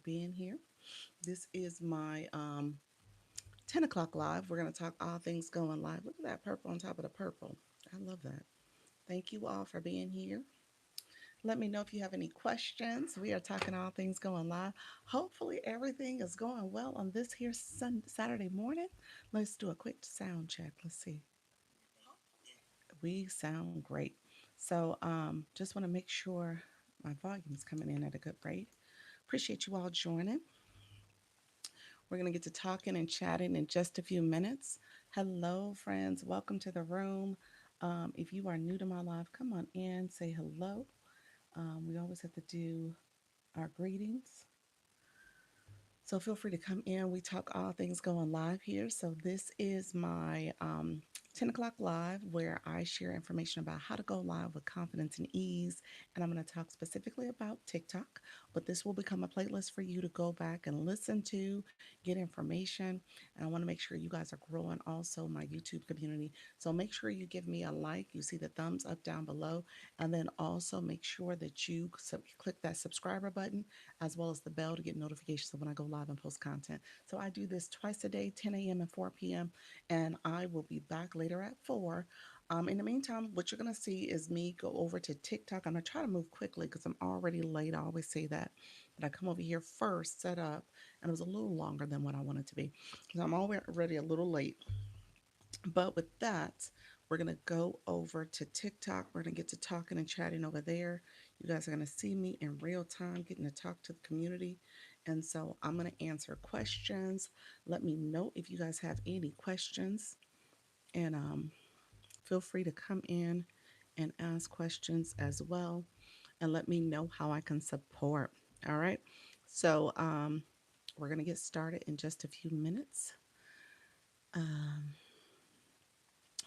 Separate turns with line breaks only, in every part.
being here. This is my 10 o'clock live. We're going to talk all things going live. Look at that purple on top of the purple. I love that. Thank you all for being here. Let me know if you have any questions. We are talking all things going live. Hopefully, everything is going well on this here Saturday morning. Let's do a quick sound check. Let's see. We sound great. So, just want to make sure my volume is coming in at a good rate. Appreciate you all joining. We're going to get to talking and chatting in just a few minutes. Hello, friends. Welcome to the room. If you are new to my live, come on in, say hello. We always have to do our greetings. So feel free to come in. We talk all things going live here. So this is my 10 o'clock live where I share information about how to go live with confidence and ease. And I'm going to talk specifically about TikTok, but this will become a playlist for you to go back and listen to, get information. And I want to make sure you guys are growing also my YouTube community. So make sure you give me a like. You see the thumbs up down below. And then also make sure that you click that subscriber button as well as the bell to get notifications of when I go live and post content. So I do this twice a day, 10 a.m. and 4 p.m. And I will be back later at 4. In the meantime, what you're going to see is me go over to TikTok. I'm going to try to move quickly because I'm already late. I always say that. But I come over here first, set up, and it was a little longer than what I wanted to be. So I'm already a little late. But with that, we're going to go over to TikTok. We're going to get to talking and chatting over there. You guys are going to see me in real time, getting to talk to the community. And so I'm going to answer questions. Let me know if you guys have any questions. And feel free to come in and ask questions as well. And let me know how I can support. All right. So we're going to get started in just a few minutes. Um,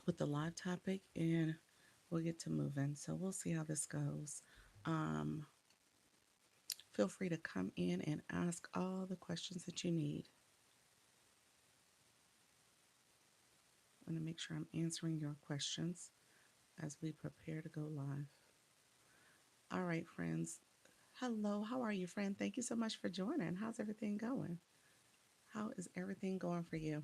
with the live topic and we'll get to moving. So we'll see how this goes. Um, Feel free to come in and ask all the questions that you need. I want to make sure I'm answering your questions as we prepare to go live. All right, friends. Hello, how are you, friend? Thank you so much for joining. How's everything going? How is everything going for you?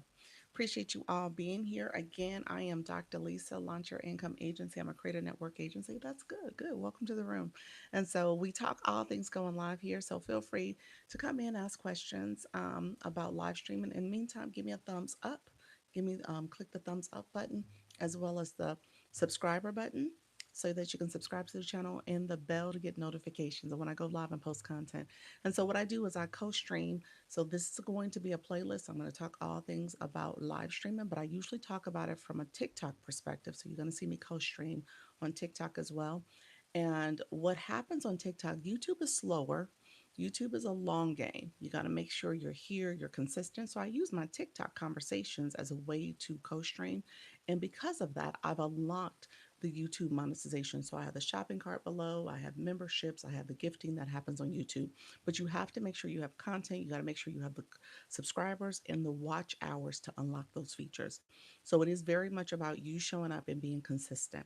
Appreciate you all being here. Again, I am Dr. Lisa, Launch Your Income Agency. I'm a creator network agency. That's good. Good. Welcome to the room. And so we talk all things going live here. So feel free to come in, ask questions about live streaming. In the meantime, give me a thumbs up. Give me click the thumbs up button as well as the subscriber button so that you can subscribe to the channel and the bell to get notifications of when I go live and post content. And so what I do is I co-stream. So this is going to be a playlist. I'm going to talk all things about live streaming, but I usually talk about it from a TikTok perspective. So you're going to see me co-stream on TikTok as well. And what happens on TikTok, YouTube is slower. YouTube is a long game. You got to make sure you're here, you're consistent. So I use my TikTok conversations as a way to co-stream. And because of that, I've unlocked the YouTube monetization. So I have the shopping cart below, I have memberships, I have the gifting that happens on YouTube. But you have to make sure you have content. You got to make sure you have the subscribers and the watch hours to unlock those features. So it is very much about you showing up and being consistent.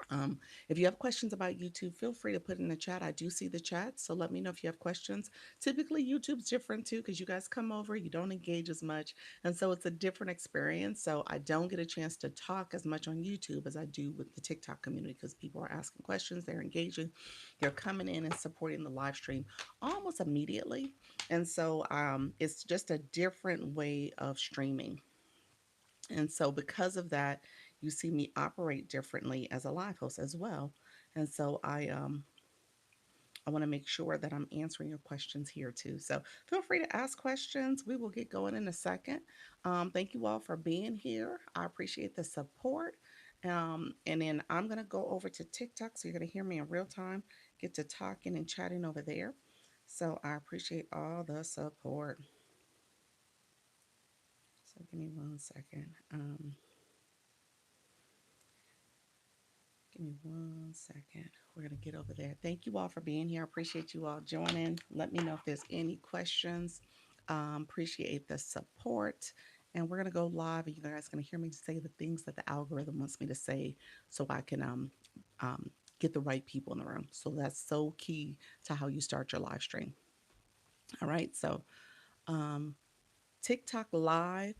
Um, if you have questions about YouTube, feel free to put in the chat. I do see the chat, so let me know if you have questions. Typically, YouTube's different too because you guys come over, you don't engage as much, and so it's a different experience. So I don't get a chance to talk as much on YouTube as I do with the TikTok community because people are asking questions, they're engaging, they're coming in and supporting the live stream almost immediately, and so it's just a different way of streaming. And so, because of that, you see me operate differently as a live host as well. And so, I want to make sure that I'm answering your questions here too. So, feel free to ask questions. We will get going in a second. Thank you all for being here. I appreciate the support. And then I'm going to go over to TikTok. So, you're going to hear me in real time, get to talking and chatting over there. So, I appreciate all the support. So, give me 1 second. Give me 1 second. We're going to get over there. Thank you all for being here. I appreciate you all joining. Let me know if there's any questions. Appreciate the support. And we're going to go live, and you guys are going to hear me say the things that the algorithm wants me to say so I can get the right people in the room. So that's so key to how you start your live stream. All right. So, um, TikTok Live.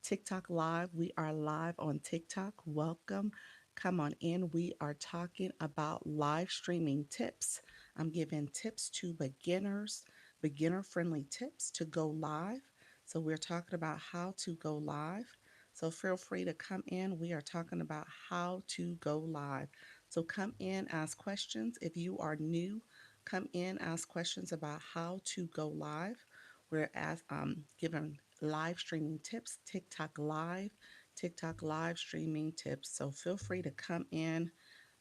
TikTok Live. We are live on TikTok. Welcome. Come on in. We are talking about live streaming tips. I'm giving tips to beginners, beginner friendly tips to go live. So, we're talking about how to go live. So, feel free to come in. We are talking about how to go live. So, come in, ask questions. If you are new, come in, ask questions about how to go live. We're giving live streaming tips, TikTok live streaming tips. So feel free to come in.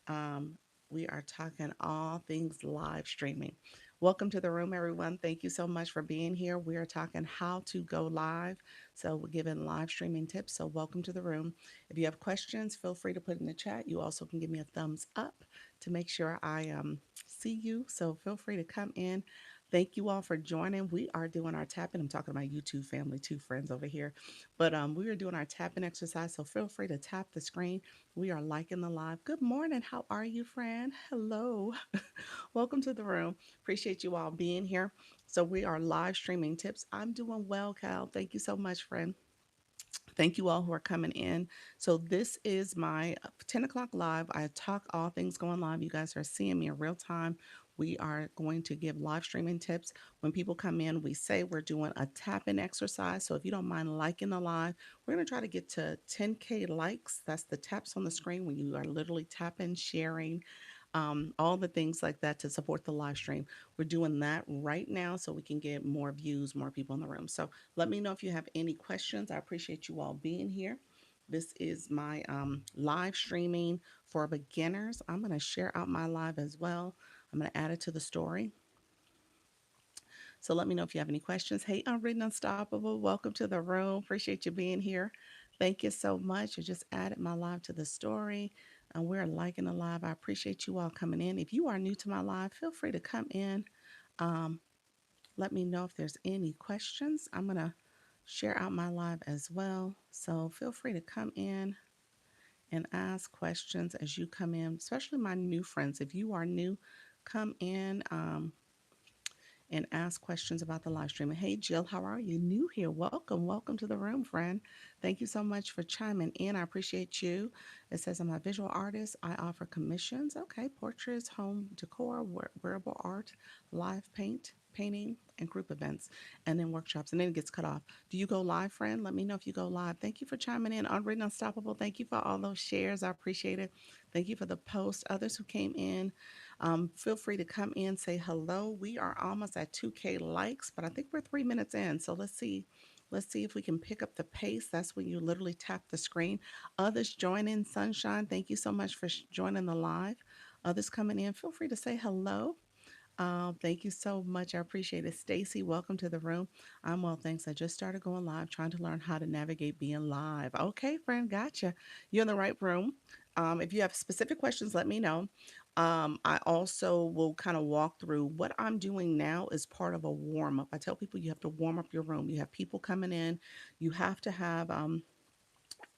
um, we are talking all things live streaming. Welcome to the room, everyone. Thank you so much for being here. We are talking how to go live. So, we're giving live streaming tips. So, welcome to the room. If you have questions, feel free to put in the chat. You also can give me a thumbs up to make sure I see you. So, feel free to come in. Thank you all for joining. We are doing our tapping. I'm talking to my YouTube family, two friends over here. But we are doing our tapping exercise. So, feel free to tap the screen. We are liking the live. Good morning. How are you, friend? Hello. Welcome to the room. Appreciate you all being here. So, we are live streaming tips. I'm doing well, Cal. Thank you so much, friend. Thank you all who are coming in. So, this is my 10 o'clock live. I talk all things going live. You guys are seeing me in real time. We are going to give live streaming tips. When people come in, we say we're doing a tap in exercise. So, if you don't mind liking the live, we're going to try to get to 10K likes. That's the taps on the screen when you are literally tapping, sharing, all the things like that to support the live stream. We're doing that right now so we can get more views, more people in the room. So let me know if you have any questions. I appreciate you all being here. This is my live streaming for beginners. I'm going to share out my live as well. I'm going to add it to the story. So let me know if you have any questions. Hey, Unwritten Unstoppable, welcome to the room. Appreciate you being here. Thank you so much. I just added my live to the story, and we're liking the live. I appreciate you all coming in. If you are new to my live, feel free to come in. Um, Let me know if there's any questions. I'm going to share out my live as well. So feel free to come in and ask questions as you come in, especially my new friends. If you are new, come in. And ask questions about the live stream. Hey, Jill, how are you? New here. Welcome. Welcome to the room, friend. Thank you so much for chiming in. I appreciate you. It says I'm a visual artist. I offer commissions. Okay. Portraits, home decor, wearable art, live painting, and group events, and then workshops. And then it gets cut off. Do you go live, friend? Let me know if you go live. Thank you for chiming in. Unwritten Unstoppable. Thank you for all those shares. I appreciate it. Thank you for the post. Others who came in. Feel free to come in, say hello. We are almost at 2K likes, but I think we're 3 minutes in. So let's see. Let's see if we can pick up the pace. That's when you literally tap the screen. Others join in, Sunshine. Thank you so much for joining the live. Others coming in, feel free to say hello. Thank you so much. I appreciate it. Stacy, welcome to the room. I'm well, thanks. I just started going live, trying to learn how to navigate being live. Okay, friend, gotcha. You're in the right room. If you have specific questions, let me know. I also will kind of walk through what I'm doing now is part of a warm up. I tell people you have to warm up your room. You have people coming in. You have to have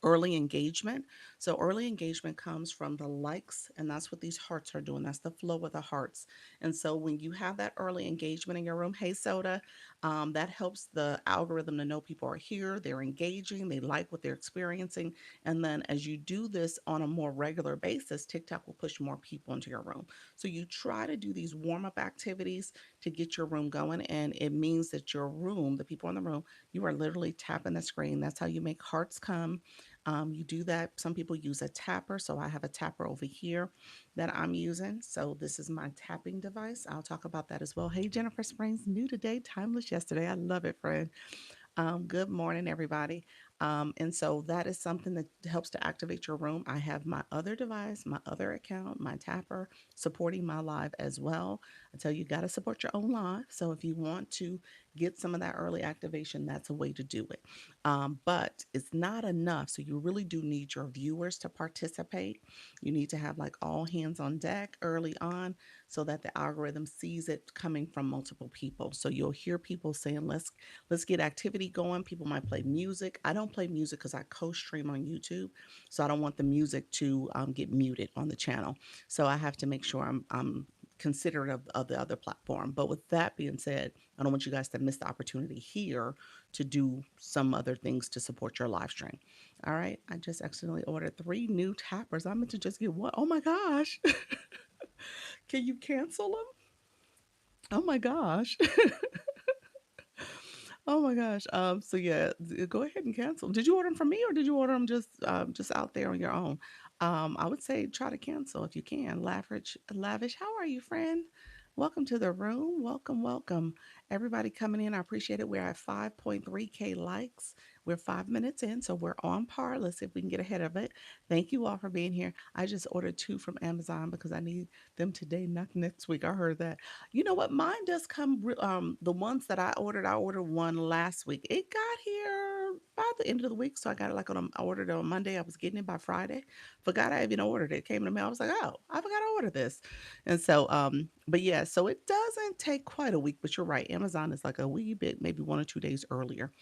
early engagement. So early engagement comes from the likes, and that's what these hearts are doing. That's the flow of the hearts. And so when you have that early engagement in your room, hey Soda, that helps the algorithm to know people are here, they're engaging, they like what they're experiencing. And then as you do this on a more regular basis, TikTok will push more people into your room. So you try to do these warm-up activities to get your room going. And it means that your room, the people in the room, you are literally tapping the screen. That's how you make hearts come. You do that. Some people use a tapper. So I have a tapper over here that I'm using. So this is my tapping device. I'll talk about that as well. Hey, Jennifer Springs, new today, timeless yesterday. I love it, friend. Good morning, everybody. And so that is something that helps to activate your room. I have my other device, my other account, my tapper supporting my live as well. I tell you, you got to support your own live. So if you want to get some of that early activation, that's a way to do it. But it's not enough. So you really do need your viewers to participate. You need to have like all hands on deck early on so that the algorithm sees it coming from multiple people. So you'll hear people saying, let's get activity going. People might play music. I don't play music because I co-stream on YouTube, so I don't want the music to get muted on the channel. So I have to make sure I'm considerate of the other platform. But with that being said, I don't want you guys to miss the opportunity here to do some other things to support your live stream. All right. I just accidentally ordered 3 new tappers. I meant to just get one. Oh my gosh. Can you cancel them? Oh my gosh. Oh my gosh. So yeah, go ahead and cancel. Did you order them from me or did you order them just out there on your own? I would say try to cancel if you can. Lavish, how are you, friend? Welcome to the room. Welcome, welcome. Everybody coming in. I appreciate it. We're at 5.3K likes. We're 5 minutes in, so we're on par. Let's see if we can get ahead of it. Thank you all for being here. I just ordered 2 from Amazon because I need them today, not next week. I heard that. You know what? Mine does come. The ones that I ordered one last week. It got here by the end of the week, so I got it like I ordered it on Monday. I was getting it by Friday. Forgot I even ordered it. It came in the mail. I was like, oh, I forgot I ordered this. And so, but yeah, so it doesn't take quite a week. But you're right. Amazon is like a wee bit, maybe 1 or 2 days earlier.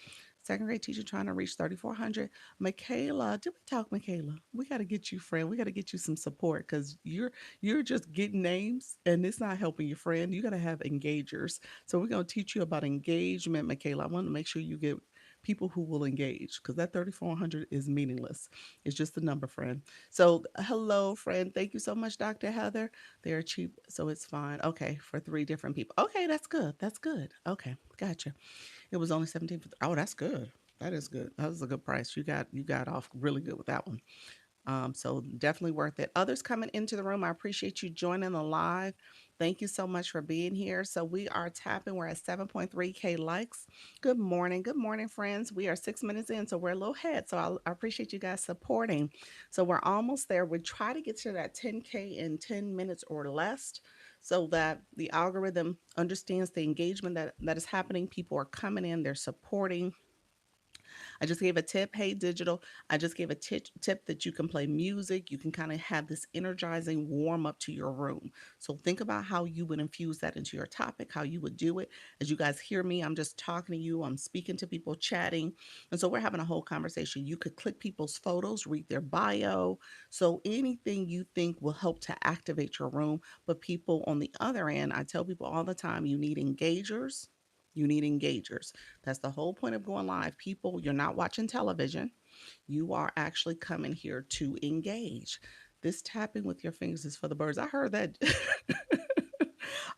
Second grade teacher trying to reach 3,400. Michaela, did we talk, Michaela? We got to get you, friend. We got to get you some support because you're just getting names and it's not helping your friend. You got to have engagers. So we're going to teach you about engagement, Michaela. I want to make sure you get people who will engage because that 3,400 is meaningless. It's just a number, friend. So hello, friend. Thank you so much, Dr. Heather. They're cheap, so it's fine. Okay, for 3 different people. Okay, that's good. That's good. Okay, gotcha. It was only 17 for oh, that's good. That is good. That was a good price. You got off really good with that one. So definitely worth it. Others coming into the room, I appreciate you joining the live. Thank you so much for being here. So we are tapping. We're at 7.3K likes. Good morning, friends. We are 6 minutes in, so we're a little ahead. So I appreciate you guys supporting. So we're almost there. We try to get to that 10K in 10 minutes or less so that the algorithm understands the engagement that is happening. People are coming in, they're supporting. I just gave a tip. Hey, digital. I just gave a tip that you can play music. You can kind of have this energizing warm up to your room. So think about how you would infuse that into your topic, how you would do it. As you guys hear me, I'm just talking to you. I'm speaking to people, chatting. And so we're having a whole conversation. You could click people's photos, read their bio. So anything you think will help to activate your room. But people on the other end, I tell people all the time, you need engagers. You need engagers. That's the whole point of going live. People, you're not watching television. You are actually coming here to engage. This tapping with your fingers is for the birds. I heard that.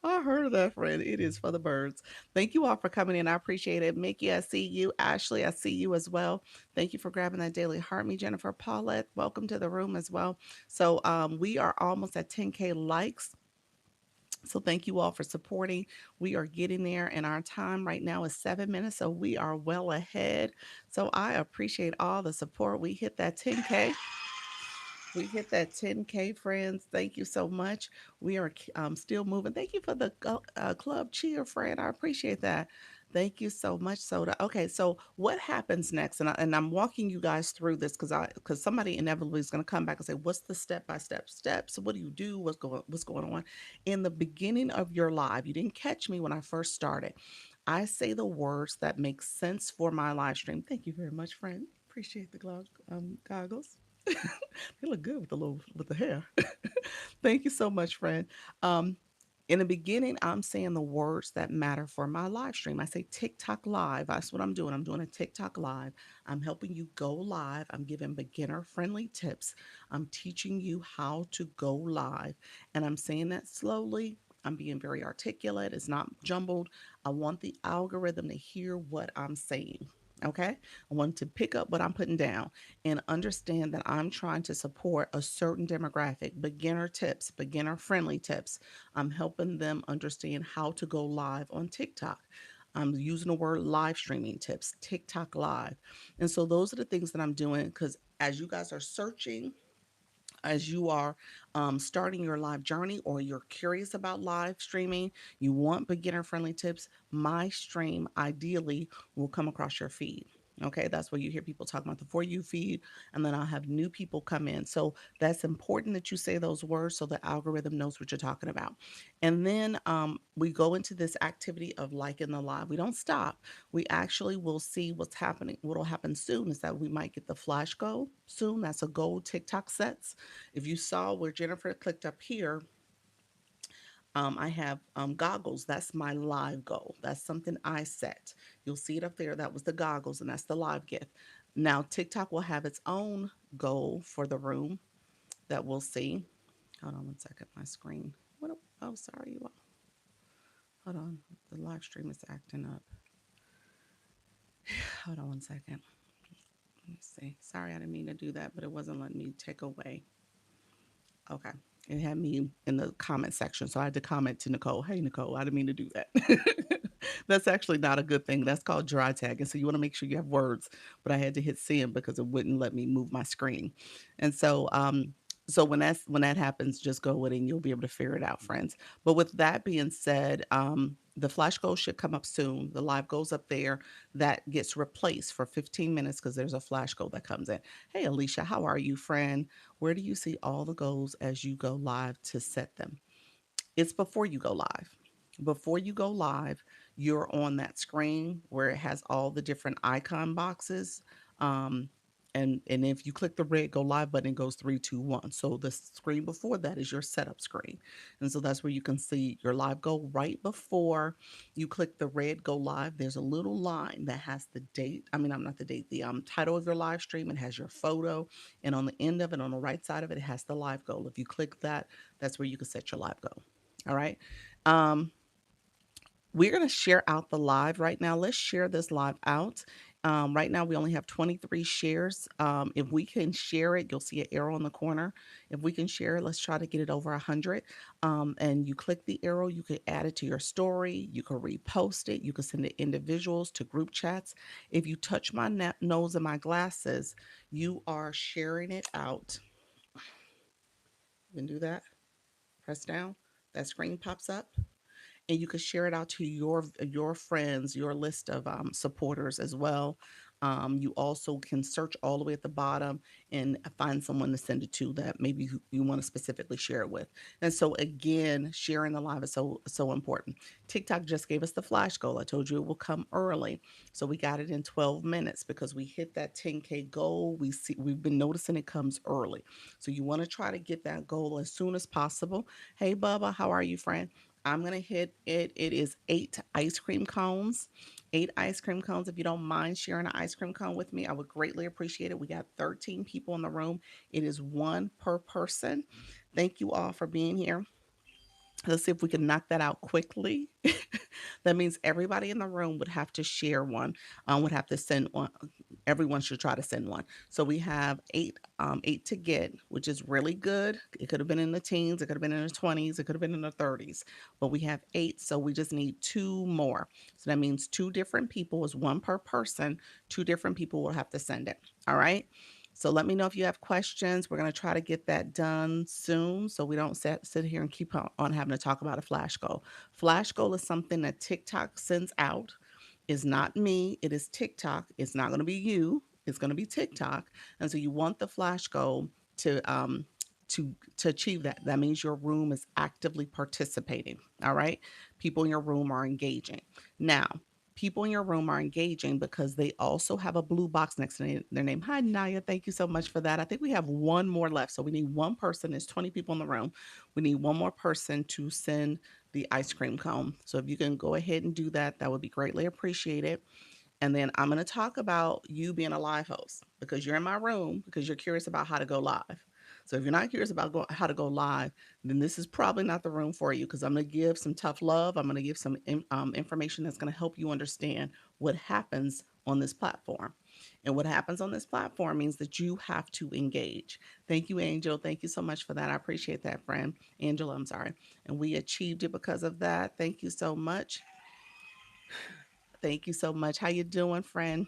I heard that, friend. It is for the birds. Thank you all for coming in. I appreciate it. Mickey, I see you. Ashley, I see you as well. Thank you for grabbing that daily heart. Me, Jennifer Paulette, welcome to the room as well. So we are almost at 10K likes. So thank you all for supporting. We are getting there, and our time right now is 7 minutes, so we are well ahead. So I appreciate all the support. We hit that 10K. We hit that 10K, friends. Thank you so much. We are still moving. Thank you for the club cheer, friend. I appreciate that. Thank you so much, Soda. Okay, so what happens next? And I'm walking you guys through this because somebody inevitably is going to come back and say, "What's the step by step steps? What do you do? What's going on?" In the beginning of your live, you didn't catch me when I first started. I say the words that make sense for my live stream. Thank you very much, friend. Appreciate the goggles. They look good with the hair. Thank you so much, friend. Um, in the beginning, I'm saying the words that matter for my live stream. I say TikTok live. That's what I'm doing. I'm doing a TikTok live. I'm helping you go live. I'm giving beginner friendly tips. I'm teaching you how to go live. And I'm saying that slowly. I'm being very articulate. It's not jumbled. I want the algorithm to hear what I'm saying. Okay. I want to pick up what I'm putting down and understand that I'm trying to support a certain demographic, beginner tips, beginner friendly tips. I'm helping them understand how to go live on TikTok. I'm using the word live streaming tips, TikTok live. And so those are the things that I'm doing because as you guys are searching, as you are starting your live journey or you're curious about live streaming, you want beginner friendly tips, my stream ideally will come across your feed. Okay, that's where you hear people talking about the For You feed, and then I'll have new people come in. So that's important that you say those words so the algorithm knows what you're talking about. And then we go into this activity of liking the live. We don't stop. We actually will see what's happening. What will happen soon is that we might get the flash goal soon. That's a gold TikTok sets. If you saw where Jennifer clicked up here, I have goggles. That's my live goal. That's something I set. You'll see it up there. That was the goggles, and that's the live gift. Now, TikTok will have its own goal for the room that we'll see. Hold on one second. My screen. What? Oh, sorry, you all. Hold on. The live stream is acting up. Hold on one second. Let me see. Sorry, I didn't mean to do that, but it wasn't letting me take away. Okay. It had me in the comment section. So I had to comment to Nicole, hey, Nicole, I didn't mean to do that. That's actually not a good thing. That's called dry tagging. So you want to make sure you have words, but I had to hit send because it wouldn't let me move my screen. And so when that happens, just go with it and you'll be able to figure it out, friends. But with that being said, the flash goal should come up soon. The live goes up there that gets replaced for 15 minutes because there's a flash goal that comes in. Hey, Alicia, how are you, friend? Where do you see all the goals as you go live to set them? It's before you go live. Before you go live, you're on that screen where it has all the different icon boxes. Um, and if you click the red go live button, it goes 3, 2, 1. So the screen before that is your setup screen. And so that's where you can see your live go right before you click the red go live. There's a little line that has the date. I mean, I'm not the date, the title of your live stream. It has your photo. And on the end of it, on the right side of it, it has the live goal. If you click that, that's where you can set your live goal. All right. Um, we're going to share out the live right now. Let's share this live out. Right now, we only have 23 shares. If we can share it, you'll see an arrow in the corner. If we can share it, let's try to get it over 100. And you click the arrow, you can add it to your story. You can repost it. You can send it individuals to group chats. If you touch my nose and my glasses, you are sharing it out. You can do that. Press down. That screen pops up and you could share it out to your friends, your list of supporters as well. You also can search all the way at the bottom and find someone to send it to that maybe you want to specifically share it with. And so again, sharing the live is so important. TikTok just gave us the flash goal. I told you it will come early, so we got it in 12 minutes because we hit that 10K goal. We've been noticing it comes early, so you want to try to get that goal as soon as possible. Hey, Bubba, how are you, friend? I'm going to hit it. It is 8 ice cream cones. 8 ice cream cones. If you don't mind sharing an ice cream cone with me, I would greatly appreciate it. We got 13 people in the room. It is one per person. Thank you all for being here. Let's see if we can knock that out quickly. That means everybody in the room would have to share one, would have to send one. Everyone should try to send one. So we have eight to get, which is really good. It could have been in the teens, it could have been in the 20s, it could have been in the 30s, but we have eight. So we just need two more. So that means two different people is one per person. Two different people will have to send it. All right. So let me know if you have questions. We're going to try to get that done soon so we don't sit here and keep on having to talk about a flash goal. Flash goal is something that TikTok sends out. It's not me, it is TikTok. It's not going to be you, it's going to be TikTok. And so you want the flash goal to to achieve that. That means your room is actively participating. All right. People in your room are engaging. Now, people in your room are engaging because they also have a blue box next to their name. Hi, Naya. Thank you so much for that. I think we have one more left. So we need one person. There's 20 people in the room. We need one more person to send the ice cream cone. So if you can go ahead and do that, that would be greatly appreciated. And then I'm going to talk about you being a live host because you're in my room because you're curious about how to go live. So if you're not curious about how to go live, then this is probably not the room for you because I'm going to give some tough love. I'm going to give some information that's going to help you understand what happens on this platform. And what happens on this platform means that you have to engage. Thank you, Angel. Thank you so much for that. I appreciate that, friend. Angela, I'm sorry. And we achieved it because of that. Thank you so much. Thank you so much. How you doing, friend?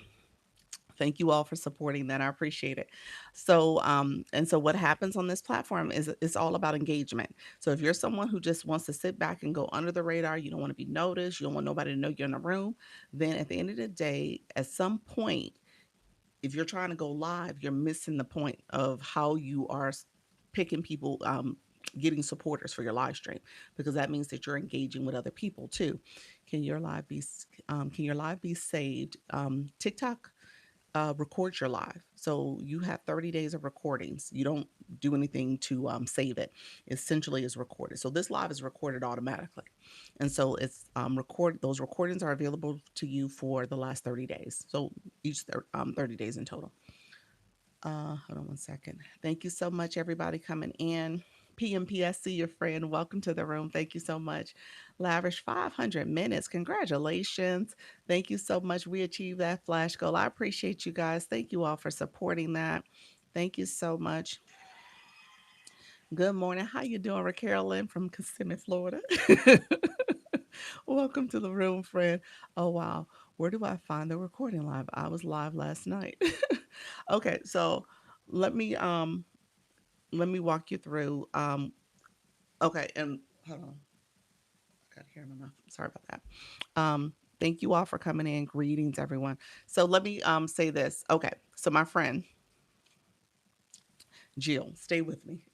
Thank you all for supporting that. I appreciate it. So what happens on this platform is it's all about engagement. So if you're someone who just wants to sit back and go under the radar, you don't want to be noticed, you don't want nobody to know you're in the room, then at the end of the day, at some point, if you're trying to go live, you're missing the point of how you are picking people, getting supporters for your live stream, because that means that you're engaging with other people too. Can your live be saved? TikTok record your live. So you have 30 days of recordings. You don't do anything to save it. Essentially, is recorded. So this live is recorded automatically, and so it's record. Those recordings are available to you for the last 30 days. So each 30 days in total. Hold on one second. Thank you so much, everybody coming in. PMPSC, your friend. Welcome to the room. Thank you so much. Lavish 500 minutes. Congratulations. Thank you so much. We achieved that flash goal. I appreciate you guys. Thank you all for supporting that. Thank you so much. Good morning. How you doing, Carolyn from Kissimmee, Florida? Welcome to the room, friend. Oh wow. Where do I find the recording live? I was live last night. Okay, so let me um let me walk you through. Okay, and hold on, I got hair in my mouth. Sorry about that. Thank you all for coming in. Greetings, everyone. So let me say this. Okay, so my friend Jill, stay with me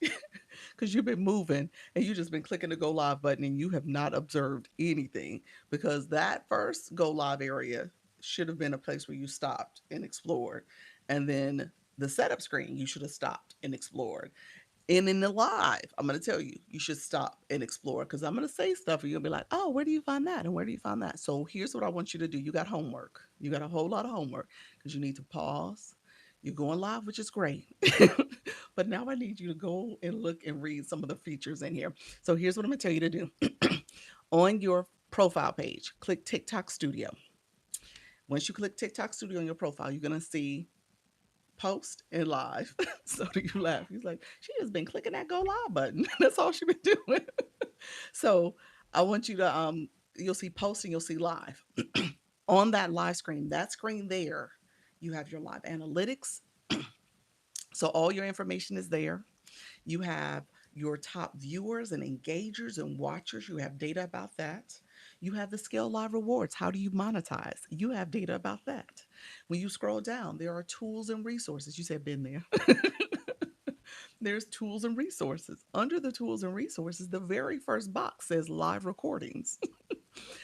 because you've been moving and you just been clicking the go live button and you have not observed anything because that first go live area should have been a place where you stopped and explored, and then the setup screen you should have stopped and explored. And in the live, I'm going to tell you, you should stop and explore because I'm going to say stuff and you'll be like, oh, where do you find that? And where do you find that? So here's what I want you to do. You got homework. You got a whole lot of homework because you need to pause. You're going live, which is great. But now I need you to go and look and read some of the features in here. So here's what I'm going to tell you to do. On your profile page, click TikTok Studio. Once you click TikTok Studio on your profile, you're going to see post and live. So do you laugh? He's like, she has been clicking that go live button. That's all she been doing. So I want you to you'll see post and you'll see live. On that live screen, that screen there, you have your live analytics. So all your information is there. You have your top viewers and engagers and watchers. You have data about that. You have the scale live rewards. How do you monetize? You have data about that. When you scroll down, there are tools and resources. You said been there. There's tools and resources. Under the tools and resources, the very first box says live recordings.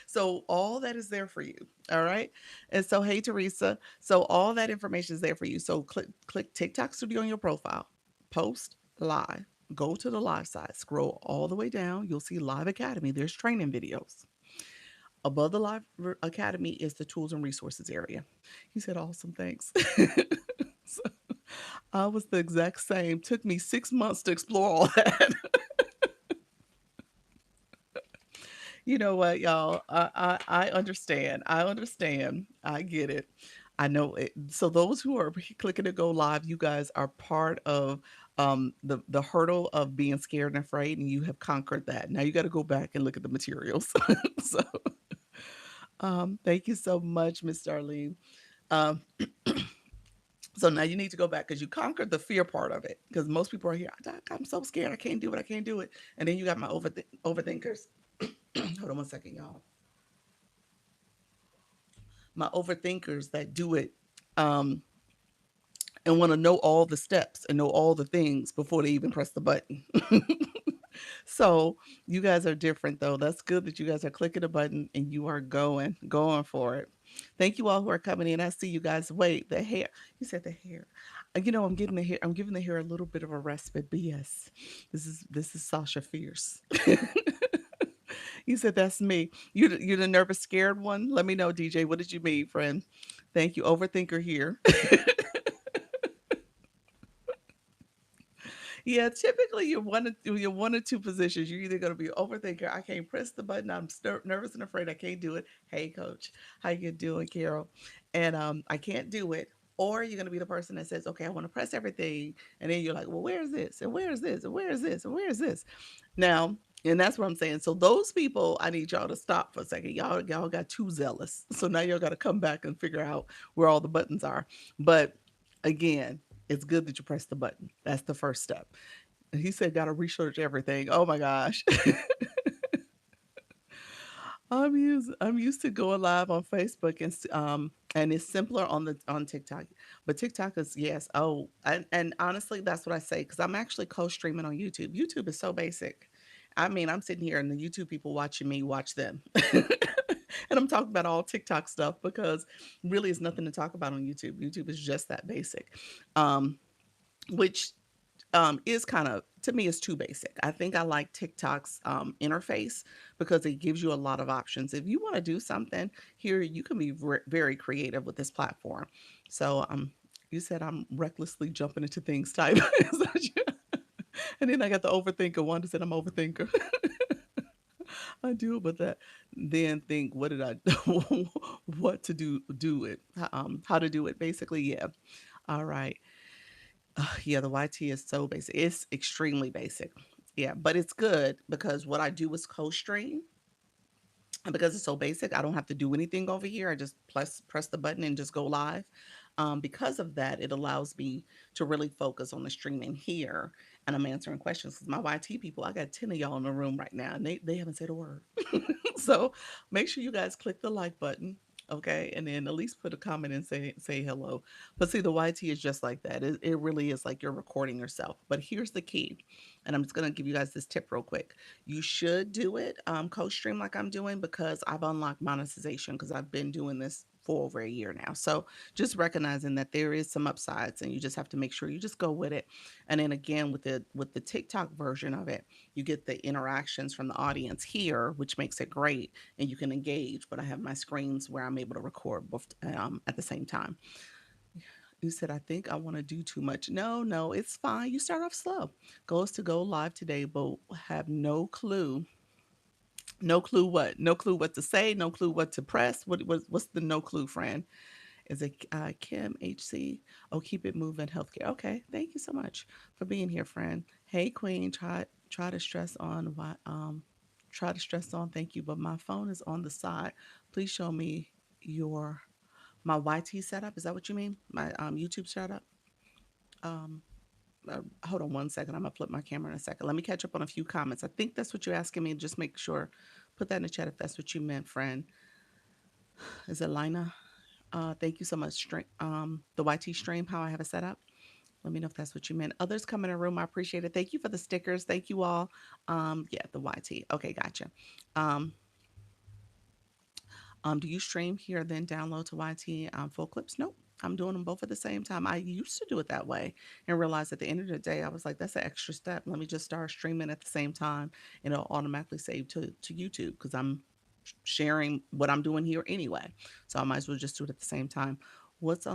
So all that is there for you. All right. And so, hey, Teresa. So all that information is there for you. So click TikTok Studio on your profile, post live, go to the live side, scroll all the way down. You'll see Live Academy. There's training videos. Above the Academy is the tools and resources area. He said, awesome, thanks. So I was the exact same. Took me 6 months to explore all that. You know what, y'all? I understand. I understand. I get it. I know it. So those who are clicking to go live, you guys are part of the hurdle of being scared and afraid, and you have conquered that. Now you got to go back and look at the materials. So thank you so much, Miss Darlene. Um, so now you need to go back because you conquered the fear part of it. Because most people are here, I'm so scared, I can't do it, I can't do it. And then you got my overthinkers. Hold on one second, y'all. My overthinkers that do it um, and want to know all the steps and know all the things before they even press the button. So you guys are different though. That's good that you guys are clicking a button and you are going for it. Thank you all who are coming in. I see you guys. Wait, the hair. You said the hair. You know, I'm getting the hair. I'm giving the hair a little bit of a respite. But yes, this is Sasha Fierce. You said that's me. You're the nervous, scared one. Let me know, DJ. What did you mean, friend? Thank you, overthinker here. Yeah, typically you're one or two positions. You're either going to be overthinker. I can't press the button. I'm nervous and afraid I can't do it. Hey, coach, how you doing, Carol? And I can't do it. Or you're going to be the person that says, okay, I want to press everything. And then you're like, well, where's this? And where's this? And where's this? And where's this? Now, and that's what I'm saying. So those people, I need y'all to stop for a second. Y'all got too zealous. So now y'all got to come back and figure out where all the buttons are. But again, it's good that you press the button. That's the first step. And he said, got to research everything. Oh my gosh. I'm used to going live on Facebook and it's simpler on TikTok, but TikTok is yes. Oh, and honestly, that's what I say because I'm actually co-streaming on YouTube. YouTube is so basic. I mean, I'm sitting here and the YouTube people watching me watch them. And I'm talking about all TikTok stuff because really it's nothing to talk about on YouTube. YouTube is just that basic. Um, which is kind of, to me, is too basic. I think I like TikTok's interface because it gives you a lot of options. If you want to do something here, you can be very creative with this platform. So you said I'm recklessly jumping into things type. And then I got the overthinker one that said I'm overthinker. I do, but that then think, what did I do? What to do it, how to do it, basically. Yeah. All right. Yeah, the YT is so basic. It's extremely basic. Yeah, but it's good because what I do is co-stream, and because it's so basic, I don't have to do anything over here. I just press the button and just go live. Because of that, it allows me to really focus on the streaming here, and I'm answering questions. Because my YT people, I got 10 of y'all in the room right now, and they haven't said a word. So make sure you guys click the like button. Okay, and then at least put a comment and say hello. But see, the YT is just like that. It really is like you're recording yourself. But here's the key, and I'm just gonna give you guys this tip real quick. You should do it co-stream like I'm doing because I've unlocked monetization because I've been doing this for over a year now. So just recognizing that there is some upsides and you just have to make sure you just go with it. And then again with the TikTok version of it, you get the interactions from the audience here, which makes it great and you can engage. But I have my screens where I'm able to record both at the same time. You said, I think I want to do too much. No, no, it's fine. You start off slow. Goals to go live today, but have no clue. No clue what? No clue what to say. No clue what to press. What's the no clue, friend? Is it Kim HC? Oh, keep it moving, healthcare. Okay, thank you so much for being here, friend. Hey, Queen. Try to stress on why. Try to stress on. Thank you, but my phone is on the side. Please show me your my YT setup. Is that what you mean? My YouTube setup. Um, hold on one second. I'm gonna flip my camera in a second. Let me catch up on a few comments. I think that's what you're asking me. Just make sure, put that in the chat if that's what you meant, friend. Is it Lina? Thank you so much. The YT stream, how I have it set up. Let me know if that's what you meant. Others come in the room. I appreciate it. Thank you for the stickers. Thank you all. Yeah, the YT. Okay, gotcha. Um, do you stream here, then download to YT full clips? Nope. I'm doing them both at the same time. I used to do it that way and realized at the end of the day, I was like, that's an extra step. Let me just start streaming at the same time and it'll automatically save to YouTube because I'm sharing what I'm doing here anyway. So I might as well just do it at the same time. What's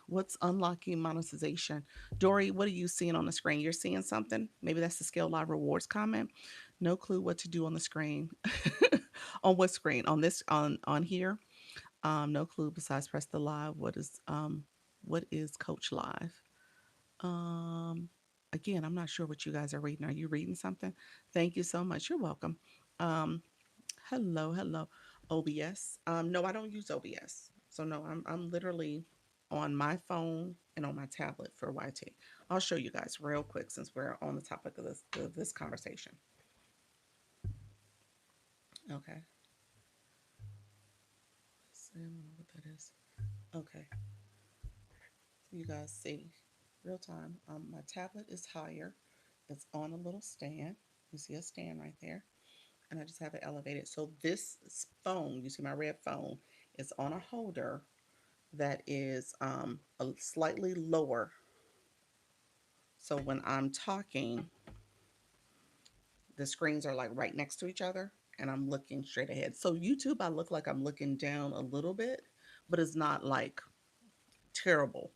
what's unlocking monetization? Dory, what are you seeing on the screen? You're seeing something? Maybe that's the Scale Live Rewards comment. No clue what to do on the screen. On what screen? On this on here? No clue besides press the live. What is Coach Live? Um Again, I'm not sure what you guys are reading. Are you reading something? Thank you so much. You're welcome. Um Hello, hello. OBS. No, I don't use OBS. So no, I'm literally on my phone and on my tablet for YT. I'll show you guys real quick since we're on the topic of this conversation. Okay. So I don't know what that is. Okay. So you guys see real time. My tablet is higher. It's on a little stand. You see a stand right there. And I just have it elevated. So this phone, you see my red phone, is on a holder that is a slightly lower. So when I'm talking, the screens are like right next to each other and I'm looking straight ahead. So YouTube, I look like I'm looking down a little bit, but it's not like terrible.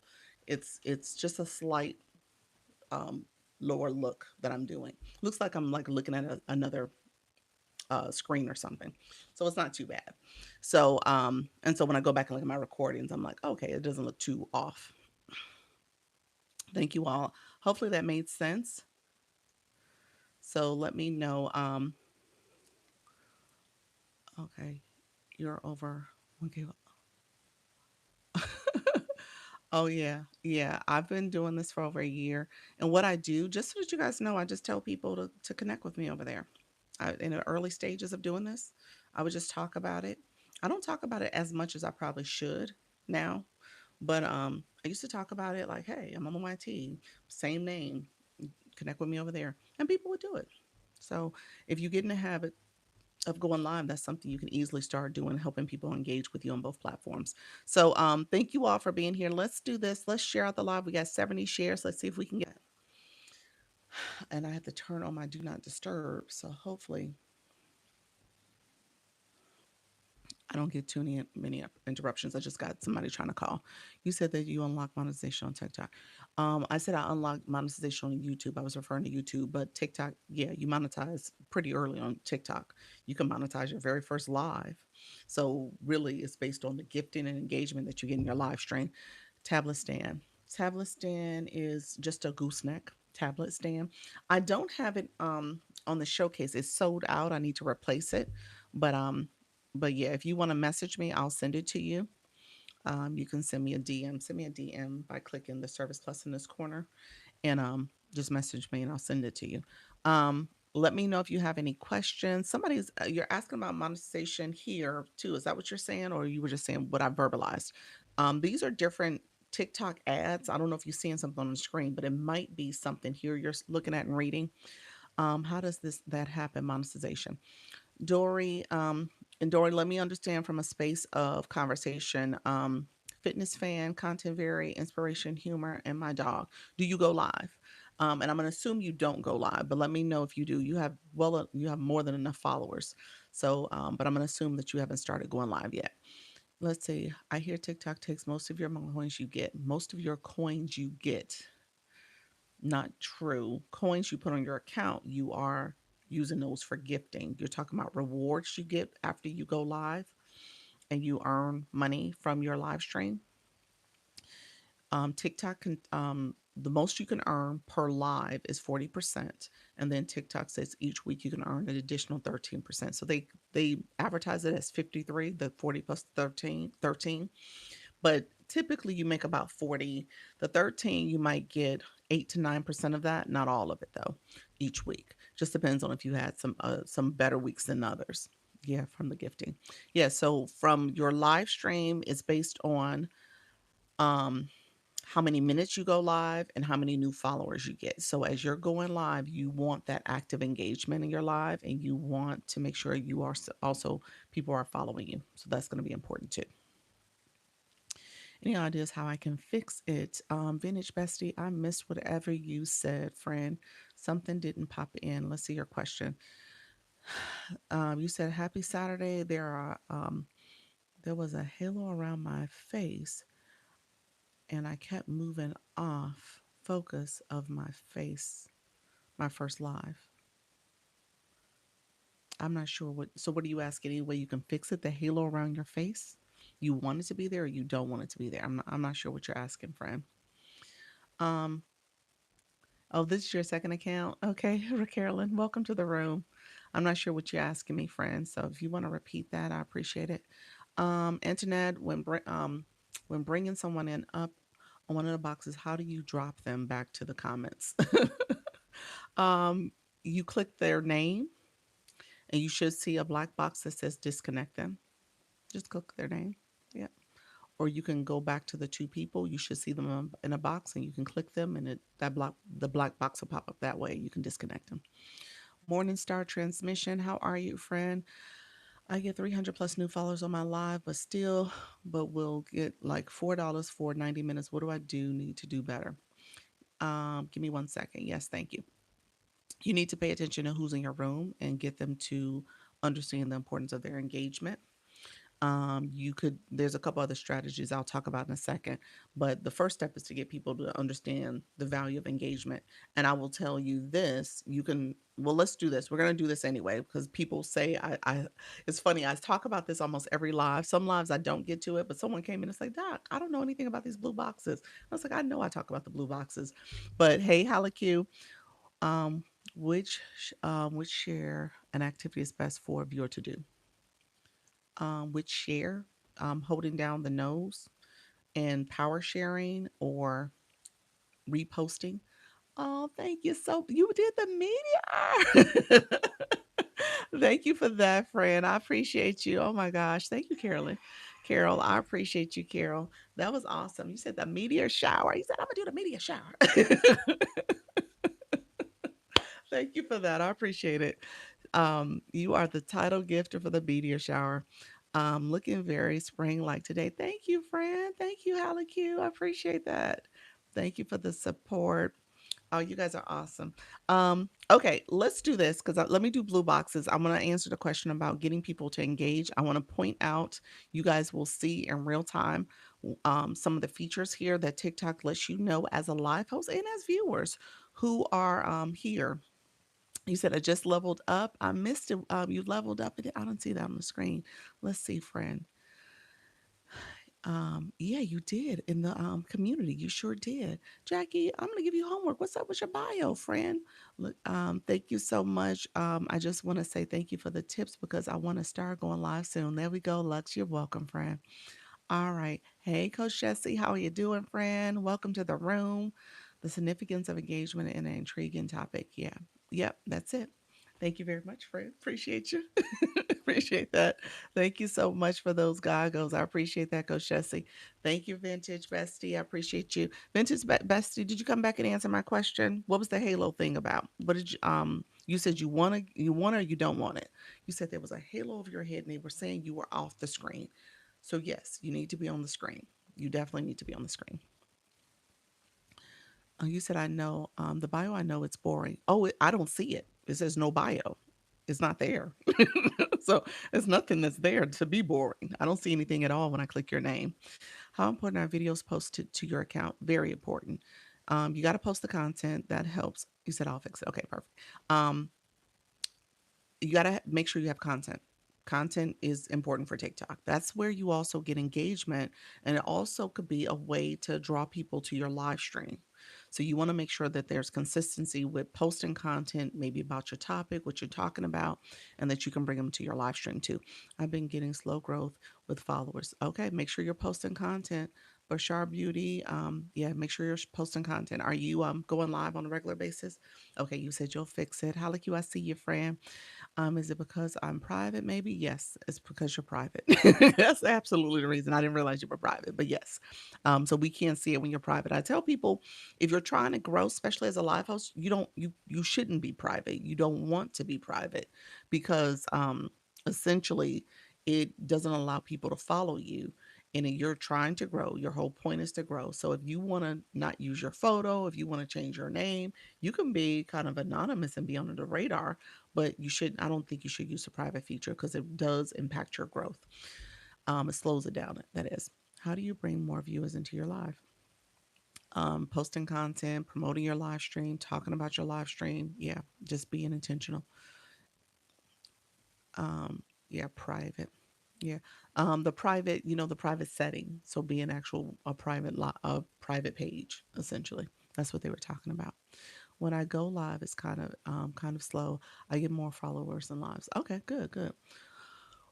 It's just a slight um, lower look that I'm doing. Looks like I'm like looking at another screen or something. So it's not too bad. So and so when I go back and look at my recordings, I'm like, okay, it doesn't look too off. Thank you all. Hopefully that made sense. So let me know. Okay, you're over. Okay. Oh yeah, yeah. I've been doing this for over a year, and what I do, just so that you guys know, I just tell people to connect with me over there. In the early stages of doing this, I would just talk about it. I don't talk about it as much as I probably should now, but I used to talk about it like, hey, I'm on the YT, same name, connect with me over there, and people would do it. So if you get in the habit of going live, that's something you can easily start doing, helping people engage with you on both platforms. So thank you all for being here. Let's do this. Let's share out the live. We got 70 shares. Let's see if we can get, and I have to turn on my do not disturb. So hopefully I don't get too many interruptions. I just got somebody trying to call. You said that you unlock monetization on TikTok. I said I unlocked monetization on YouTube. I was referring to YouTube, but TikTok, yeah, you monetize pretty early on TikTok. You can monetize your very first live. So really, it's based on the gifting and engagement that you get in your live stream. Tablet stand. Tablet stand is just a gooseneck tablet stand. I don't have it on the showcase. It's sold out. I need to replace it, but yeah, if you want to message me, I'll send it to you. You can send me a DM. Send me a DM by clicking the Service Plus in this corner, and just message me, and I'll send it to you. Let me know if you have any questions. Somebody's you're asking about monetization here too. Is that what you're saying, or you were just saying what I verbalized? These are different TikTok ads. I don't know if you're seeing something on the screen, but it might be something here you're looking at and reading. How does that happen? Monetization. Dory, and Dory, let me understand from a space of conversation. Fitness fan, content vary, inspiration, humor, and my dog. Do you go live? And I'm going to assume you don't go live, but let me know if you do. You have more than enough followers. So, but I'm going to assume that you haven't started going live yet. Let's see. I hear TikTok takes most of your coins you get. Most of your coins you get. Not true. Coins you put on your account, you are using those for gifting. You're talking about rewards you get after you go live and you earn money from your live stream. TikTok can, the most you can earn per live is 40%. And then TikTok says each week you can earn an additional 13%. So they advertise it as 53, the 40 plus 13. But typically you make about 40. The 13, you might get 8 to 9% of that, not all of it though, each week. Just depends on if you had some better weeks than others. Yeah, from the gifting. Yeah, so from your live stream, it's based on um how many minutes you go live and how many new followers you get. So as you're going live, you want that active engagement in your live, and you want to make sure you are also people are following you. So that's going to be important too. Any ideas how I can fix it? Vintage Bestie, I missed whatever you said, friend. Something didn't pop in. Let's see your question. You said happy Saturday. There was a halo around my face, and I kept moving off focus of my face. My first live. I'm not sure what. So what are you asking? Any way you can fix it? The halo around your face. You want it to be there, or you don't want it to be there. I'm not sure what you're asking, friend. Um, Oh, this is your second account? Okay, Carolyn, welcome to the room. I'm not sure what you're asking me, friend. So if you want to repeat that, I appreciate it. Internet, when bringing someone in up on one of the boxes, how do you drop them back to the comments? um, you click their name, and you should see a black box that says disconnect them. Just click their name. Yeah. Or you can go back to the two people. You should see them in a box, and you can click them, and the black box will pop up that way. You can disconnect them. Morningstar Transmission, how are you, friend? I get 300 plus new followers on my live, but will get like $4 for 90 minutes. What do I do? Need to do better. Give me 1 second. Yes, thank you. You need to pay attention to who's in your room and get them to understand the importance of their engagement. There's a couple other strategies I'll talk about in a second, but the first step is to get people to understand the value of engagement. And I will tell you this, well, let's do this. We're going to do this anyway, because people say, it's funny. I talk about this almost every live. Some lives I don't get to it, but someone came in and said, Doc, I don't know anything about these blue boxes. I was like, I know I talk about the blue boxes, but hey, Halaku, um, which share an activity is best for a viewer to do? Which share, holding down the nose and power sharing or reposting. Oh, thank you. So you did the meteor. Thank you for that, friend. I appreciate you. Oh my gosh. Thank you, Carolyn. Carol, I appreciate you, Carol. That was awesome. You said the meteor shower. You said, I'm going to do the meteor shower. Thank you for that. I appreciate it. You are the title gifter for the meteor shower. Looking very spring like today. Thank you, friend. Thank you, Hallie Q. I appreciate that. Thank you for the support. Oh, you guys are awesome. Okay, let's do this because let me do blue boxes. I'm going to answer the question about getting people to engage. I want to point out you guys will see in real time some of the features here that TikTok lets you know as a live host and as viewers who are here. You said I just leveled up. I missed it. You leveled up. I don't see that on the screen. Let's see, friend. Yeah, you did in the community. You sure did. Jackie, I'm gonna give you homework. What's up with your bio, friend? Look, thank you so much. I just want to say thank you for the tips because I want to start going live soon. There we go, Lux. You're welcome, friend. All right. Hey, Coach Jesse, how are you doing, friend? Welcome to the room. The significance of engagement in an intriguing topic. Yeah. Yep, that's it. Thank you very much, friend. Appreciate you. Appreciate that. Thank you so much for those goggles. I appreciate that, Coach Jesse. Thank you, Vintage Bestie. I appreciate you. Vintage Bestie, did you come back and answer my question? What was the Halo thing about? What did you said you want it or you don't want it? You said there was a halo over your head and they were saying you were off the screen. So yes, you need to be on the screen. You definitely need to be on the screen. You said I know the bio. I know it's boring. Oh, I don't see it. It says no bio. It's not there. So there's nothing that's there to be boring. I don't see anything at all when I click your name. How important are videos posted to your account? Very important. You got to post the content that helps. You said I'll fix it. Okay, perfect. Um, you got to make sure you have content. Content is important for TikTok. That's where you also get engagement, and it also could be a way to draw people to your live stream. So you want to make sure that there's consistency with posting content, maybe about your topic, what you're talking about, and that you can bring them to your live stream too. I've been getting slow growth with followers. Okay, make sure you're posting content. Bashar Beauty, yeah, make sure you're posting content. Are you going live on a regular basis? Okay, you said you'll fix it. How like you? I see you, friend. Is it because I'm private? Maybe. Yes, it's because you're private. That's absolutely the reason. I didn't realize you were private, but yes. So we can't see it when you're private. I tell people if you're trying to grow, especially as a live host, you shouldn't be private. You don't want to be private because essentially it doesn't allow people to follow you. And you're trying to grow. Your whole point is to grow. So if you want to not use your photo, if you want to change your name, you can be kind of anonymous and be under the radar, but I don't think you should use the private feature because it does impact your growth. It slows it down, that is. How do you bring more viewers into your live? Posting content, promoting your live stream, talking about your live stream. Yeah, just being intentional. Yeah, private. Yeah. The private, the private setting. So be an actual a private page, essentially. That's what they were talking about. When I go live, it's kind of slow. I get more followers and lives. Okay, good, good.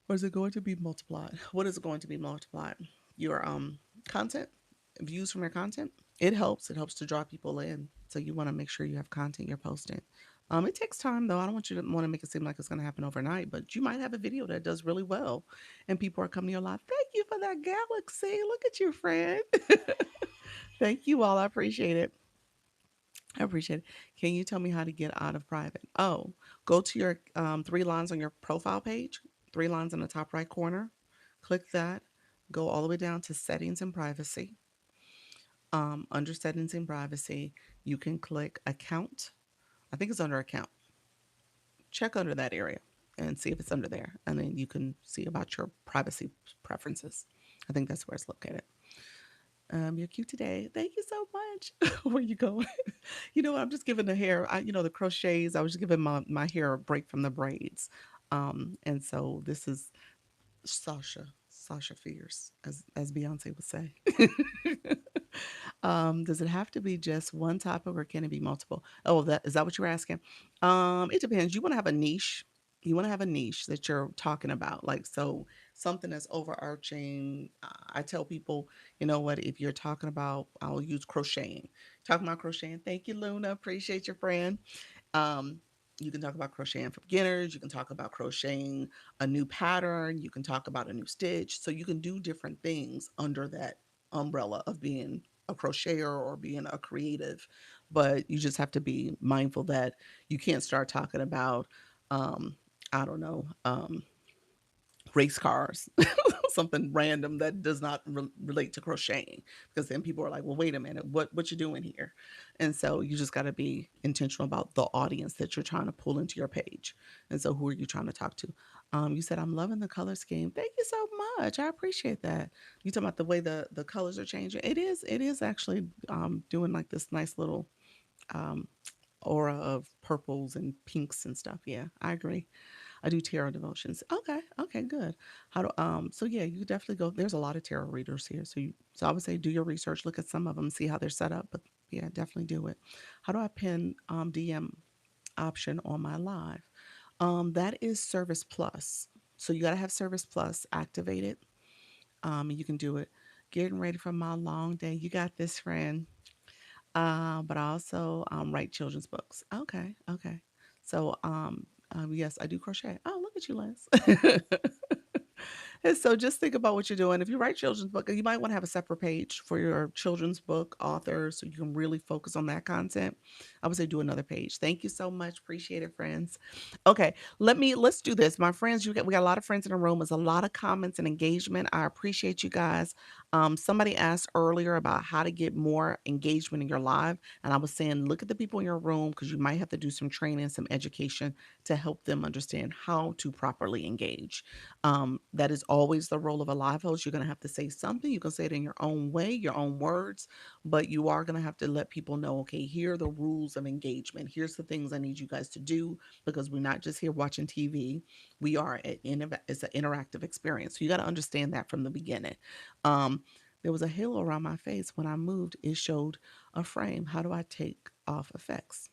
Or is it going to be multiplied? What is it going to be multiplied? Your content, views from your content. It helps. It helps to draw people in. So you want to make sure you have content you're posting. It takes time though. I don't want you to want to make it seem like it's going to happen overnight, but you might have a video that does really well, and people are coming to your live. Thank you for that galaxy. Look at you, friend. Thank you all. I appreciate it. I appreciate it. Can you tell me how to get out of private? Oh, go to your three lines on your profile page, three lines in the top right corner. Click that. Go all the way down to settings and privacy. Under settings and privacy, you can click account. I think it's under account. Check under that area and see if it's under there. And then you can see about your privacy preferences. I think that's where it's located. You're cute today. Thank you so much. Where you going? I'm just giving the hair, the crochets. I was just giving my hair a break from the braids. And so this is Sasha Fierce, as Beyonce would say. Does it have to be just one topic or can it be multiple? Oh, that what you're asking? It depends. You want to have a niche. You want to have a niche that you're talking about. Like, so something that's overarching. I tell people, you know what, if you're talking about, I'll use crocheting. Talking about crocheting. Thank you, Luna. Appreciate your friend. Um, you can talk about crocheting for beginners. You can talk about crocheting a new pattern. You can talk about a new stitch. So you can do different things under that umbrella of being a crocheter or being a creative. But you just have to be mindful that you can't start talking about I don't know, race cars, something random that does not relate to crocheting, because then people are like, well, wait a minute, what you doing here? And so you just got to be intentional about the audience that you're trying to pull into your page. And so who are you trying to talk to? You said, I'm loving the color scheme. Thank you so much. I appreciate that. You talking about the way the colors are changing? It is actually doing like this nice little um, aura of purples and pinks and stuff. Yeah, I agree. I do tarot devotions. Okay, okay, good. How do so yeah, you definitely go. There's a lot of tarot readers here. So I would say do your research, look at some of them, see how they're set up. But yeah, definitely do it. How do I pin DM option on my live? That is Service Plus. So you gotta have Service Plus activated. And you can do it. Getting ready for my long day. You got this, friend. But I also write children's books. Okay, okay. So yes, I do crochet. Oh, look at you, Liz. And so just think about what you're doing. If you write children's book, you might want to have a separate page for your children's book authors so you can really focus on that content. I would say do another page. Thank you so much. Appreciate it, friends. Okay, let's do this. My friends, we got a lot of friends in the room. There's a lot of comments and engagement. I appreciate you guys. Somebody asked earlier about how to get more engagement in your live. And I was saying, look at the people in your room because you might have to do some training, some education to help them understand how to properly engage. That is always the role of a live host. You're going to have to say something. You can say it in your own way, your own words, but you are going to have to let people know, okay, here are the rules of engagement. Here's the things I need you guys to do because we're not just here watching TV. We are it's an interactive experience. So you got to understand that from the beginning. Um, there was a halo around my face when I moved. It showed a frame. How do I take off effects?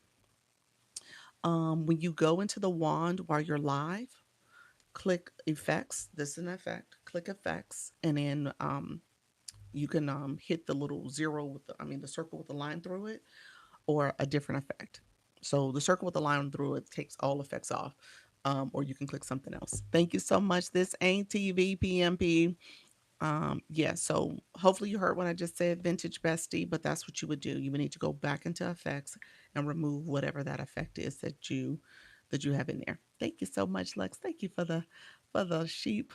When you go into the wand while you're live, click effects. This is an effect. Click effects, and then you can hit the little zero with the circle with the line through it, or a different effect. So the circle with the line through it takes all effects off. Or you can click something else. Thank you so much. This ain't TV PMP. Yeah, so hopefully you heard what I just said, vintage bestie, but that's what you would do. You would need to go back into effects and remove whatever that effect is that you have in there. Thank you so much, Lex. Thank you for the sheep.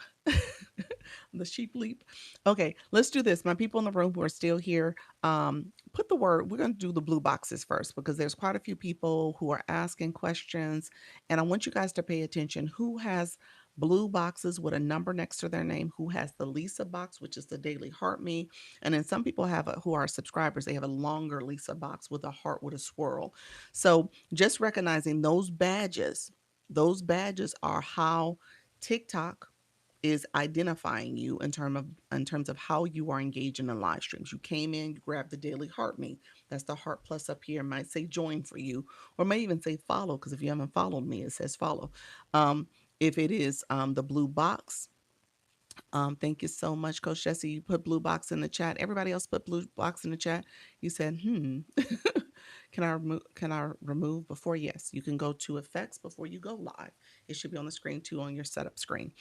The sheep leap. Okay, let's do this. My people in the room who are still here, put the word. We're going to do the blue boxes first because there's quite a few people who are asking questions, and I want you guys to pay attention. Who has blue boxes with a number next to their name? Who has the Lisa box, which is the daily heart me? And then some people who are subscribers, they have a longer Lisa box with a heart with a swirl. So just recognizing those badges. Those badges are how TikTok is identifying you in terms of how you are engaging in live streams. You came in, you grabbed the daily heart me. That's the heart plus up here. It might say join for you, or may even say follow, because if you haven't followed me, it says follow. If it is the blue box, thank you so much, Coach Jesse. You put blue box in the chat. Everybody else put blue box in the chat. You said, can I remove before? Yes, you can go to effects before you go live. It should be on the screen too, on your setup screen.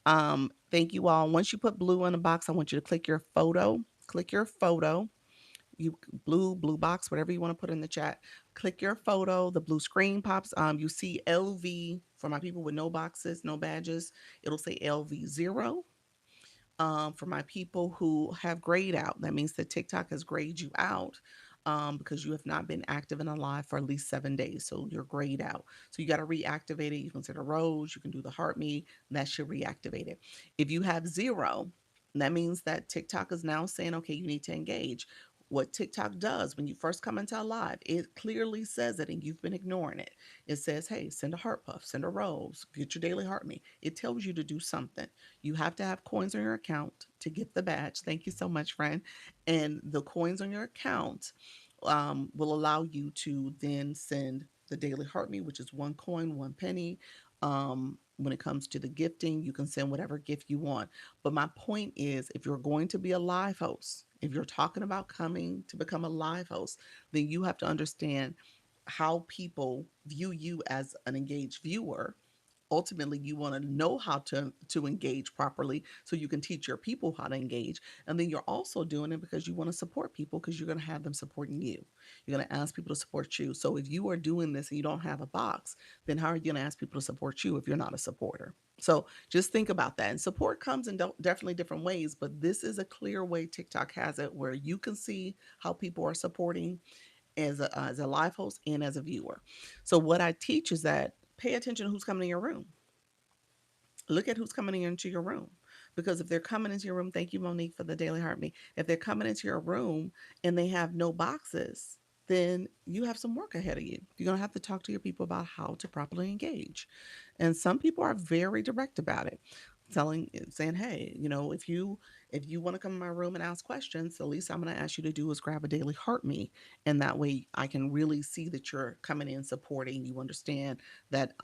Thank you all. Once you put blue in the box, I want you to click your photo. Click your photo. You blue box, whatever you want to put in the chat. Click your photo. The blue screen pops. You see LV for my people with no boxes, no badges. It'll say LV0. For my people who have grayed out, that means that TikTok has grayed you out because you have not been active in a live for at least 7 days. So you're grayed out. So you got to reactivate it. You can set a rose, you can do the heart me, that should reactivate it. If you have zero, that means that TikTok is now saying, okay, you need to engage. What TikTok does when you first come into a live, it clearly says it and you've been ignoring it. It says, hey, send a heart puff, send a rose, get your daily heart me. It tells you to do something. You have to have coins on your account to get the badge. Thank you so much, friend. And the coins on your account will allow you to then send the daily heart me, which is 1 coin, 1 penny. When it comes to the gifting, you can send whatever gift you want. But my point is, if you're going to be a live host, if you're talking about coming to become a live host, then you have to understand how people view you as an engaged viewer ultimately you want to know how to engage properly so you can teach your people how to engage. And then you're also doing it because you want to support people, because you're going to have them supporting you. You're going to ask people to support you. So if you are doing this and you don't have a box, then how are you going to ask people to support you if you're not a supporter? So just think about that. And support comes in definitely different ways, but this is a clear way TikTok has it where you can see how people are supporting as a live host and as a viewer. So what I teach is that pay attention to who's coming in your room. Look at who's coming into your room. Because if they're coming into your room, thank you, Monique, for the daily heartbeat. If they're coming into your room and they have no boxes, then you have some work ahead of you. You're going to have to talk to your people about how to properly engage. And some people are very direct about it, saying, hey, if you want to come in my room and ask questions, the least I'm going to ask you to do is grab a daily heart me. And that way I can really see that you're coming in supporting. You understand that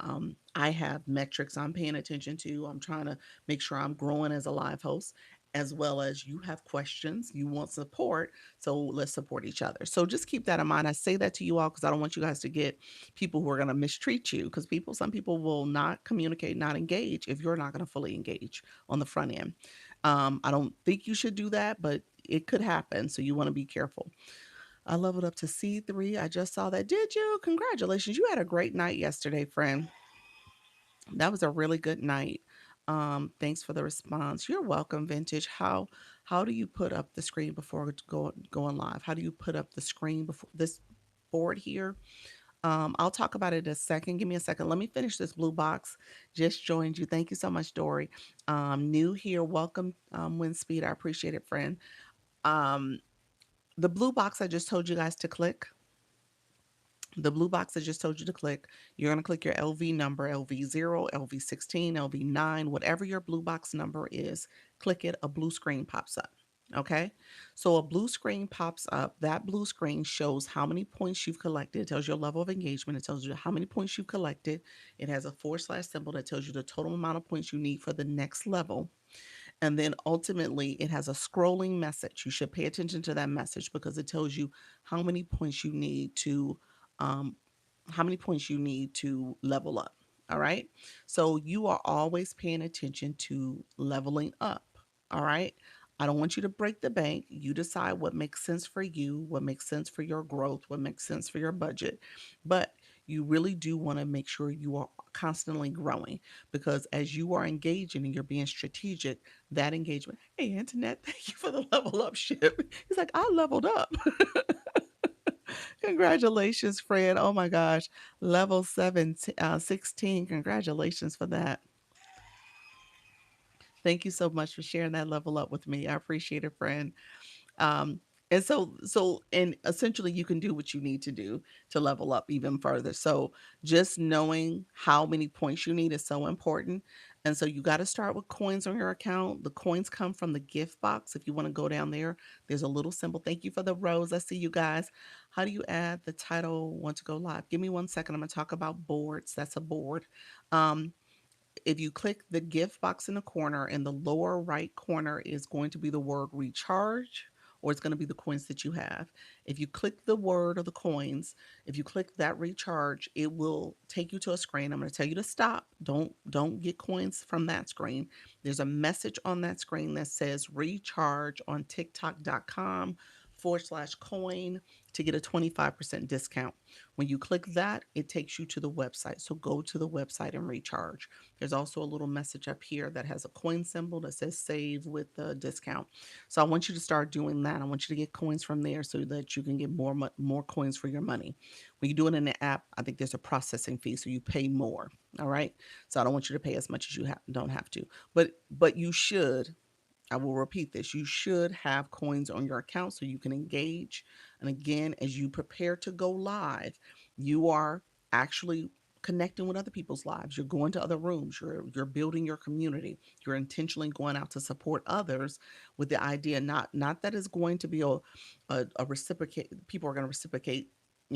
I have metrics I'm paying attention to. I'm trying to make sure I'm growing as a live host, as well as you have questions, you want support. So let's support each other. So just keep that in mind. I say that to you all because I don't want you guys to get people who are going to mistreat you, because some people will not communicate, not engage if you're not going to fully engage on the front end. I don't think you should do that, but it could happen. So you want to be careful. I leveled up to C3. I just saw that. Did you? Congratulations. You had a great night yesterday, friend. That was a really good night. Thanks for the response. You're welcome, Vintage. How do you put up the screen before going live? How do you put up the screen before this board here? I'll talk about it in a second. Give me a second. Let me finish this blue box. Just joined you. Thank you so much, Dory. New here. Welcome, Windspeed. I appreciate it, friend. Um, the blue box I just told you guys to click. The blue box I just told you to click, you're going to click your LV number, LV0, LV16, LV9, whatever your blue box number is, click it, a blue screen pops up. Okay, so a blue screen pops up. That blue screen shows how many points you've collected. It tells your level of engagement. It tells you how many points you've collected. It has a forward slash symbol that tells you the total amount of points you need for the next level. And then ultimately, it has a scrolling message. You should pay attention to that message because it tells you how many points you need to um, level up. All right. So you are always paying attention to leveling up. All right. I don't want you to break the bank. You decide what makes sense for you, what makes sense for your growth, what makes sense for your budget. But you really do want to make sure you are constantly growing, because as you are engaging and you're being strategic, that engagement. Hey, Internet, thank you for the level up ship. He's like, I leveled up. Congratulations, Fred. Oh my gosh. Level 16. Congratulations for that. Thank you so much for sharing that level up with me. I appreciate it, friend. Um, and essentially you can do what you need to do to level up even further. So just knowing how many points you need is so important. And so you got to start with coins on your account. The coins come from the gift box. If you want to go down there, there's a little symbol. Thank you for the rose. I see you guys. How do you add the title want to go live? Give me 1 second. I'm going to talk about boards. That's a board. Um, if you click the gift box in the corner, in the lower right corner is going to be the word recharge, or it's going to be the coins that you have. If you click the word or the coins, if you click that recharge, it will take you to a screen. I'm going to tell you to stop. Don't get coins from that screen. There's a message on that screen that says recharge on tiktok.com/coin to get a 25% discount. When you click that, it takes you to the website. So go to the website and recharge. There's also a little message up here that has a coin symbol that says save with the discount. So I want you to start doing that. I want you to get coins from there so that you can get more coins for your money. When you do it in the app, I think there's a processing fee, so you pay more. All right. So I don't want you to pay as much as don't have to, but you should. I will repeat this. You should have coins on your account so you can engage. And again, as you prepare to go live, you are actually connecting with other people's lives. You're going to other rooms. You're building your community. You're intentionally going out to support others with the idea not that it's going to be a reciprocate. People are going to reciprocate,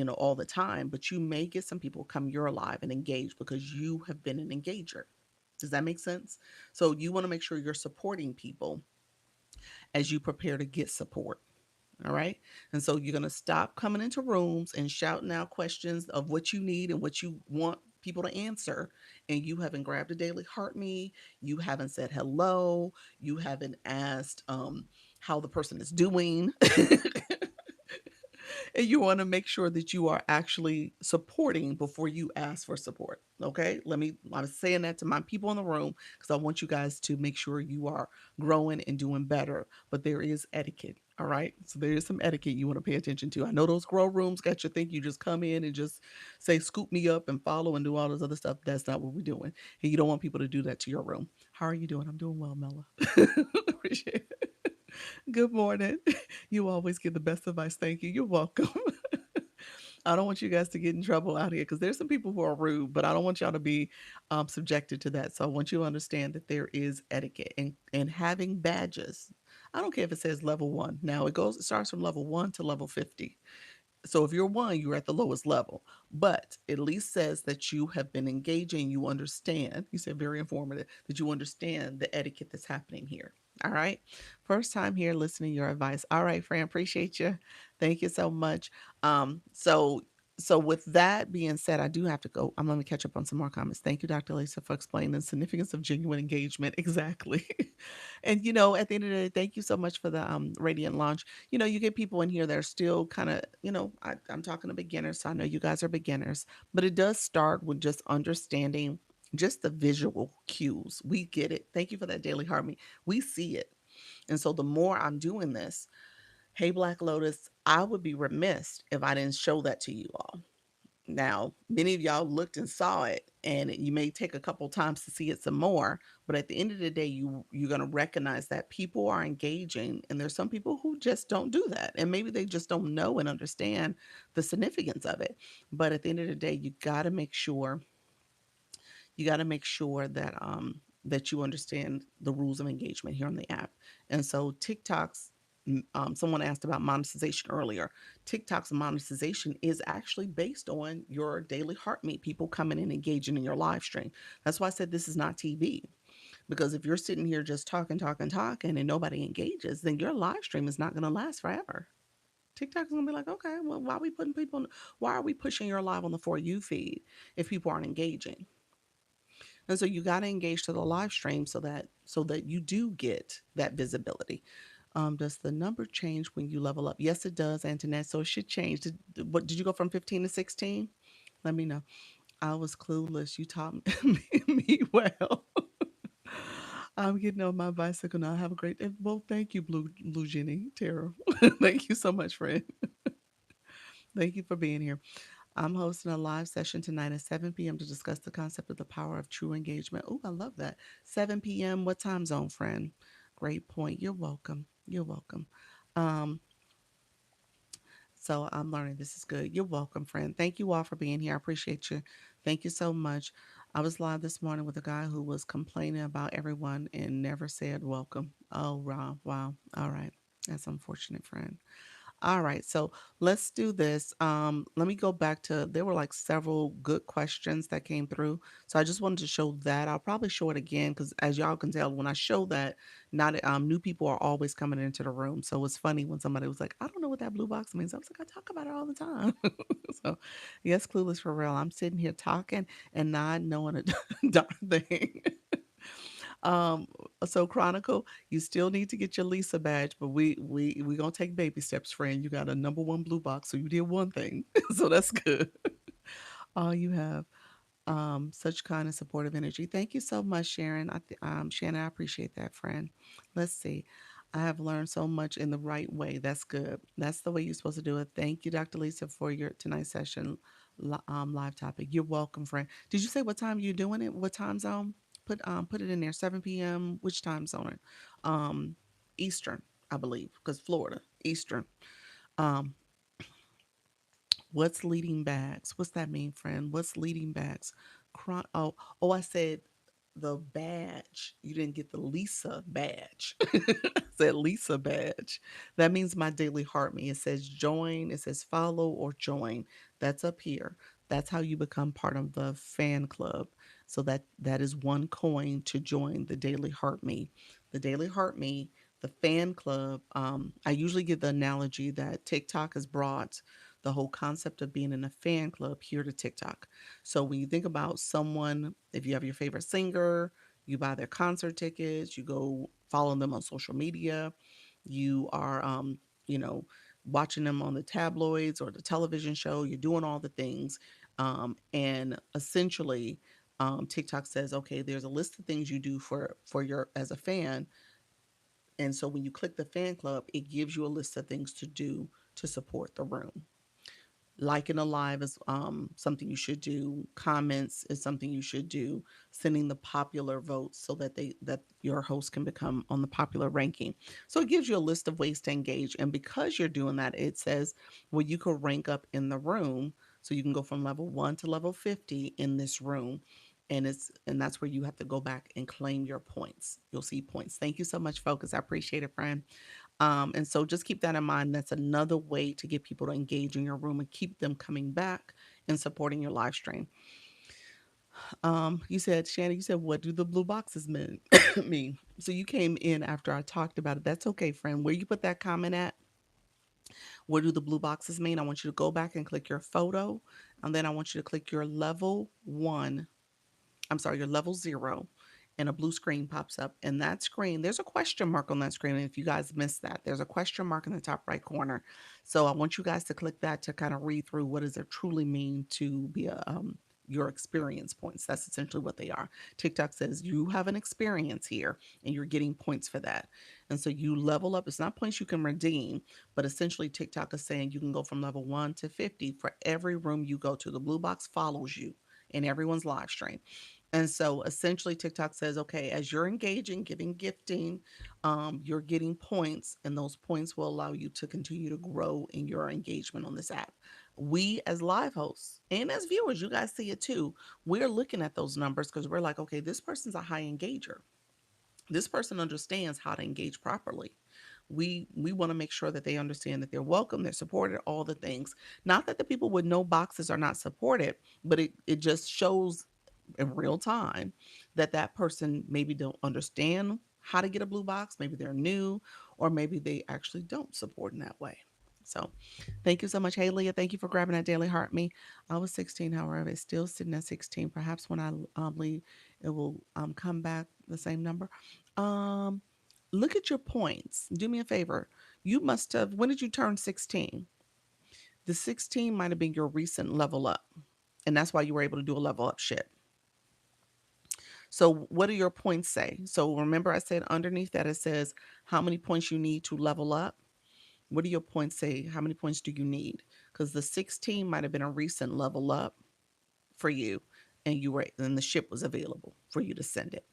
all the time, but you may get some people come your live and engage because you have been an engager. Does that make sense? So you want to make sure you're supporting people as you prepare to get support. All right. And so you're going to stop coming into rooms and shouting out questions of what you need and what you want people to answer, and you haven't grabbed a daily heart me, you haven't said hello, you haven't asked how the person is doing. And you want to make sure that you are actually supporting before you ask for support. Okay, I'm saying that to my people in the room because I want you guys to make sure you are growing and doing better. But there is etiquette. All right, so there is some etiquette you want to pay attention to. I know those grow rooms got you think you just come in and just say scoop me up and follow and do all this other stuff. That's not what we're doing, and you don't want people to do that to your room. How are you doing? I'm doing well, Mella. Appreciate it. Good morning. You always give the best advice. Thank you. You're welcome. I don't want you guys to get in trouble out here because there's some people who are rude, but I don't want y'all to be subjected to that. So I want you to understand that there is etiquette and having badges. I don't care if it says level one. Now it starts from level 1 to level 50. So if you're one, you're at the lowest level, but at least says that you have been engaging, you understand. You said very informative that you understand the etiquette that's happening here. All right. First time here listening to your advice. All right, Fran, appreciate you. Thank you so much. Um, so so with that being said, I do have to go. I'm going to catch up on some more comments. Thank you, Dr. Lisa, for explaining the significance of genuine engagement. Exactly. And at the end of the day, thank you so much for the radiant launch. You get people in here that are still kind of, I'm talking to beginners, so I know you guys are beginners, but it does start with just understanding just the visual cues. We get it. Thank you for that daily harmony. We see it. And so the more I'm doing this, hey, Black Lotus, I would be remiss if I didn't show that to you all. Now, many of y'all looked and saw it, and you may take a couple times to see it some more. But at the end of the day, you're gonna recognize that people are engaging, and there's some people who just don't do that, and maybe they just don't know and understand the significance of it. But at the end of the day, you got to make sure that you understand the rules of engagement here on the app. And so someone asked about monetization earlier. TikTok's monetization is actually based on your daily heart meet, people coming in engaging in your live stream. That's why I said this is not TV. Because if you're sitting here just talking, talking, talking, and nobody engages, then your live stream is not going to last forever. TikTok's gonna be like, okay, well, why are we pushing your live on the For You feed if people aren't engaging? And so you got to engage to the live stream so that you do get that visibility. Does the number change when you level up? Yes, it does, Antoinette. So it should change. Did you go from 15 to 16? Let me know. I was clueless. You taught me well. I'm getting on my bicycle now. Have a great day. Well, thank you, Blue Jenny Tara. Thank you so much, friend. Thank you for being here. I'm hosting a live session tonight at 7 p.m. to discuss the concept of the power of true engagement. Oh, I love that. 7 p.m. What time zone, friend? Great point. You're welcome. You're welcome. Um, so I'm learning. This is good. You're welcome, friend. Thank you all for being here. I appreciate you. Thank you so much. I was live this morning with a guy who was complaining about everyone and never said welcome. Oh, wow. Wow. All right. That's unfortunate, friend. All right, so let's do this. Let me go back to there were like several good questions that came through. So I just wanted to show that. I'll probably show it again because as y'all can tell, when I show that, not new people are always coming into the room. So it's funny when somebody was like, I don't know what that blue box means. I was like, I talk about it all the time. So yes, clueless for real. I'm sitting here talking and not knowing a darn thing. Um, so Chronicle, you still need to get your Lisa badge, but we gonna take baby steps, friend. You got a number one blue box, so you did one thing, so that's good. All you have such kind and supportive energy. Thank you so much, Sharon. Shannon, I appreciate that, friend. Let's see. I have learned so much in the right way. That's good. That's the way you're supposed to do it. Thank you, Dr. Lisa, for your tonight's session live topic. You're welcome, friend. Did you say what time you're doing it? What time zone? Put it in there. 7 p.m. Which time zone? Um, Eastern, I believe, because Florida Eastern. Um, What's leading bags? What's that mean, friend? What's leading bags? I said the badge. You didn't get the Lisa badge. I said Lisa badge. That means my daily heart me. It says join, it says follow or join. That's up here. That's how you become part of the fan club. So that is one coin to join the daily heart me. The daily heart me, the fan club. I usually give the analogy that TikTok has brought the whole concept of being in a fan club here to TikTok. So when you think about someone, if you have your favorite singer, you buy their concert tickets, you go follow them on social media, you are, you know, watching them on the tabloids or the television show, you're doing all the things. And essentially, TikTok says, okay, there's a list of things you do for your as a fan, and so when you click the fan club, it gives you a list of things to do to support the room. Liking a live is something you should do. Comments is something you should do. Sending the popular votes so that your host can become on the popular ranking. So it gives you a list of ways to engage. And because you're doing that, it says, well, you could rank up in the room. So you can go from level 1 to level 50 in this room. And that's where you have to go back and claim your points. You'll see points. Thank you so much, Focus. I appreciate it, friend. And so just keep that in mind. That's another way to get people to engage in your room and keep them coming back and supporting your live stream. You said, Shannon, you said, what do the blue boxes mean? mean? So you came in after I talked about it. That's okay, friend. Where you put that comment at, what do the blue boxes mean? I want you to go back and click your photo. And then I want you to click your level 1. I'm sorry, your level 0, and a blue screen pops up. And that screen, there's a question mark on that screen. And if you guys missed that, there's a question mark in the top right corner. So I want you guys to click that to kind of read through what does it truly mean to be your experience points. That's essentially what they are. TikTok says you have an experience here and you're getting points for that. And so you level up. It's not points you can redeem, but essentially TikTok is saying you can go from level 1 to 50 for every room you go to. The blue box follows you in everyone's live stream. And so essentially, TikTok says, okay, as you're engaging, giving gifting, you're getting points, and those points will allow you to continue to grow in your engagement on this app. We, as live hosts and as viewers, you guys see it too. We're looking at those numbers because we're like, okay, this person's a high engager. This person understands how to engage properly. We want to make sure that they understand that they're welcome, they're supported, all the things. Not that the people with no boxes are not supported, but it just shows in real time that that person maybe don't understand how to get a blue box, maybe they're new, or maybe they actually don't support in that way. So thank you so much. Hey, Leah, thank you for grabbing that daily heart me. I was 16, however, it's still sitting at 16. Perhaps when I leave, it will come back the same number. Um, Look at your points. Do me a favor. You must have, when did you turn 16? The 16 might have been your recent level up. And that's why you were able to do a level up shit. So, what do your points say? So, remember, I said underneath that it says how many points you need to level up. What do your points say? How many points do you need? Because the 16 might have been a recent level up for you, and the ship was available for you to send it.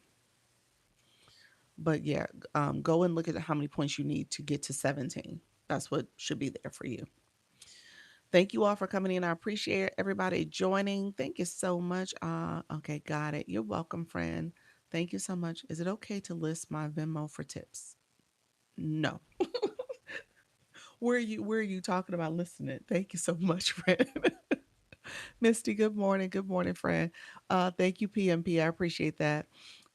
But yeah, go and look at how many points you need to get to 17. That's what should be there for you. Thank you all for coming in. I appreciate everybody joining. Thank you so much. Okay, got it. You're welcome, friend. Thank you so much. Is it okay to list my Venmo for tips? No. Where are you talking about listing it? Thank you so much, friend. Misty, good morning. Good morning, friend. Thank you, PMP. I appreciate that.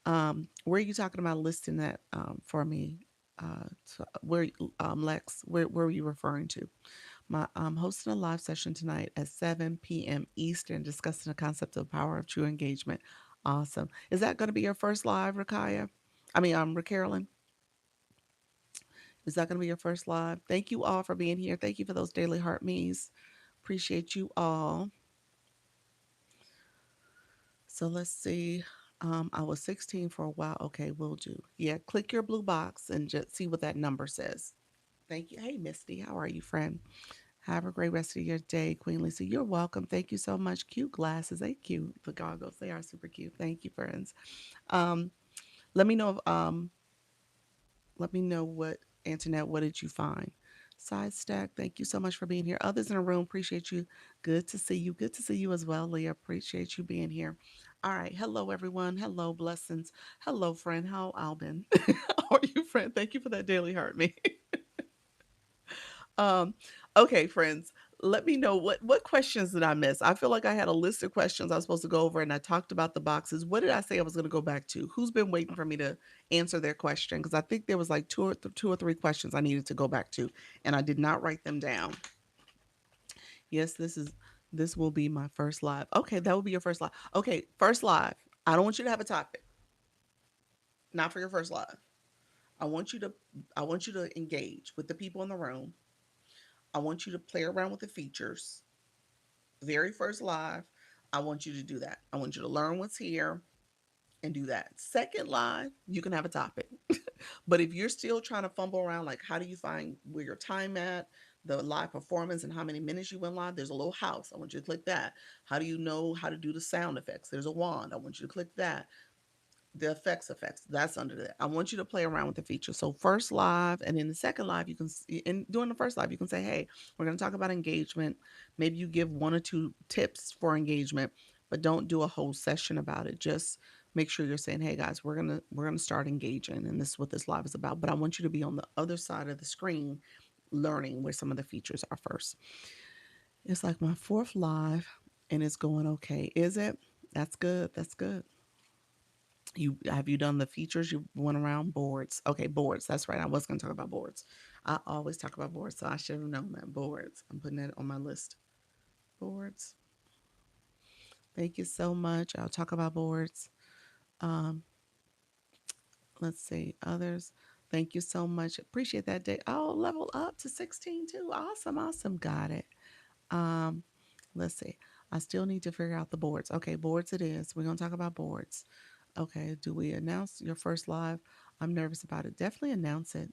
Where are you talking about listing that for me? Where Lex, where were you referring to? I'm hosting a live session tonight at 7 p.m. Eastern discussing the concept of power of true engagement. Awesome. Is that going to be your first live, Rakaya? Carolyn. Is that going to be your first live? Thank you all for being here. Thank you for those daily heart me's. Appreciate you all. So let's see. I was 16 for a while. Okay, will do. Yeah, click your blue box and just see what that number says. Thank you. Hey, Misty, how are you, friend? Have a great rest of your day, Queen Lisa. You're welcome. Thank you so much. Cute glasses. They cute. The goggles. They are super cute. Thank you, friends. Um, let me know let me know what Antoinette, what did you find? Side stack, thank you so much for being here. Others in the room, appreciate you. Good to see you. Good to see you as well, Leah. Appreciate you being here. All right. Hello, everyone. Hello, blessings. Hello, friend. How Albin? How are you, friend? Thank you for that daily heart, me. Um, okay, friends, let me know what questions did I miss? I feel like I had a list of questions I was supposed to go over, and I talked about the boxes. What did I say I was going to go back to? Who's been waiting for me to answer their question? Because I think there was like two or three questions I needed to go back to, and I did not write them down. Yes, this will be my first live. Okay, that will be your first live. Okay, first live. I don't want you to have a topic. Not for your first live. I want you to I want you to engage with the people in the room. I want you to play around with the features. Very first live, I want you to do that. I want you to learn what's here and do that. Second live, you can have a topic. But if you're still trying to fumble around, like how do you find where your time at, the live performance, and how many minutes you went live, there's a little house. I want you to click that. How do you know how to do the sound effects? There's a wand. I want you to click that. The effects, that's under that. I want you to play around with the feature. So first live, and in the second live, you can, and during the first live, you can say, hey, we're going to talk about engagement. Maybe you give one or two tips for engagement, but don't do a whole session about it. Just make sure you're saying, hey guys, we're gonna start engaging, and this is what this live is about. But I want you to be on the other side of the screen learning where some of the features are first. It's like my fourth live, and it's going okay. Is it? That's good. That's good. You done the features? You went around boards. Okay, boards. That's right. I was going to talk about boards. I always talk about boards, so I should have known that. Boards. I'm putting that on my list. Boards. Thank you so much. I'll talk about boards. Um, let's see. Others. Thank you so much. Appreciate that day. Oh, level up to 16 too. Awesome. Awesome. Got it. Um, let's see. I still need to figure out the boards. Okay, boards it is. We're going to talk about boards. Okay, do we announce your first live? I'm nervous about it. Definitely announce it.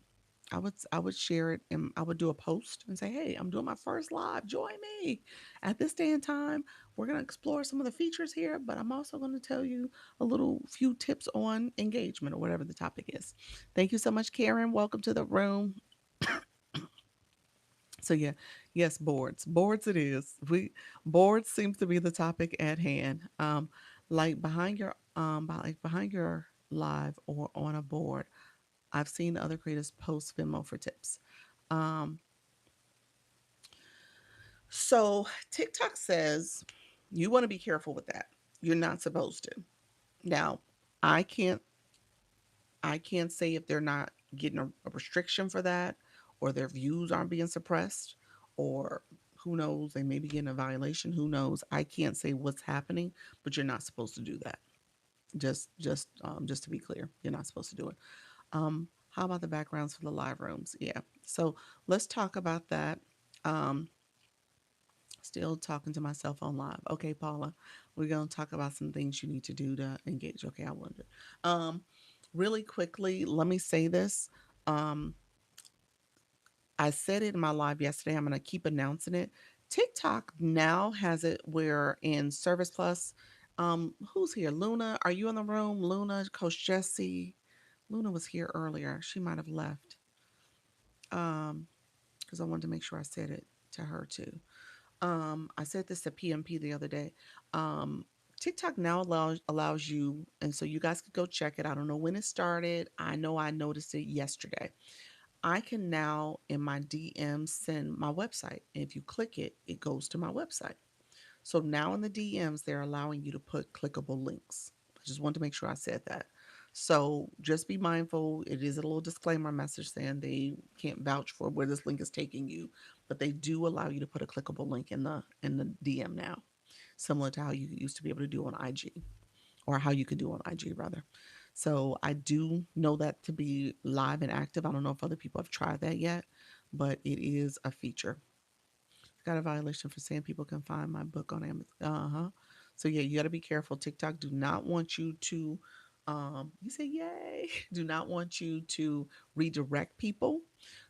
I would share it and I would do a post and say, "Hey, I'm doing my first live. Join me at this day and time. We're going to explore some of the features here, but I'm also going to tell you a little few tips on engagement or whatever the topic is." Thank you so much, Karen. Welcome to the room. So yeah, yes, boards. Boards it is. We boards seems to be the topic at hand. Like behind your live or on a board, I've seen other creators post Venmo for tips. Um, so TikTok says you want to be careful with that. You're not supposed to. Now, I can't I can't say if they're not getting a restriction for that, or their views aren't being suppressed, or who knows, they may be getting a violation. Who knows? I can't say what's happening, but you're not supposed to do that. Just to be clear, you're not supposed to do it. How about the backgrounds for the live rooms? Yeah. So let's talk about that. Um, Still talking to myself on live. Okay, Paula, we're gonna talk about some things you need to do to engage. Okay, I wonder. Um, Really quickly, let me say this. Um, I said it in my live yesterday. I'm gonna keep announcing it. TikTok now has it where in Service Plus, who's here? Luna, are you in the room? Luna, Coach Jesse. Luna was here earlier. She might have left. Because I wanted to make sure I said it to her too. I said this to PMP the other day. Um, TikTok now allows you, and so you guys could go check it. I don't know when it started. I know I noticed it yesterday. I can now in my DM send my website. And if you click it, it goes to my website. So now in the DMs, they're allowing you to put clickable links. I just wanted to make sure I said that. So just be mindful. It is a little disclaimer message saying they can't vouch for where this link is taking you, but they do allow you to put a clickable link in the DM now, similar to how you used to be able to do on IG, or how you could do on IG rather. So I do know that to be live and active. I don't know if other people have tried that yet, but it is a feature. Got a violation for saying people can find my book on Amazon. Uh-huh. So yeah, you got to be careful. TikTok do not want you to you say yay, do not want you to redirect people.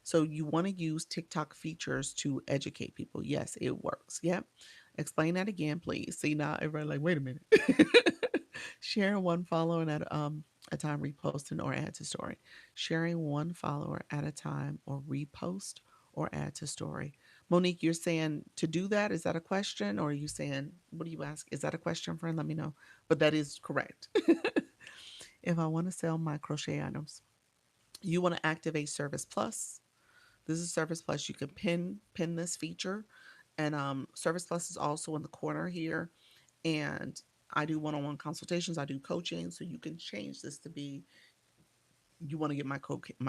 So you want to use TikTok features to educate people. Yes, it works. Yep. Explain that again, please. See, now everybody like, wait a minute. Sharing one follower at a time, reposting or add to story. Sharing one follower at a time or repost or add to story. Monique, you're saying to do that? Is that a question? Or are you saying, what do you ask? Is that a question, friend? Let me know. But that is correct. If I want to sell my crochet items, you want to activate Service Plus. This is Service Plus. You can pin this feature. And Service Plus is also in the corner here. And I do one-on-one consultations. I do coaching. So you can change this to be you want to get my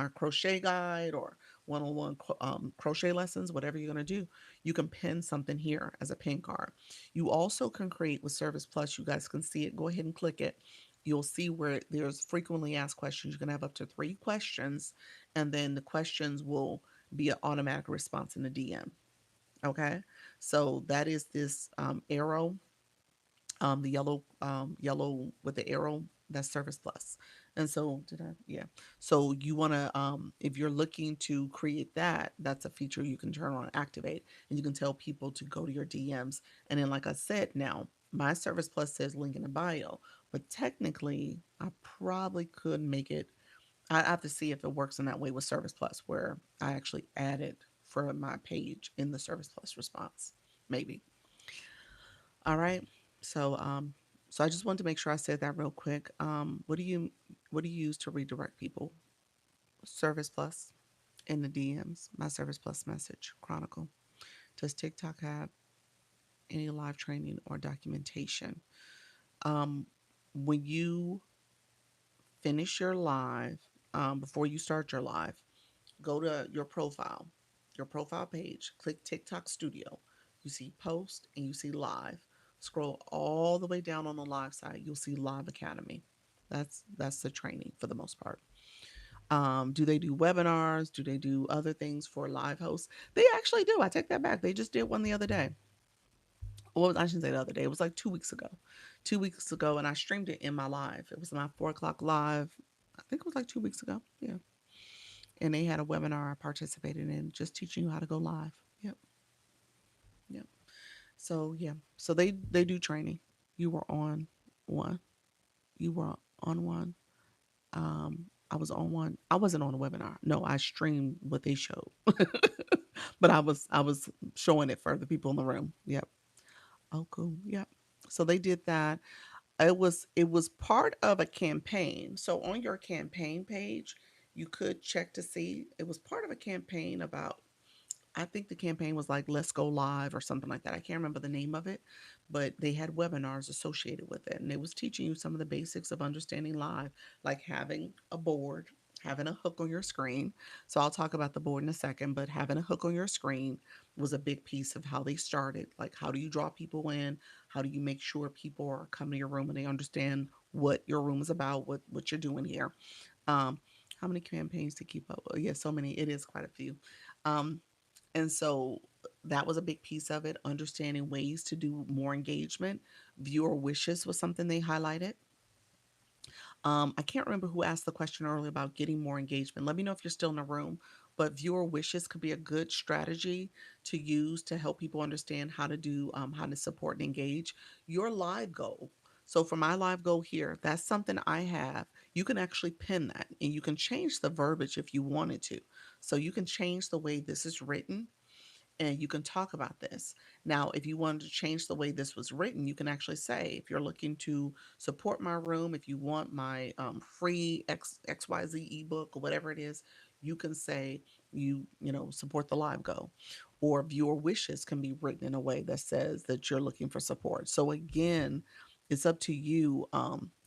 crochet guide or one-on-one crochet lessons, whatever you're going to do, you can pin something here as a pin card. You also can create with Service Plus. You guys can see it. Go ahead and click it. You'll see where there's frequently asked questions. You can have up to 3 questions, and then the questions will be an automatic response in the DM. Okay, so that is this arrow, the yellow with the arrow, that's Service Plus. And so did I, yeah, so you want to if you're looking to create that, that's a feature you can turn on and activate, and you can tell people to go to your DMs. And then like I said, now my Service Plus says link in the bio, but technically I probably could make it, I have to see if it works in that way with Service Plus, where I actually added for my page in the Service Plus response, maybe. All right. So so I just wanted to make sure I said that real quick. What do you use to redirect people? Service Plus in the DMs, my Service Plus message chronicle. Does TikTok have any live training or documentation? Um, when you finish your live, before you start your live, go to your profile page, click TikTok Studio. You see post and you see live. Scroll all the way down on the live side. You'll see Live Academy. That's the training for the most part. Do they do webinars? Do they do other things for live hosts? They actually do. I take that back. They just did one the other day. Well, I shouldn't say the other day. It was like 2 weeks ago. 2 weeks ago, and I streamed it in my live. It was my 4 o'clock live. I think it was like 2 weeks ago. Yeah, and they had a webinar I participated in, just teaching you how to go live. Yep, yep. So yeah, so they do training. You were on one. You were on one. I was on one. I wasn't on a webinar. No, I streamed what they showed, but I was showing it for the people in the room. Yep. Oh, cool. Yep. So they did that. It was part of a campaign. So on your campaign page, you could check to see it was part of a campaign about, I think the campaign was like Let's Go Live or something like that. I can't remember the name of it, but they had webinars associated with it. And it was teaching you some of the basics of understanding live, like having a board, having a hook on your screen. So I'll talk about the board in a second, but having a hook on your screen was a big piece of how they started. Like, how do you draw people in? How do you make sure people are coming to your room and they understand what your room is about, what you're doing here? Um, how many campaigns to keep up? Oh, yeah, so many. It is quite a few. Um, and so that was a big piece of it. Understanding ways to do more engagement. Viewer wishes was something they highlighted. I can't remember who asked the question earlier about getting more engagement. Let me know if you're still in the room. But viewer wishes could be a good strategy to use to help people understand how to support and engage your live goal. So for my live goal here, that's something I have. You can actually pin that, and you can change the verbiage if you wanted to. So you can change the way this is written, and you can talk about this. Now, if you wanted to change the way this was written, you can actually say, if you're looking to support my room, if you want my free XYZ ebook or whatever it is, you can say support the live go. Or viewer wishes can be written in a way that says that you're looking for support. So again, it's up to you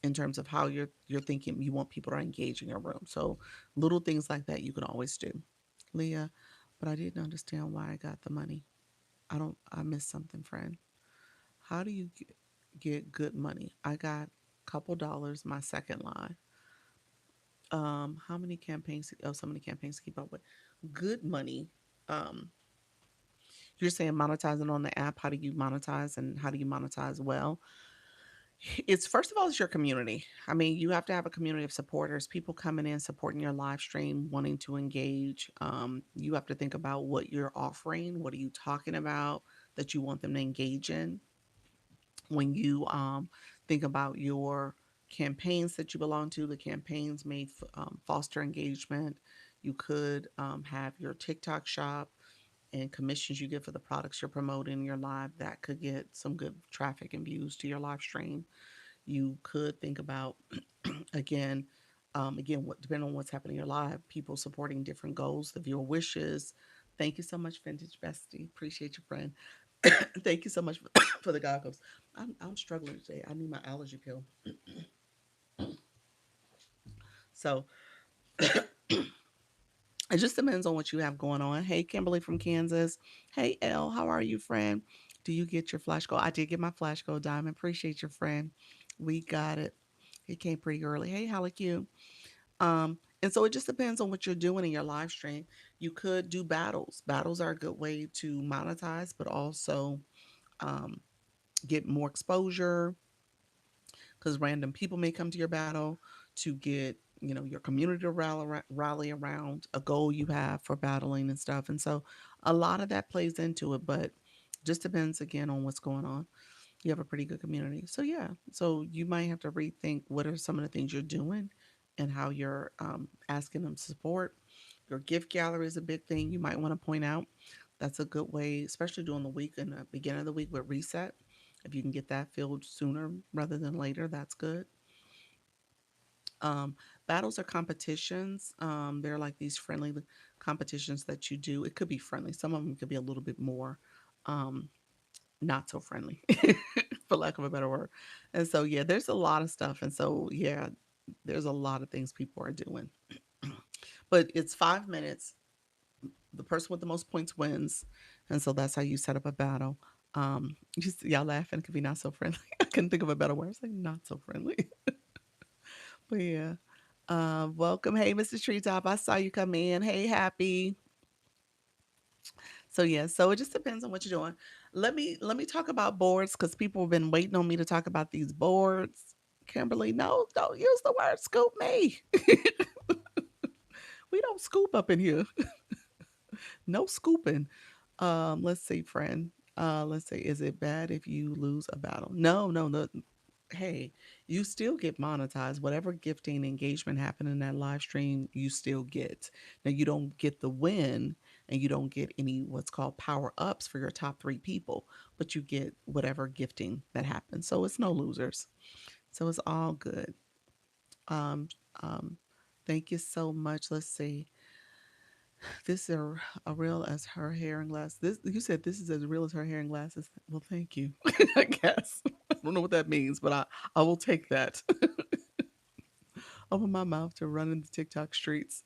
in terms of how you're thinking you want people to engage in your room. So little things like that you can always do. Leah, but I didn't understand why I got the money. I missed something, friend. How do you get good money? I got a couple dollars my second line. How many campaigns? Oh, so many campaigns to keep up with. Good money. Um, you're saying monetizing on the app. How do you monetize and how do you monetize well? It's first of all, it's your community. I mean, you have to have a community of supporters, people coming in, supporting your live stream, wanting to engage. You have to think about what you're offering. What are you talking about that you want them to engage in? When you think about your campaigns that you belong to, the campaigns may foster engagement. You could have your TikTok shop and commissions you get for the products you're promoting in your live that could get some good traffic and views to your live stream. You could think about again, what depending on what's happening in your live, people supporting different goals, the viewer wishes. Thank you so much, Vintage Bestie. Appreciate you, friend. Thank you so much for the goggles. I'm struggling today. I need my allergy pill. So It just depends on what you have going on. Hey, Kimberly from Kansas. Hey, Elle, how are you, friend? Do you get your flash gold? I did get my flash gold diamond. Appreciate your friend. We got it. It came pretty early. Hey, Halleck, you. And so it just depends on what you're doing in your live stream. You could do battles. Battles are a good way to monetize, but also um, get more exposure because random people may come to your battle to get your community to rally around a goal you have for battling and stuff. And so a lot of that plays into it, but just depends again on what's going on. You have a pretty good community. So yeah, so you might have to rethink what are some of the things you're doing and how you're asking them to support. Your gift gallery is a big thing you might want to point out. That's a good way, especially during the week and the beginning of the week with reset. If you can get that filled sooner rather than later, that's good. Um, Battles are competitions. They're like these friendly competitions that you do. It could be friendly. Some of them could be a little bit more um, not so friendly, for lack of a better word. And so, yeah, there's a lot of stuff. And so, yeah, there's a lot of things people are doing. But it's 5 minutes. The person with the most points wins. And so that's how you set up a battle. Y'all laughing. It could be not so friendly. I couldn't think of a better word. It's like not so friendly. But yeah. Welcome. Hey, Mr. Treetop. I saw you come in. Hey, Happy. So yeah, so it just depends on what you're doing. Let me talk about boards because people have been waiting on me to talk about these boards. Kimberly, no, don't use the word scoop me. We don't scoop up in here. No scooping. Let's see, friend. Let's say, is it bad if you lose a battle? No, no, no. Hey, you still get monetized. Whatever gifting engagement happened in that live stream, you still get. Now, you don't get the win and you don't get any what's called power ups for your top three people, but you get whatever gifting that happens. So it's no losers. So it's all good. Um, um, Thank you so much. Let's see. This is a real as her hair and glasses. This you said this is as real as her hair and glasses. Well, thank you. I guess I don't know what that means, but I will take that. Open my mouth to run in the TikTok streets.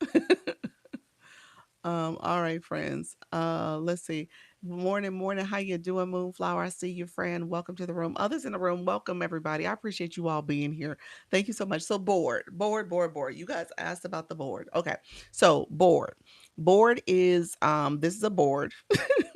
All right, friends. Let's see. Morning, morning. How you doing, Moonflower? I see you, friend. Welcome to the room. Others in the room, welcome everybody. I appreciate you all being here. Thank you so much. So board. You guys asked about the board. Okay. So board. Board is this is a board.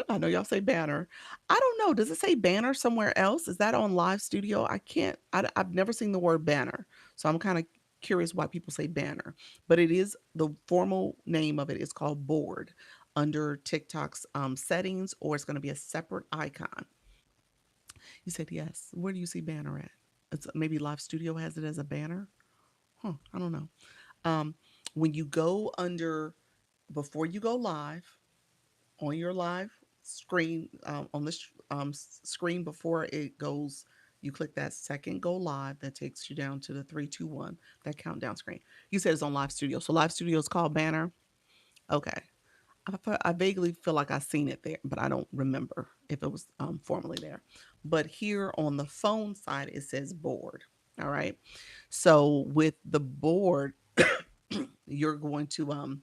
I know y'all say banner. I don't know. Does it say banner somewhere else? Is that on Live Studio? I can't. I've never seen the word banner. So I'm kind of curious why people say banner, but it is the formal name of it is called board under TikTok's settings, or it's going to be a separate icon. You said yes. Where do you see banner at? It's maybe Live Studio has it as a banner. Huh? I don't know. Um, when you go under before you go live on your live screen on this screen before it goes. You click that second go live that takes you down to the 3, 2, 1, that countdown screen. You said it's on Live Studio. So Live Studio is called Banner. Okay. I vaguely feel like I've seen it there, but I don't remember if it was formally there. But here on the phone side, it says board. All right. So with the board, you're going to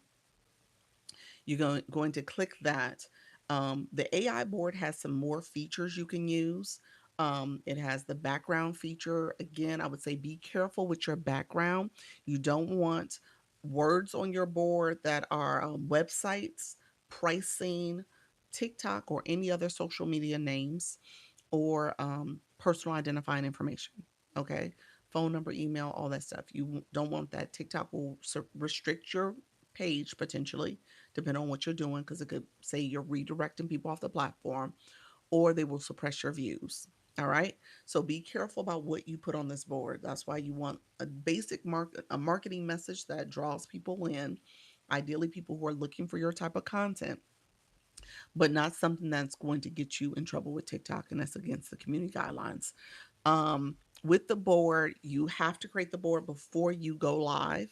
going to click that. The AI board has some more features you can use. It has the background feature. Again, I would say be careful with your background. You don't want words on your board that are websites, pricing, TikTok, or any other social media names or personal identifying information. Okay. Phone number, email, all that stuff. You don't want that. TikTok will restrict your page potentially, depending on what you're doing, because it could say you're redirecting people off the platform or they will suppress your views. All right. So be careful about what you put on this board. That's why you want a basic a marketing message that draws people in, ideally people who are looking for your type of content, but not something that's going to get you in trouble with TikTok, and that's against the community guidelines. With the board, you have to create the board before you go live.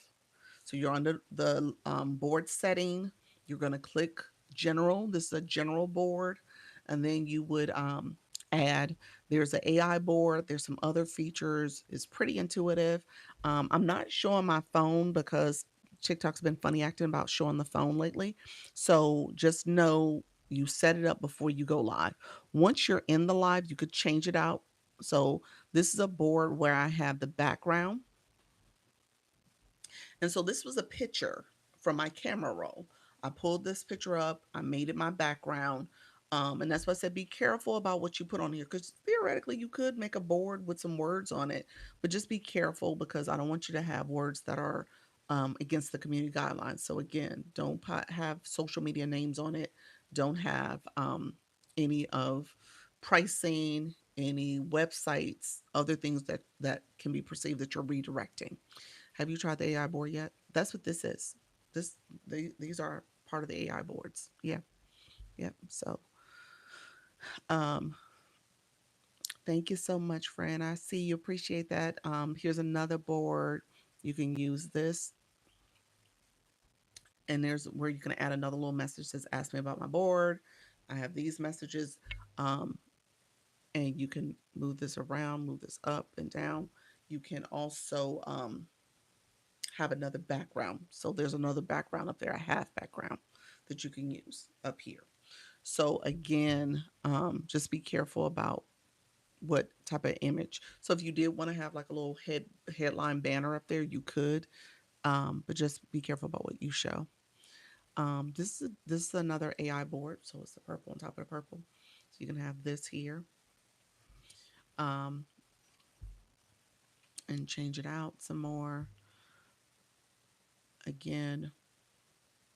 So you're on the board setting. You're going to click general. This is a general board. And then you would add, there's an AI board. There's some other features. It's pretty intuitive. I'm not showing my phone because TikTok's been funny acting about showing the phone lately. So just know you set it up before you go live. Once you're in the live, you could change it out. So this is a board where I have the background, and so this was a picture from my camera roll. I pulled this picture up, I made it my background. And that's why I said be careful about what you put on here, because theoretically you could make a board with some words on it, but just be careful because I don't want you to have words that are against the community guidelines. So again, don't have social media names on it. Don't have any of pricing, any websites, other things that can be perceived that you're redirecting. Have you tried the AI board yet? That's what this is. This these are part of the AI boards. Yeah, yeah. So, um, thank you so much, friend. I see you appreciate that. Here's another board. You can use this, and there's where you can add another little message that says "Ask me about my board." I have these messages, um, and you can move this around, move this up and down. You can also have another background. So there's another background up there, a half background that you can use up here. So again, just be careful about what type of image. So if you did want to have like a little headline banner up there, you could, but just be careful about what you show. This is another AI board, so it's the purple on top of the purple. So you can have this here, um, and change it out some more. Again,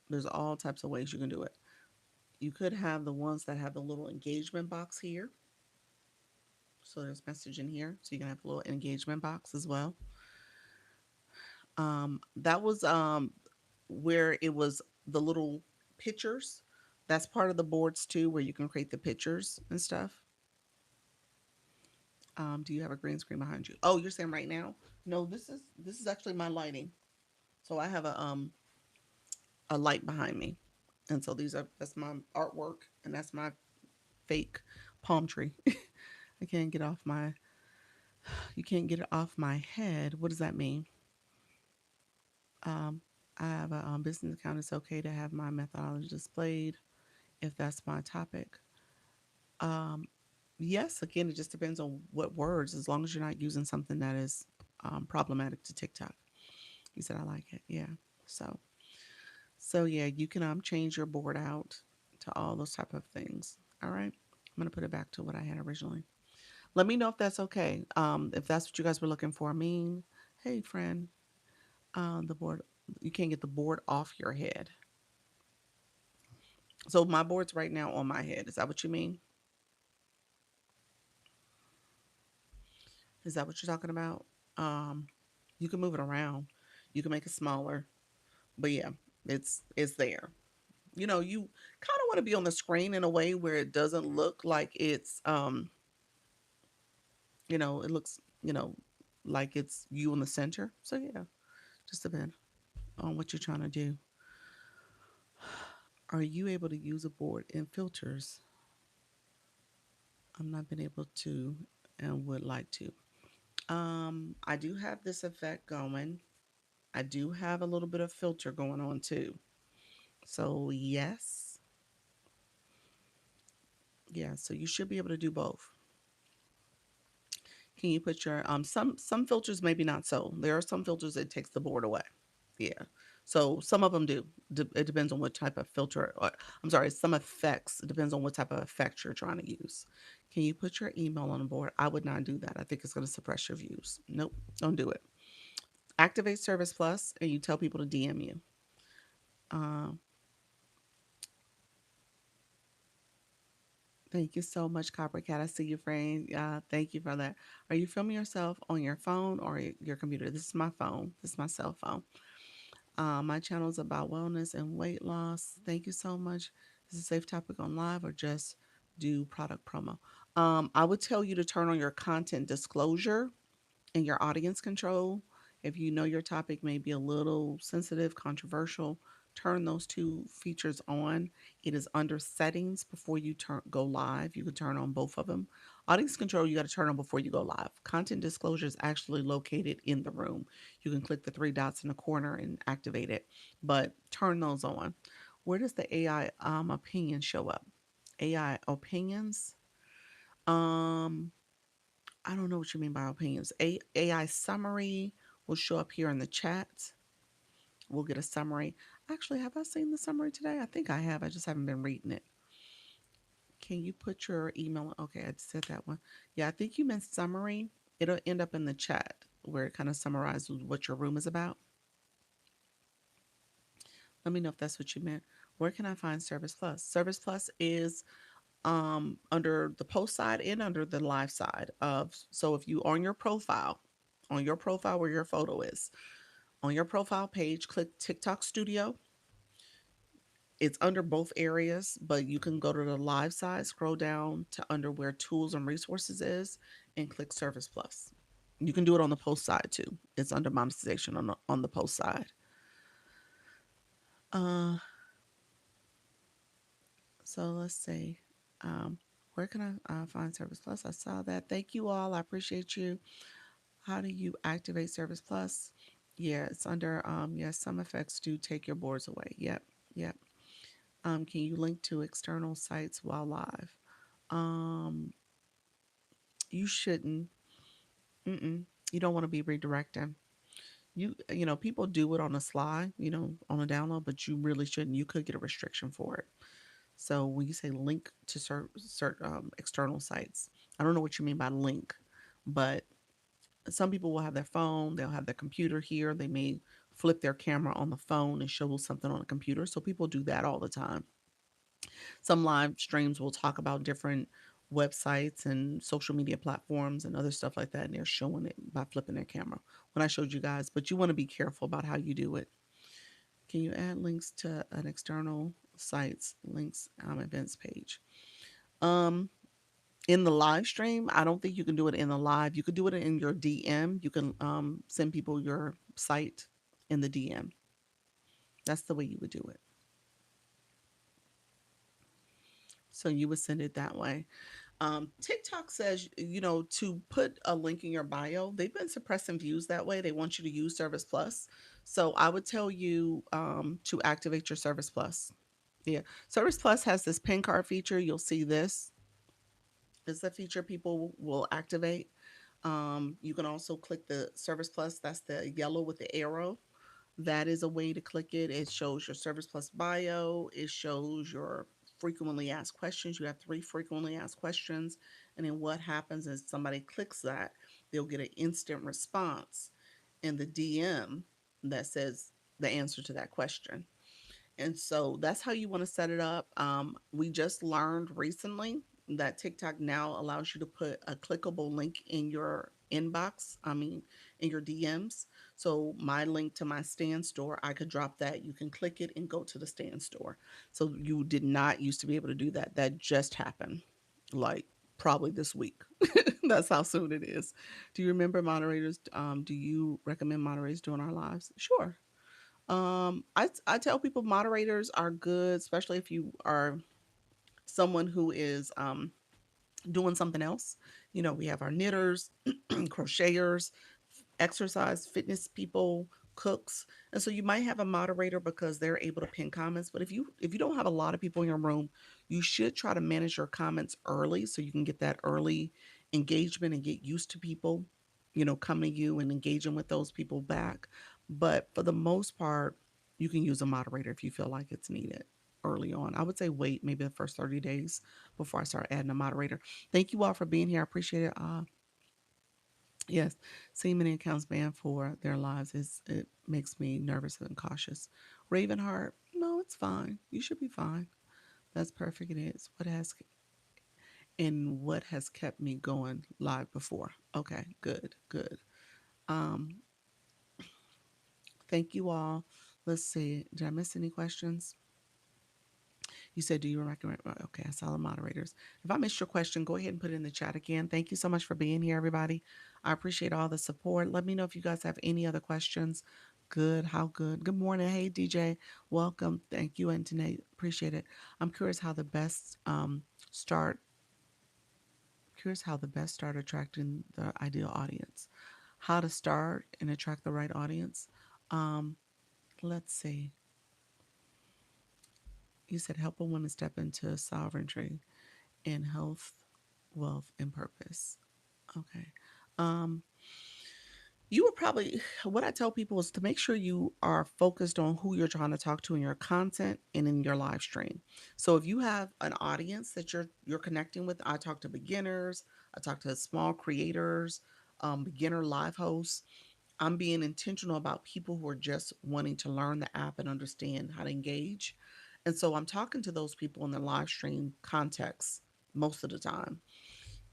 there's all types of ways you can do it. You could have the ones that have the little engagement box here. So there's message in here. So you can have a little engagement box as well. That was where it was the little pictures. That's part of the boards too, where you can create the pictures and stuff. Do you have a green screen behind you? Oh, you're saying right now? No, this is actually my lighting. So I have a light behind me, and so that's my artwork, and that's my fake palm tree. I can't get off my You can't get it off my head. What does that mean? Um, I have a business account. It's okay to have my methodology displayed if that's my topic. Um, yes, again, it just depends on what words, as long as you're not using something that is problematic to TikTok. You said I like it. Yeah. So, so yeah, you can change your board out to all those type of things. All right. I'm going to put it back to what I had originally. Let me know if that's okay. If that's what you guys were looking for. I mean, hey, friend, the board, you can't get the board off your head. So my board's right now on my head. Is that what you mean? Is that what you're talking about? Um, you can move it around. You can make it smaller. But yeah, it's there. You kind of want to be on the screen in a way where it doesn't look like it's it looks, like it's you in the center. So yeah, just depend on what you're trying to do. Are you able to use a board in filters? I've not been able to and would like to. I do have this effect going. I do have a little bit of filter going on too. So yes, yeah. So you should be able to do both. Can you put your some filters maybe not so. There are some filters that takes the board away. Yeah. So some of them do. It depends on what type of filter. Or, I'm sorry, some effects. It depends on what type of effect you're trying to use. Can you put your email on the board? I would not do that. I think it's going to suppress your views. Nope, don't do it. Activate Service Plus, and you tell people to DM you. Um, Thank you so much, Coppercat. I see you, friend. Thank you for that. Are you filming yourself on your phone or your computer? This is my phone. This is my cell phone. My channel is about wellness and weight loss. Thank you so much. Is this a safe topic on live or just do product promo? I would tell you to turn on your content disclosure and your audience control. If you know your topic may be a little sensitive, controversial, turn those two features on. It is under settings before you go live. You can turn on both of them. Audience control, you got to turn on before you go live. Content disclosure is actually located in the room. You can click the three dots in the corner and activate it, but turn those on. Where does the AI opinion show up? AI opinions. Um, I don't know what you mean by opinions. AI summary will show up here in the chat. We'll get a summary. Actually, have I seen the summary today? I think I have. I just haven't been reading it. Can you put your email? Okay, I said that one. Yeah, I think you meant summary. It'll end up in the chat where it kind of summarizes what your room is about. Let me know if that's what you meant. Where can I find Service Plus? Service Plus is under the post side and under the live side of. So if you on your profile where your photo is, on your profile page, click TikTok Studio. It's under both areas, but you can go to the live side, scroll down to under where tools and resources is, and click Service Plus. You can do it on the post side too. It's under monetization on the post side. Uh, so let's see. Um, where can I find Service Plus? I saw that. Thank you all. I appreciate you. How do you activate Service Plus? Yeah, it's under yes, some effects do take your boards away. Yep, yep. Can you link to external sites while live? Um, you shouldn't. Mm-mm. You don't want to be redirecting. People do it on the sly, on a download, but you really shouldn't. You could get a restriction for it. So when you say link to certain external sites, I don't know what you mean by link, but some people will have their phone, they'll have their computer here. They may flip their camera on the phone and show something on a computer. So people do that all the time. Some live streams will talk about different websites and social media platforms and other stuff like that, and they're showing it by flipping their camera when I showed you guys. But you want to be careful about how you do it. Can you add links to an external site's links events page? Um, in the live stream, I don't think you can do it in the live. You could do it in your DM. You can send people your site in the DM. That's the way you would do it. So you would send it that way. TikTok says, to put a link in your bio. They've been suppressing views that way. They want you to use Service Plus. So I would tell you to activate your Service Plus. Yeah. Service Plus has this pin card feature. You'll see this. It's a feature people will activate. You can also click the Service Plus. That's the yellow with the arrow. That is a way to click it. It shows your Service Plus bio. It shows your frequently asked questions. You have 3 frequently asked questions. And then what happens is somebody clicks that, they'll get an instant response in the DM that says the answer to that question. And so that's how you want to set it up. We just learned recently that TikTok now allows you to put a clickable link in your inbox, in your DMs. So my link to my stand store, I could drop that. You can click it and go to the stand store. So you did not used to be able to do that. That just happened, like probably this week. That's how soon it is. Do you remember moderators? Do you recommend moderators doing our lives? Sure. I tell people moderators are good, especially if you are someone who is doing something else. We have our knitters, crocheters, exercise, fitness people, cooks. And so you might have a moderator because they're able to pin comments. But if you don't have a lot of people in your room, you should try to manage your comments early so you can get that early engagement and get used to people, coming to you and engaging with those people back. But for the most part, you can use a moderator if you feel like it's needed early on. I would say wait maybe the first 30 days before I start adding a moderator. Thank you all for being here. I appreciate it. Yes, seeing many accounts banned for their lives it makes me nervous and cautious. Ravenheart, no, it's fine. You should be fine. That's perfect. It is. What has kept me going live before? Okay, good, good. Um, thank you all. Let's see. Did I miss any questions? You said, do you recommend? Okay, I saw the moderators. If I missed your question, go ahead and put it in the chat again. Thank you so much for being here, everybody. I appreciate all the support. Let me know if you guys have any other questions. Good. How good? Good morning. Hey, DJ. Welcome. Thank you, and Tanae. Appreciate it. I'm curious how the best start. Curious how the best start attracting the ideal audience. How to start and attract the right audience. Um, let's see. You said help a woman step into sovereignty in health, wealth, and purpose. Okay. Um, you would probably, what I tell people is to make sure you are focused on who you're trying to talk to in your content and in your live stream. So if you have an audience that you're connecting with, I talk to beginners, I talk to small creators, beginner live hosts. I'm being intentional about people who are just wanting to learn the app and understand how to engage. And so I'm talking to those people in the live stream context most of the time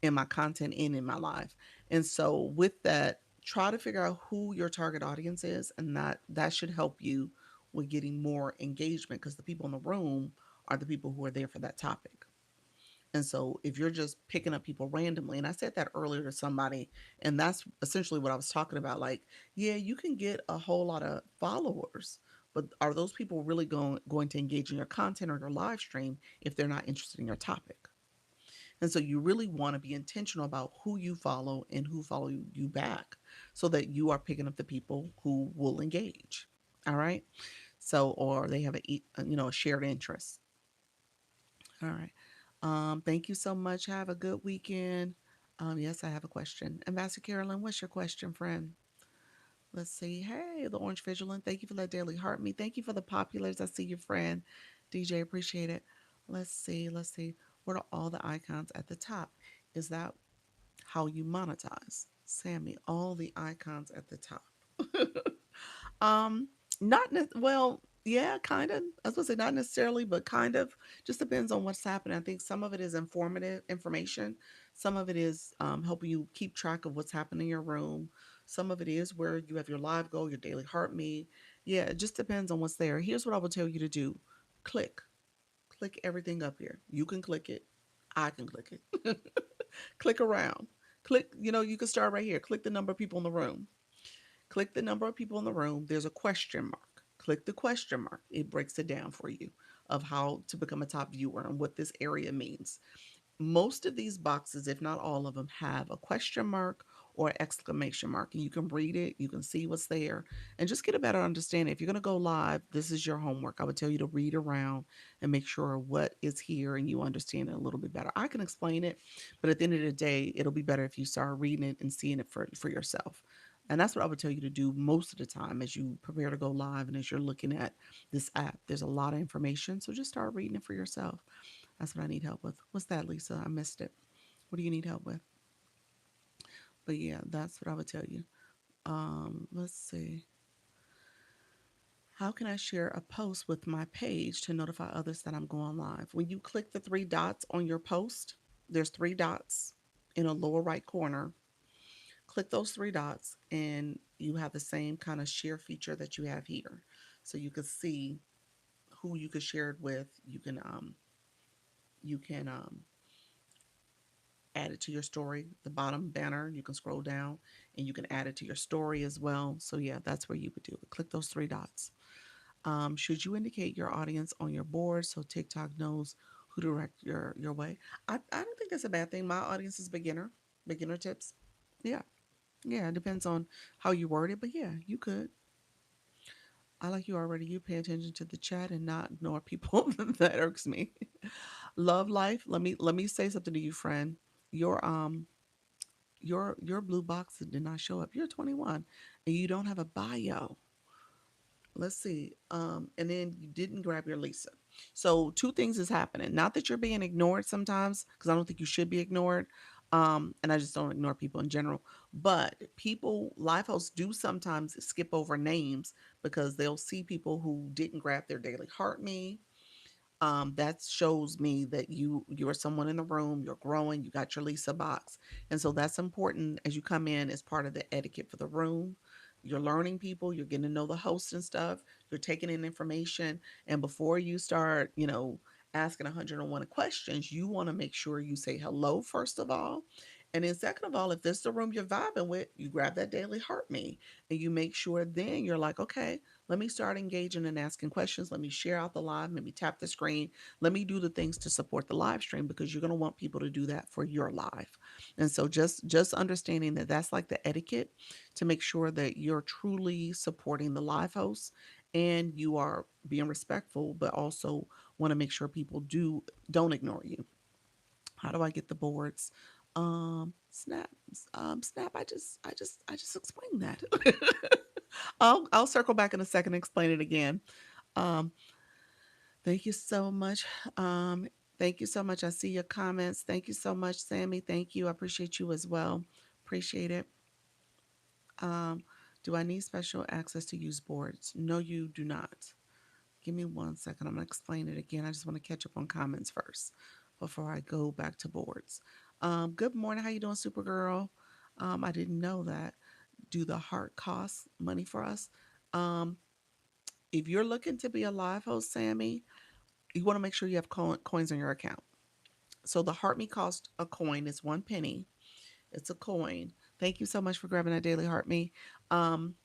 in my content and in my life. And so with that, try to figure out who your target audience is, and that should help you with getting more engagement because the people in the room are the people who are there for that topic. And so if you're just picking up people randomly, and I said that earlier to somebody, and that's essentially what I was talking about. Like, yeah, you can get a whole lot of followers, but are those people really going to engage in your content or your live stream if they're not interested in your topic? And so you really want to be intentional about who you follow and who follow you back so that you are picking up the people who will engage. All right. So, or they have a shared interest. All right. Thank you so much. Have a good weekend. Yes, I have a question. Ambassador Carolyn, what's your question, friend? Let's see. Hey, the Orange Vigilant. Thank you for that daily heart me. Thank you for the populars. I see your friend. DJ, appreciate it. Let's see. Let's see. What are all the icons at the top? Is that how you monetize? Sammy, all the icons at the top. Um, not well, yeah, kind of. I was gonna say not necessarily, but kind of. Just depends on what's happening. I think some of it is informative information. Some of it is helping you keep track of what's happening in your room. Some of it is where you have your live goal, your daily heart me. Yeah, it just depends on what's there. Here's what I would tell you to do: click, click everything up here. You can click it. I can click it. Click around. Click. You can start right here. Click the number of people in the room. Click the number of people in the room. There's a question mark. Click the question mark. It breaks it down for you of how to become a top viewer and what this area means. Most of these boxes, if not all of them, have a question mark or exclamation mark. And you can read it, you can see what's there, and just get a better understanding. If you're going to go live, this is your homework. I would tell you to read around and make sure what is here and you understand it a little bit better. I can explain it, but at the end of the day, it'll be better if you start reading it and seeing it for yourself. And that's what I would tell you to do most of the time as you prepare to go live and as you're looking at this app. There's a lot of information, so just start reading it for yourself. That's what I need help with. What's that, Lisa? I missed it. What do you need help with? But yeah, that's what I would tell you. Let's see. How can I share a post with my page to notify others that I'm going live? When you click the three dots on your post, there's three dots in a lower right corner. Click those three dots, and you have the same kind of share feature that you have here. So you can see who you could share it with. You can add it to your story. The bottom banner, you can scroll down and you can add it to your story as well. So yeah, that's where you would do it. Click those three dots. Should you indicate your audience on your board so TikTok knows who to direct your way? I don't think that's a bad thing. My audience is beginner tips. Yeah. Yeah, it depends on how you word it, but yeah, you could. I like you already. You pay attention to the chat and not ignore people. That irks me. Love life. Let me say something to you, friend. Your your blue box did not show up. You're 21 and you don't have a bio. Let's see. And then you didn't grab your Lisa. So two things is happening. Not that you're being ignored sometimes, because I don't think you should be ignored. And I just don't ignore people in general. But people, live hosts do sometimes skip over names because they'll see people who didn't grab their daily heart me. That shows me that you're someone in the room, you're growing, you got your Lisa box. And so that's important as you come in as part of the etiquette for the room. You're learning people, you're getting to know the host and stuff, you're taking in information. And before you start, asking 101 questions, you want to make sure you say hello, first of all, And then, second of all, if this is the room you're vibing with, you grab that daily heart me and you make sure then you're like, okay, let me start engaging and asking questions. Let me share out the live, maybe tap the screen. Let me do the things to support the live stream because you're going to want people to do that for your live. And so just understanding that that's like the etiquette to make sure that you're truly supporting the live hosts and you are being respectful, but also want to make sure people don't ignore you. How do I get the boards? Snap, Snap. I just explained that. I'll circle back in a second and explain it again. Um, thank you so much. Um, thank you so much. I see your comments. Thank you so much, Sammy. Thank you. I appreciate you as well. Appreciate it. Um, do I need special access to use boards? No, you do not. Give me 1 second. I'm going to explain it again. I just want to catch up on comments first before I go back to boards. Good morning. How you doing, Supergirl? I didn't know that. Do the heart cost money for us? Um, if you're looking to be a live host, Sammy, you want to make sure you have coins on your account. So the heart me cost a coin. It's 1 penny. It's a coin. Thank you so much for grabbing that daily heart me. Um,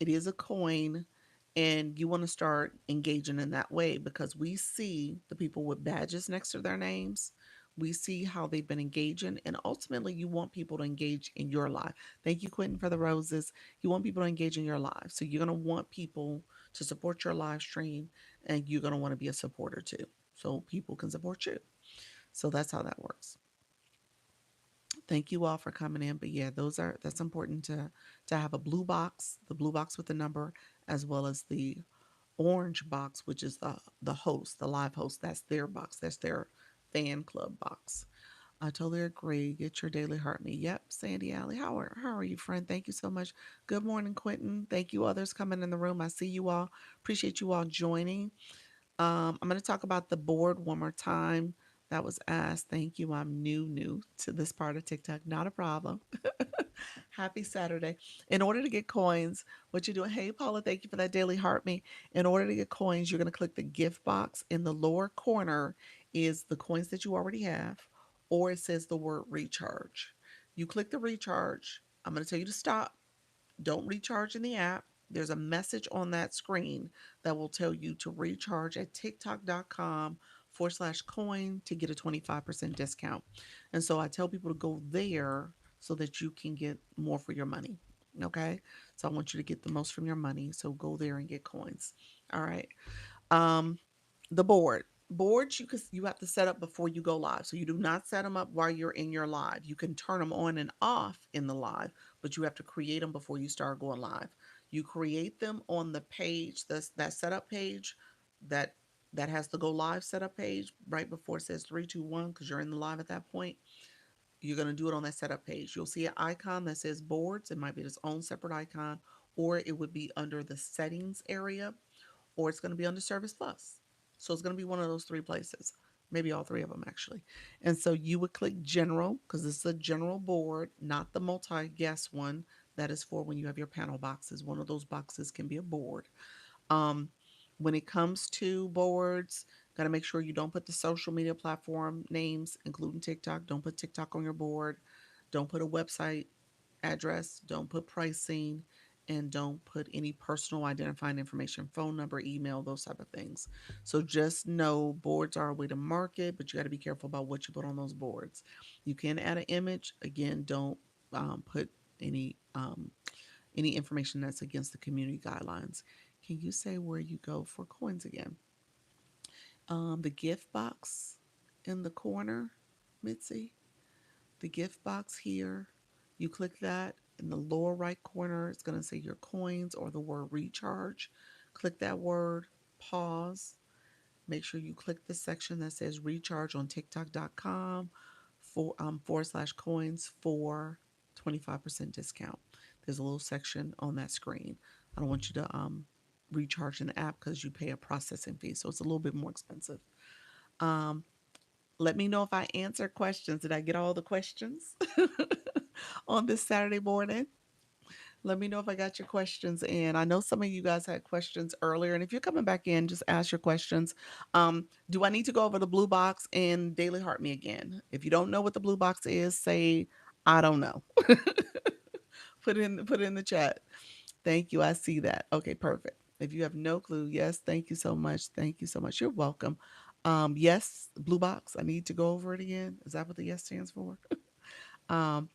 it is a coin, and you want to start engaging in that way because we see the people with badges next to their names. We see how they've been engaging, and ultimately, you want people to engage in your life. Thank you, Quentin, for the roses. You want people to engage in your life. So, you're going to want people to support your live stream, and you're going to want to be a supporter too. So, people can support you. So, that's how that works. Thank you all for coming in. But yeah, that's important to have a blue box, the blue box with the number, as well as the orange box, which is the host, the live host. That's their box. That's their fan club box. I totally agree. Get your daily heart me. Yep, Sandy Alley. How are you, friend? Thank you so much. Good morning, Quentin. Thank you, others coming in the room. I see you all. Appreciate you all joining. I'm going to talk about the board one more time. That was asked. Thank you. I'm new to this part of TikTok. Not a problem. Happy Saturday. In order to get coins, what you're doing, hey, Paula, thank you for that daily heart me. In order to get coins, you're going to click the gift box. In the lower corner is the coins that you already have, or it says the word recharge. You click the recharge. I'm going to tell you to stop. Don't recharge in the app. There's a message on that screen that will tell you to recharge at tiktok.com/coin to get a 25% discount. And so I tell people to go there so that you can get more for your money. Okay. So I want you to get the most from your money. So go there and get coins. All right. Um, the boards you have to set up before you go live, so you do not set them up while you're in your live. You can turn them on and off in the live, but you have to create them before you start going live. You create them on the page, that setup page, that that has the go live setup page right before it says 3 2 1, because you're in the live at that point. You're going to do it on that setup page. You'll see an icon that says boards. It might be its own separate icon, or it would be under the settings area, or it's going to be under Service Plus. So it's going to be one of those three places, maybe all three of them actually. And so you would click General because this is a general board, not the multi guest one. That is for when you have your panel boxes. One of those boxes can be a board. Um, when it comes to boards, got to make sure you don't put the social media platform names, including TikTok. Don't put TikTok on your board. Don't put a website address. Don't put pricing, and don't put any personal identifying information, phone number, email, those type of things. So just know boards are a way to market, but you got to be careful about what you put on those boards. You can add an image. Again, don't put any um, any information that's against the community guidelines. Can you say where you go for coins again? The gift box in the corner, Mitzi. The gift box here. You click that in the lower right corner. It's going to say your coins or the word recharge. Click that word, pause. Make sure you click the section that says recharge on tiktok.com /coins for 25% discount. There's a little section on that screen. I don't want you to recharge in the app because you pay a processing fee. So it's a little bit more expensive. Um, let me know if I answer questions. Did I get all the questions on this Saturday morning? Let me know if I got your questions in. I know some of you guys had questions earlier, and if you're coming back in, just ask your questions. Do I need to go over the blue box and Daily Heart Me again? If you don't know what the blue box is, say I don't know. Put it in the chat. Thank you. I see that. Okay, perfect. If you have no clue, yes, thank you so much. Thank you so much. You're welcome. Yes, blue box. I need to go over it again. Is that what the yes stands for? um,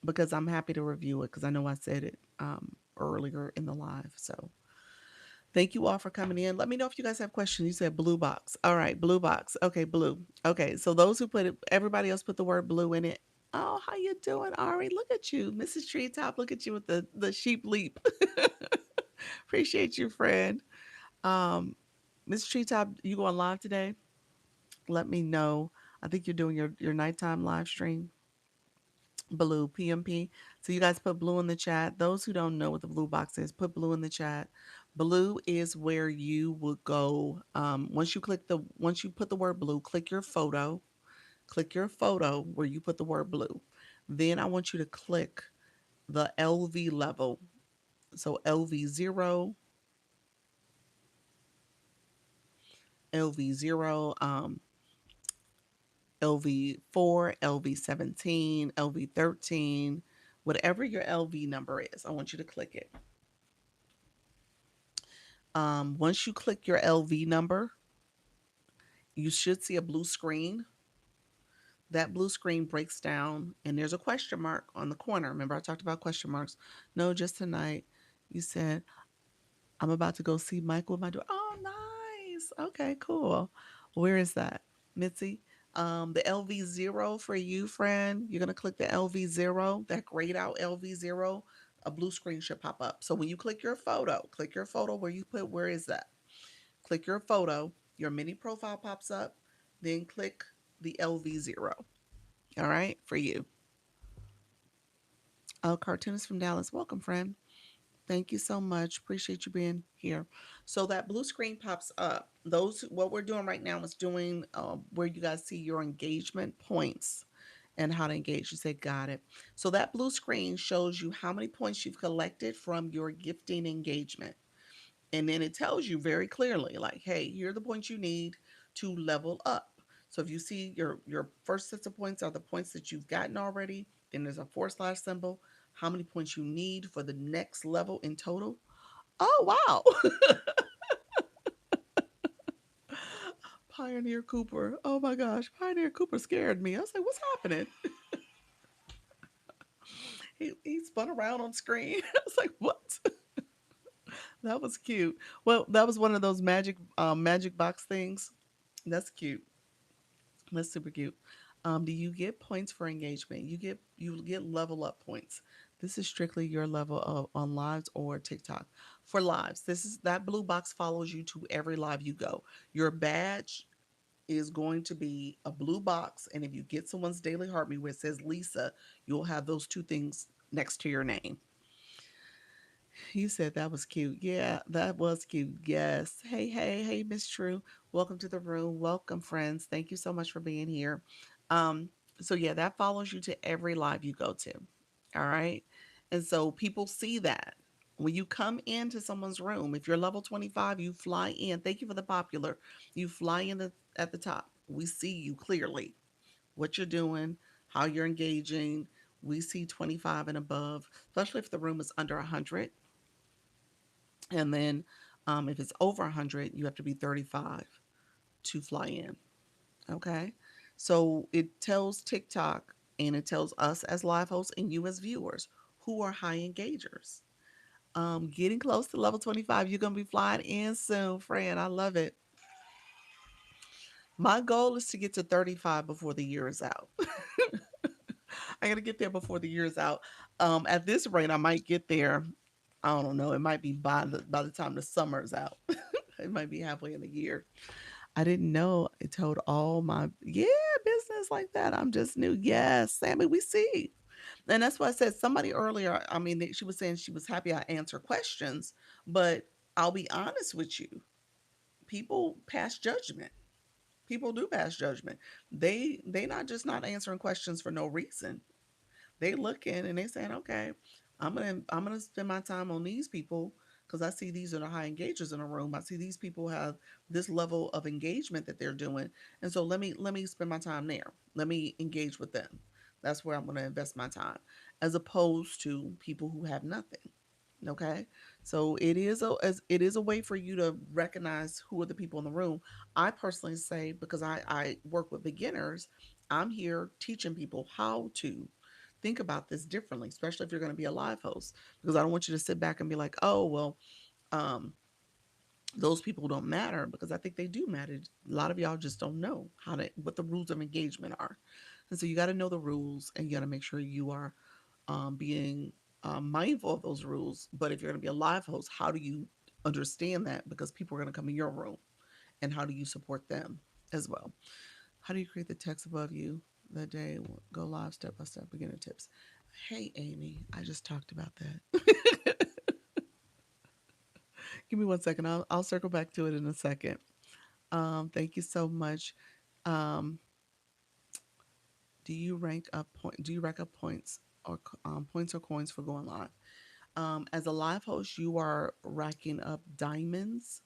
because I'm happy to review it because I know I said it earlier in the live. So thank you all for coming in. Let me know if you guys have questions. You said blue box. All right, blue box. Okay, blue. Okay, so those who put it, everybody else put the word blue in it. Oh, how you doing, Ari? Look at you, Mrs. Treetop. Look at you with the sheep leap. Appreciate you, friend. Um, Mrs. Treetop, you going live today? Let me know. I think you're doing your nighttime live stream. Blue PMP. So you guys put blue in the chat. Those who don't know what the blue box is, put blue in the chat. Blue is where you would go. Once you put the word blue, click your photo. Click your photo where you put the word blue. Then I want you to click the LV level. So LV0, LV0, LV4, LV17, LV13, whatever your LV number is. I want you to click it. Once you click your LV number, you should see a blue screen. That blue screen breaks down, and there's a question mark on the corner. Remember, I talked about question marks. No, just tonight. You said, I'm about to go see Michael with my daughter. Oh, nice. Okay, cool. Where is that? Mitzi? The LV0 for you, friend. You're going to click the LV0, that grayed out LV0. A blue screen should pop up. So when you click your photo where you put, where is that? Click your photo, your mini profile pops up, then click the LV0. All right, for you. Oh, cartoonist from Dallas. Welcome, friend. Thank you so much. Appreciate you being here. So that blue screen pops up. Those what we're doing right now is doing where you guys see your engagement points and how to engage. You say got it. So that blue screen shows you how many points you've collected from your gifting engagement. And then it tells you very clearly, like, hey, here are the points you need to level up. So if you see your first sets of points are the points that you've gotten already, then there's a forward slash symbol, how many points you need for the next level in total. Oh wow. Pioneer Cooper. Oh my gosh. Pioneer Cooper scared me. I was like, what's happening? He spun around on screen. I was like, what? That was cute. Well, that was one of those magic box things. That's cute. That's super cute. Do you get points for engagement? You get level up points. This is strictly your level of on lives or TikTok. For lives, this is that blue box follows you to every live you go. Your badge is going to be a blue box, and if you get someone's daily heartbeat where it says Lisa, you'll have those two things next to your name. You said that was cute. Yeah, that was cute. Yes. Hey, hey, hey, Miss True. Welcome to the room. Welcome, friends. Thank you so much for being here. Um, so yeah, that follows you to every live you go to. All right. And so people see that. When you come into someone's room, if you're level 25, you fly in. Thank you for the popular. You fly in at the top. We see you clearly, what you're doing, how you're engaging. We see 25 and above, especially if the room is under 100. And then if it's over 100, you have to be 35 to fly in. Okay. So it tells TikTok and it tells us as live hosts and you as viewers who are high engagers. Getting close to level 25, you're going to be flying in soon, friend. I love it. My goal is to get to 35 before the year is out. I got to get there before the year is out. At this rate, I might get there. I don't know. It might be by the time the summer's out. It might be halfway in the year. I didn't know it told all my business like that. I'm just new. Yes, Sammy, we see. And that's why I said somebody earlier. I mean, she was saying she was happy I answer questions, but I'll be honest with you. People pass judgment. People do pass judgment. They not just not answering questions for no reason. They looking and they saying, okay, I'm gonna spend my time on these people because I see these are the high engagers in a room. I see these people have this level of engagement that they're doing, and so let me spend my time there. Let me engage with them. That's where I'm going to invest my time, as opposed to people who have nothing. Okay, so it is a way for you to recognize who are the people in the room. I personally say, because I work with beginners, I'm here teaching people how to think about this differently, especially if you're going to be a live host, because I don't want you to sit back and be like, oh well, um, those people don't matter, because I think they do matter. A lot of y'all just don't know how to what the rules of engagement are, and so you got to know the rules, and you got to make sure you are being mindful of those rules. But if you're going to be a live host, how do you understand that? Because people are going to come in your room, and how do you support them as well? How do you create the text above you that day? Go live step by step beginner tips. Hey, Amy, I just talked about that. Give me 1 second. I'll circle back to it in a second. Thank you so much. Um, do you rack up points or points or coins for going live? As a live host, you are racking up diamonds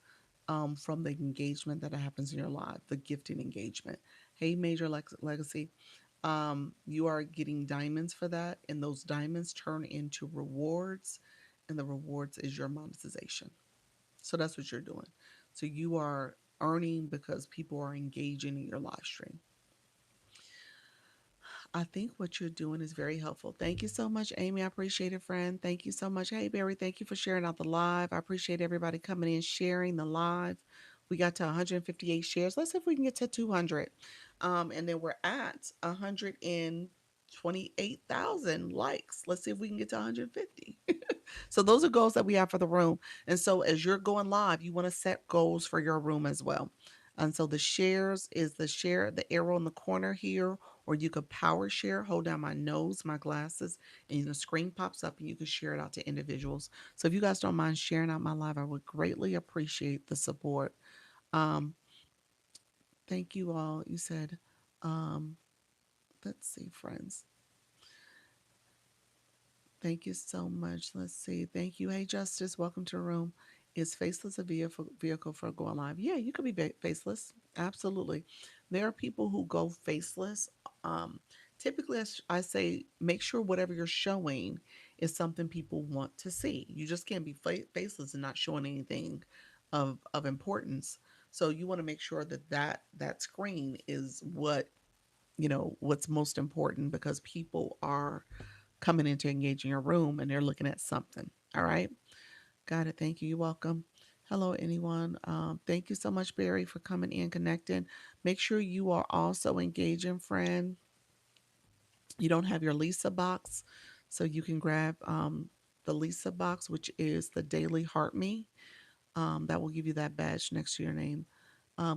from the engagement that happens in your live, the gifting engagement. Hey, Major Legacy, you are getting diamonds for that, and those diamonds turn into rewards, and the rewards is your monetization. So that's what you're doing. So you are earning because people are engaging in your live stream. I think what you're doing is very helpful. Thank you so much, Amy. I appreciate it, friend. Thank you so much. Hey, Barry, thank you for sharing out the live. I appreciate everybody coming in, sharing the live. We got to 158 shares. Let's see if we can get to 200. And then we're at 128,000 likes. Let's see if we can get to 150. So those are goals that we have for the room. And so as you're going live, you want to set goals for your room as well. And so the shares is the arrow in the corner here, or you could power share, hold down my nose, my glasses, and the screen pops up and you can share it out to individuals. So if you guys don't mind sharing out my live, I would greatly appreciate the support. Um, thank you all. You said, um, let's see, friends. Thank you so much. Let's see. Thank you. Hey, Justice, welcome to the room. Is faceless a vehicle for going live? Yeah, you could be faceless. Absolutely. There are people who go faceless. Um, Typically, I say make sure whatever you're showing is something people want to see. You just can't be faceless and not showing anything of importance. So you want to make sure that screen is what's most important, because people are coming in to engage in your room and they're looking at something. All right. Got it. Thank you. You're welcome. Hello, anyone. Thank you so much, Barry, for coming in, connecting. Make sure you are also engaging, friend. You don't have your Lisa box, so you can grab the Lisa box, which is the Daily Heart Me. That will give you that badge next to your name.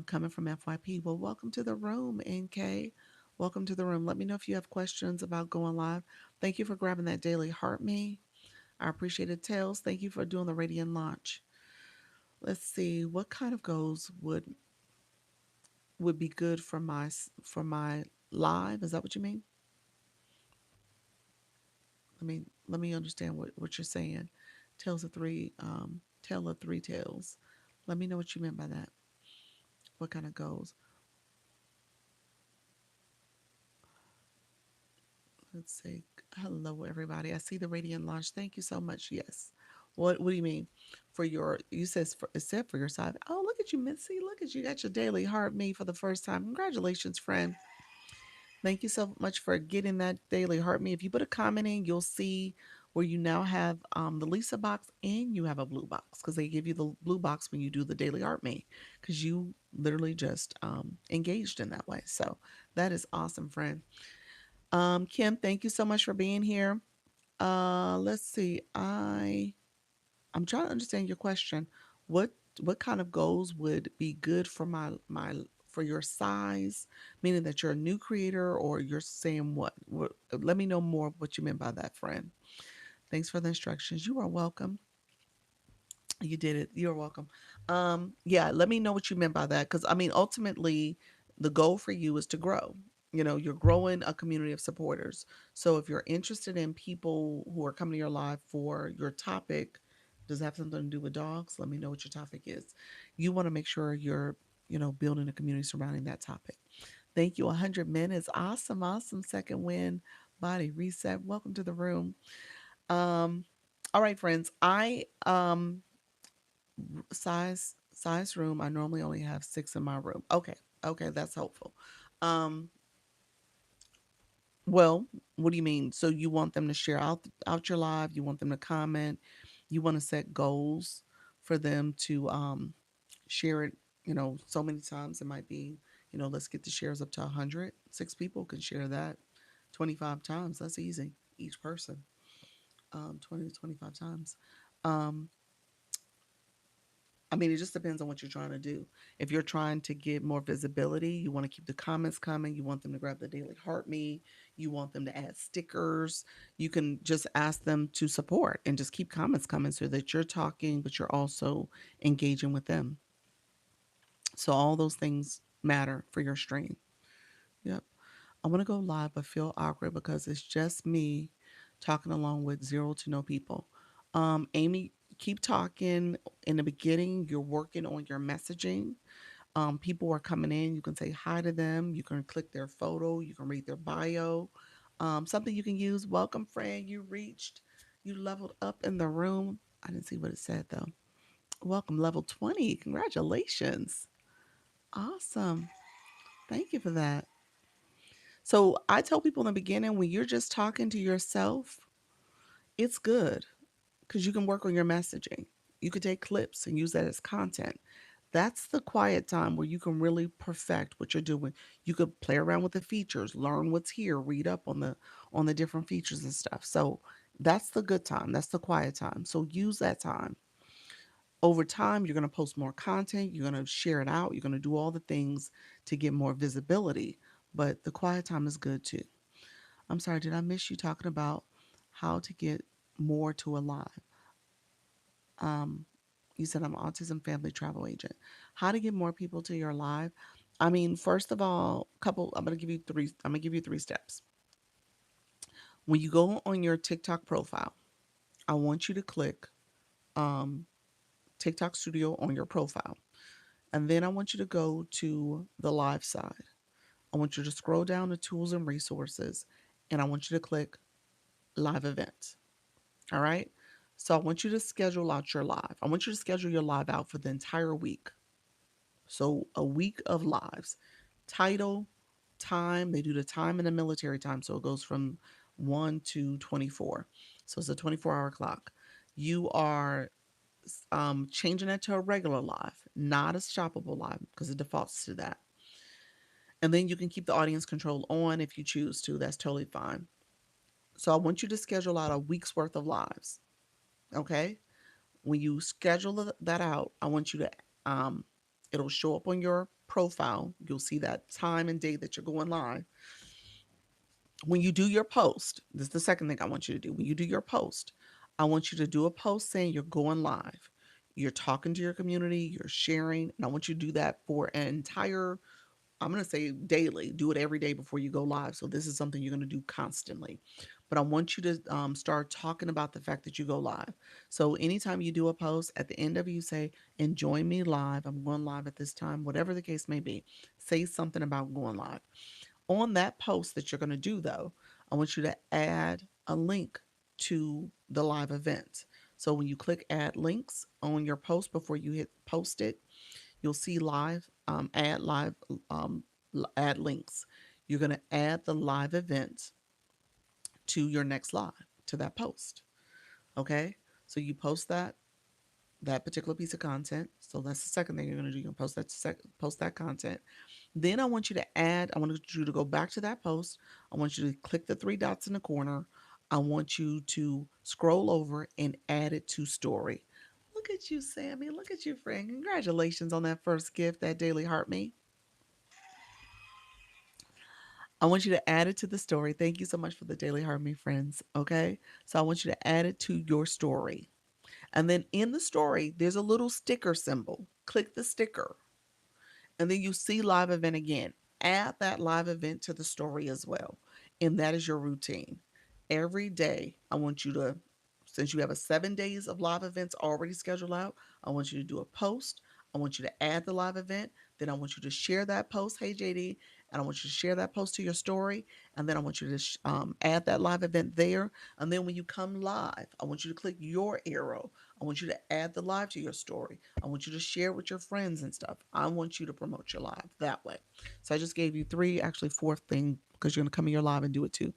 Coming from FYP. Well, welcome to the room, NK. Welcome to the room. Let me know if you have questions about going live. Thank you for grabbing that Daily Heart Me. I appreciate it. Tails, thank you for doing the radiant launch. Let's see, what kind of goals would be good for my live? Is that what you mean? Let me understand what you're saying. Tales of three, tale of three tales. Let me know what you meant by that. What kind of goals? Let's see. Hello, everybody. I see the radiant launch. Thank you so much. Yes. What do you mean? For your, you said it said for your side. Oh, look at you, Missy. Look at you. Got your daily heart me for the first time. Congratulations, friend. Thank you so much for getting that daily heart me. If you put a comment in, you'll see where you now have the Lisa box and you have a blue box, because they give you the blue box when you do the daily heart me, because you literally just engaged in that way. So that is awesome, friend. Kim, thank you so much for being here. Let's see. I'm trying to understand your question. What what kind of goals would be good for my for your size? Meaning that you're a new creator, or you're saying what? Let me know more of what you meant by that, friend. Thanks for the instructions. You are welcome. You did it. You're welcome. Yeah, let me know what you meant by that. Because I mean, ultimately, the goal for you is to grow. You're growing a community of supporters. So if you're interested in people who are coming to your live for your topic, does it have something to do with dogs? Let me know what your topic is. You want to make sure you're, building a community surrounding that topic. Thank you. 100 minutes. Awesome. Awesome. Second win Body reset. Welcome to the room. Um, all right, friends. I size room. I normally only have 6 in my room. Okay, okay, that's helpful. Um, well, what do you mean? So you want them to share out your live? You want them to comment? You want to set goals for them to share it? So many times it might be. Let's get the shares up to 100. 6 people can share that 25 times. That's easy. Each person, 20 to 25 times. Um, I mean, it just depends on what you're trying to do. If you're trying to get more visibility, you want to keep the comments coming. You want them to grab the daily heart me. You want them to add stickers. You can just ask them to support and just keep comments coming so that you're talking, but you're also engaging with them. So all those things matter for your stream. Yep. I want to go live, but feel awkward because it's just me talking along with zero to no people. Amy, keep talking. In the beginning, you're working on your messaging. People are coming in. You can say hi to them. You can click their photo. You can read their bio. Something you can use. Welcome, friend. You reached. You leveled up in the room. I didn't see what it said though. Welcome, level 20. Congratulations. Awesome. Thank you for that. So I tell people in the beginning when you're just talking to yourself, it's good because you can work on your messaging. You could take clips and use that as content. That's the quiet time where you can really perfect what you're doing. You could play around with the features, learn what's here, read up on the different features and stuff. So that's the good time. That's the quiet time. So use that time. Over time, you're going to post more content. You're going to share it out. You're going to do all the things to get more visibility. But the quiet time is good too. I'm sorry, did I miss you talking about how to get more to a live? Um, you said I'm an autism family travel agent. How to get more people to your live? I mean, first of all, couple. I'm gonna give you three. I'm gonna give you 3 steps. When you go on your TikTok profile, I want you to click um, TikTok Studio on your profile, and then I want you to go to the live side. I want you to scroll down to tools and resources, and I want you to click live events. All right. So I want you to schedule out your live. I want you to schedule your live out for the entire week. So a week of lives. Title, time, they do the time and the military time. So it goes from 1 to 24. So it's a 24-hour clock. You are changing that to a regular live, not a shoppable live because it defaults to that. And then you can keep the audience control on if you choose to. That's totally fine. So I want you to schedule out a week's worth of lives. Okay. When you schedule that out, I want you to, um, it'll show up on your profile. You'll see that time and date that you're going live. When you do your post, this is the second thing I want you to do. When you do your post, I want you to do a post saying you're going live. You're talking to your community, you're sharing, and I want you to do that for an entire, I'm going to say daily. Do it every day before you go live. So this is something you're going to do constantly. But I want you to start talking about the fact that you go live. So anytime you do a post, at the end of it, you say, and join me live. I'm going live at this time, whatever the case may be. Say something about going live. On that post that you're going to do, though, I want you to add a link to the live event. So when you click add links on your post before you hit post it, you'll see um, add links. You're going to add the live event to your next live, to that post. Okay. So you post that particular piece of content. So that's the second thing you're going to do. You're going to post that content. Then I want you to add, I want you to go back to that post. I want you to click the 3 dots in the corner. I want you to scroll over and add it to story. Look at you, Sammy. Look at you, friend. Congratulations on that first gift, that daily heart me. I want you to add it to the story. Thank you so much for the daily heart me, friends. Okay. So I want you to add it to your story. And then in the story, there's a little sticker symbol. Click the sticker. And then you see live event again. Add that live event to the story as well. And that is your routine. Every day, I want you to, since you have a 7 days of live events already scheduled out, I want you to do a post. I want you to add the live event. Then I want you to share that post. Hey, JD. and I want you to share that post to your story, and then I want you to add that live event there. And then when you come live, I want you to click your arrow. I want you to add the live to your story. I want you to share with your friends and stuff. I want you to promote your live that way. So I just gave you three, actually fourth thing, because you're gonna come in your live and do it too.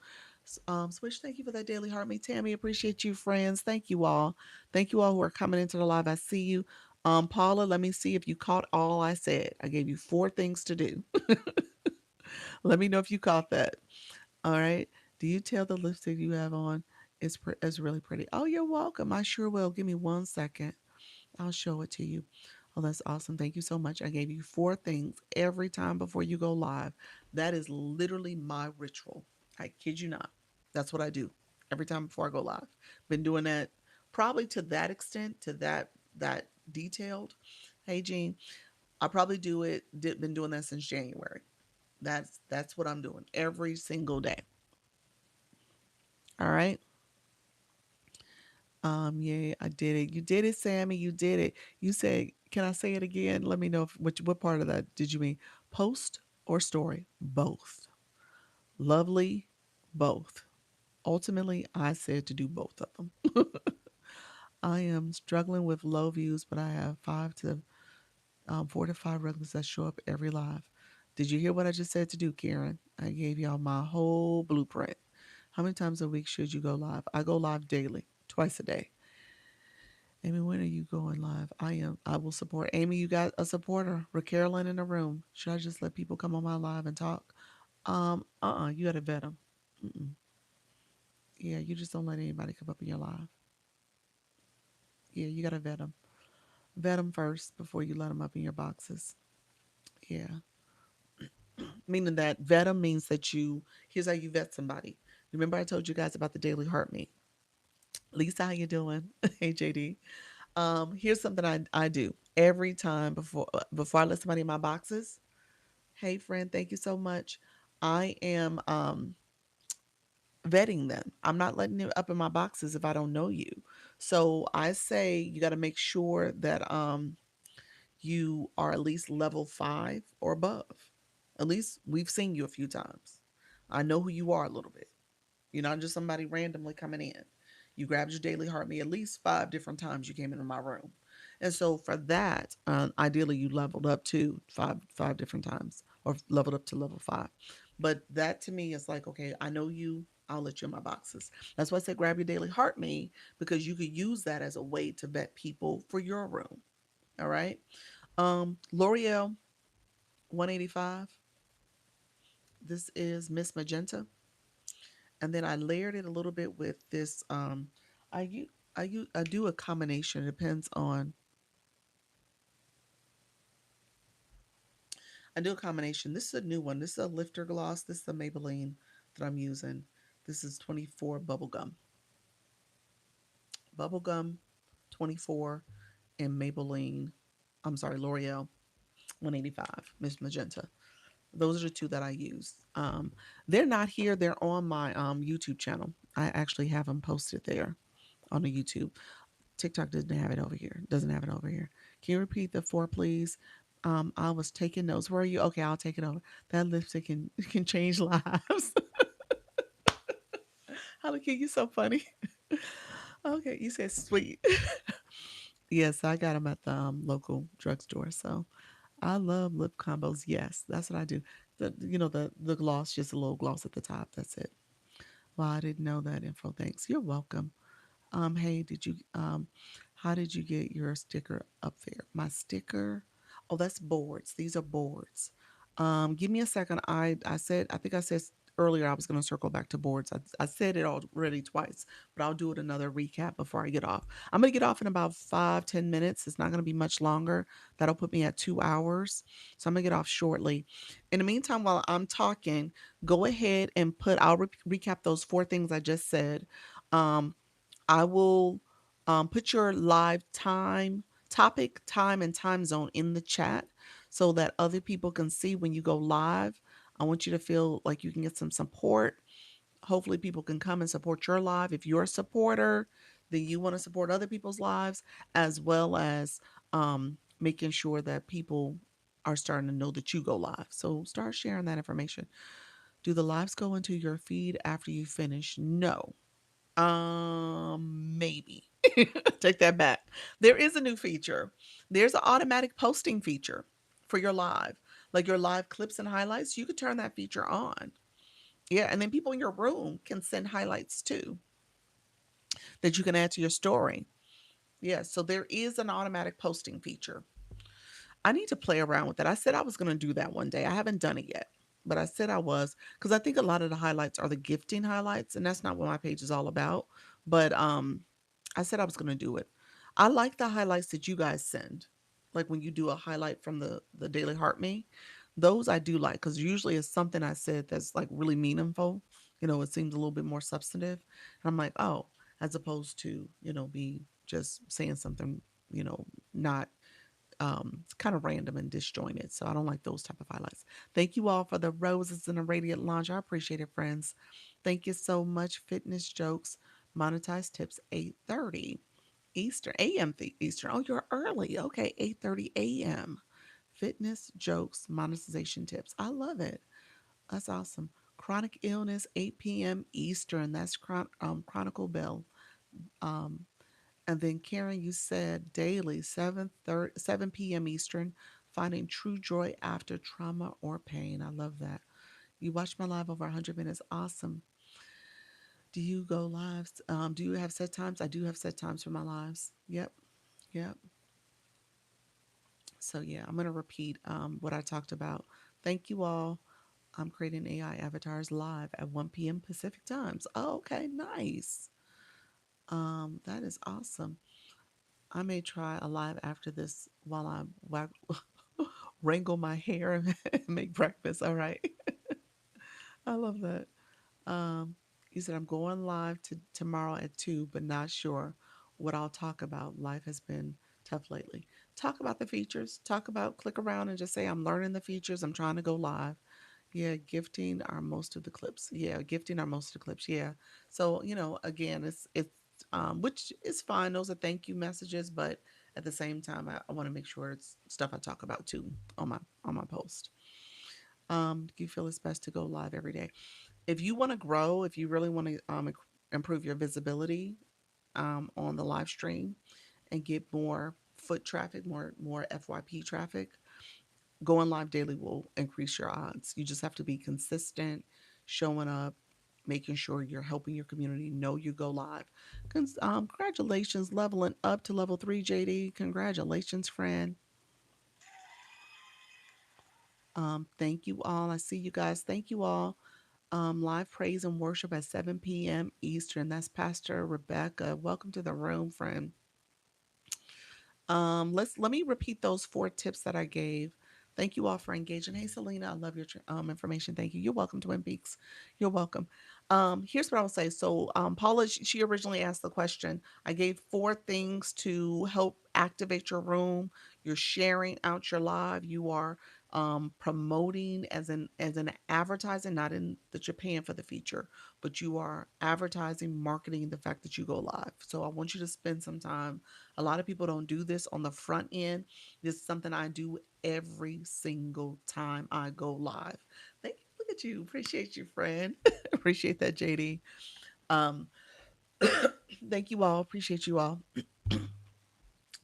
Switch, thank you for that daily heart me. Tammy, appreciate you, friends. Thank you all. Thank you all who are coming into the live. I see you. Paula, let me see if you caught all I said. I gave you four things to do. Let me know if you caught that. All right. Do you tell the lipstick you have on is really pretty? Oh, you're welcome. I sure will. Give me 1 second. I'll show it to you. Oh, that's awesome. Thank you so much. I gave you four things every time before you go live. That is literally my ritual. I kid you not. That's what I do every time before I go live. Been doing that probably to that extent, to that detailed. Hey, Jean, I probably been doing that since January. That's what I'm doing every single day. All right. Yeah, I did it. You did it, Sammy. You did it. You said, can I say it again? Let me know what part of that did you mean? Post or story? Both. Lovely, both. Ultimately, I said to do both of them. I am struggling with low views, but I have 4 to 5 regulars that show up every live. Did you hear what I just said to do, Karen? I gave y'all my whole blueprint. How many times a week should you go live? I go live daily, twice a day. Amy, when are you going live? I am. I will support. Amy, you got a supporter. Carolyn in the room. Should I just let people come on my live and talk? You got to vet them. Mm-mm. Yeah, you just don't let anybody come up in your live. Yeah, you got to vet them. Vet them first before you let them up in your boxes. Yeah. Meaning that vet them means that here's how you vet somebody. Remember I told you guys about the daily heart meet. Lisa, how you doing? Hey, JD. Here's something I do every time before I let somebody in my boxes. Hey, friend, thank you so much. I am vetting them. I'm not letting you up in my boxes if I don't know you. So I say you got to make sure that you are at least level 5 or above. At least we've seen you a few times. I know who you are a little bit. You're not just somebody randomly coming in. You grabbed your daily heart me at least 5 different times you came into my room. And so for that, ideally you leveled up to five different times or leveled up to level 5. But that to me is like, okay, I know you. I'll let you in my boxes. That's why I said grab your daily heart me, because you could use that as a way to vet people for your room. All right. L'Oreal 185. This is Miss Magenta, and then I layered it a little bit with this. I u- I do a combination. It depends on. I do a combination. This is a new one. This is a lifter gloss. This is the Maybelline that I'm using. This is 24 bubblegum. Bubblegum 24 and Maybelline. I'm sorry, L'Oreal 185 Miss Magenta. Those are the two that I use. They're not here. They're on my YouTube channel. I actually have them posted there on the YouTube. TikTok doesn't have it over here. Doesn't have it over here. Can you repeat the four, please? I was taking notes. Where are you? Okay, I'll take it over. That lipstick can change lives. How can you so funny? Okay, you said sweet. Yes, I got them at the local drugstore. So I love lip combos. Yes, that's what I do. The gloss, just a little gloss at the top. That's it. Well, I didn't know that info. Thanks. You're welcome. Hey, how did you get your sticker up there? My sticker? Oh, that's boards. These are boards. Give me a second. I think I said earlier I was going to circle back to boards. I said it already twice, but I'll do it another recap before I get off. I'm going to get off in about 5-10 minutes. It's not going to be much longer. That'll put me at 2 hours. So I'm going to get off shortly. In the meantime, while I'm talking, go ahead and I'll recap those four things I just said. Um, I will put your live topic, time, and time zone in the chat so that other people can see when you go live. I want you to feel like you can get some support. Hopefully, people can come and support your live. If you're a supporter, then you want to support other people's lives, as well as making sure that people are starting to know that you go live. So start sharing that information. Do the lives go into your feed after you finish? No. Maybe. Take that back. There is a new feature. There's an automatic posting feature for your live. Like your live clips and highlights, you could turn that feature on. Yeah, and then people in your room can send highlights too that you can add to your story. Yeah, so there is an automatic posting feature. I need to play around with that. I said I was going to do that one day. I haven't done it yet, but I said I was because I think a lot of the highlights are the gifting highlights, and that's not what my page is all about. But I said I was going to do it. I like the highlights that you guys send, like when you do a highlight from the Daily Heart Me. Those I do like because usually it's something I said that's like really meaningful. It seems a little bit more substantive, and I'm like, oh, as opposed to be just saying something not it's kind of random and disjointed. So I don't like those type of highlights. Thank you all for the roses and the radiant launch. I appreciate it, friends. Thank you so much. Fitness jokes, monetized tips, 8:30 Eastern, AM Eastern. Oh, you're early. Okay, 8:30 AM. Fitness jokes, monetization tips. I love it. That's awesome. Chronic illness, 8 p.m. Eastern. That's Chronicle Bell. Um, and then Karen, you said daily, 7 p.m. Eastern, finding true joy after trauma or pain. I love that. You watch my live over 100 minutes. Awesome. Do you go lives? Do you have set times? I do have set times for my lives. Yep. Yep. So, yeah, I'm going to repeat what I talked about. Thank you all. I'm creating AI avatars live at 1 p.m. Pacific times. Oh, okay. Nice. That is awesome. I may try a live after this while wrangle my hair and make breakfast. All right. I love that. Um, you said I'm going live tomorrow at 2, but not sure what I'll talk about. Life has been tough lately. Talk about the features. Click around and just say, I'm learning the features. I'm trying to go live. Yeah, gifting are most of the clips. Yeah, gifting are most of the clips. Yeah. So, again, it's which is fine. Those are thank you messages, but at the same time, I want to make sure it's stuff I talk about too on my post. Do you feel it's best to go live every day? If you want to grow, if you really want to improve your visibility on the live stream and get more foot traffic, more FYP traffic, going live daily will increase your odds. You just have to be consistent, showing up, making sure you're helping your community know you go live. Congratulations, leveling up to level 3, JD. Congratulations, friend. Thank you all. I see you guys. Thank you all. Live praise and worship at 7 p.m. Eastern. That's Pastor Rebecca. Welcome to the room, friend. Let me repeat those 4 tips that I gave. Thank you all for engaging. Hey, Selena, I love your information. Thank you. You're welcome, Twin Peaks. You're welcome. Here's what I'll say. So, Paula, she originally asked the question. I gave 4 things to help activate your room. You're sharing out your live. You are promoting as an advertising, not in that you're paying for the feature, but you are advertising, marketing the fact that you go live. So I want you to spend some time. A lot of people don't do this on the front end. This is something I do every single time I go live. Thank you. Look at you. Appreciate you, friend. Appreciate that, JD. Um, thank you all. Appreciate you all.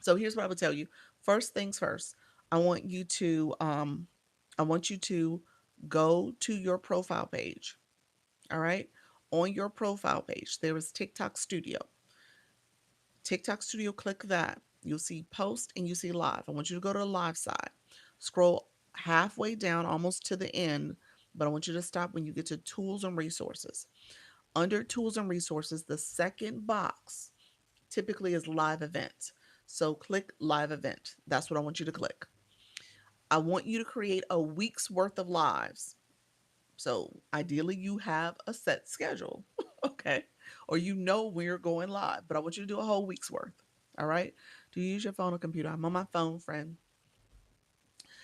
So here's what I would tell you. First things first. I want you to I want you to go to your profile page. All right. On your profile page, there is TikTok Studio. TikTok Studio, click that. You'll see post and you see live. I want you to go to the live side. Scroll halfway down, almost to the end, but I want you to stop when you get to tools and resources. Under tools and resources, the second box typically is live event. So click live event. That's what I want you to click. I want you to create a week's worth of lives. So ideally, you have a set schedule, okay? Or when you're going live, but I want you to do a whole week's worth. All right? Do you use your phone or computer? I'm on my phone, friend.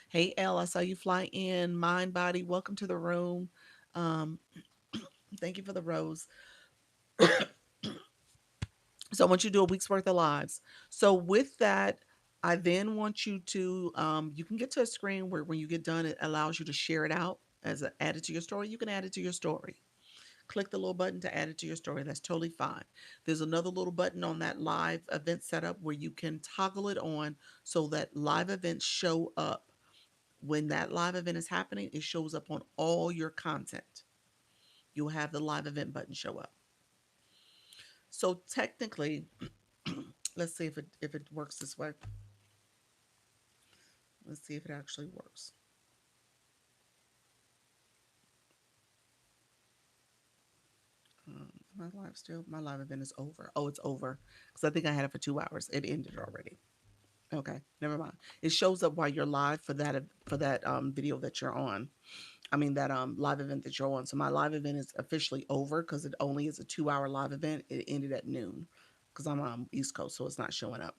Hey, Elle, I saw you fly in. Mind, body, welcome to the room. Um, thank you for the rose. So I want you to do a week's worth of lives. So with that, I then want you to, you can get to a screen where when you get done, it allows you to share it out as a, add it to your story. You can add it to your story. Click the little button to add it to your story. That's totally fine. There's another little button on that live event setup where you can toggle it on so that live events show up. When that live event is happening, it shows up on all your content. You'll have the live event button show up. So technically, let's see if it works this way. Let's see if it actually works. My live still, my live event is over. Oh, it's over because I think I had it for 2 hours. It ended already. Okay, never mind. It shows up while you're live for that video that you're on. I mean that live event that you're on. So my live event is officially over because it only is a 2 hour live event. It ended at noon because I'm on East Coast, so it's not showing up.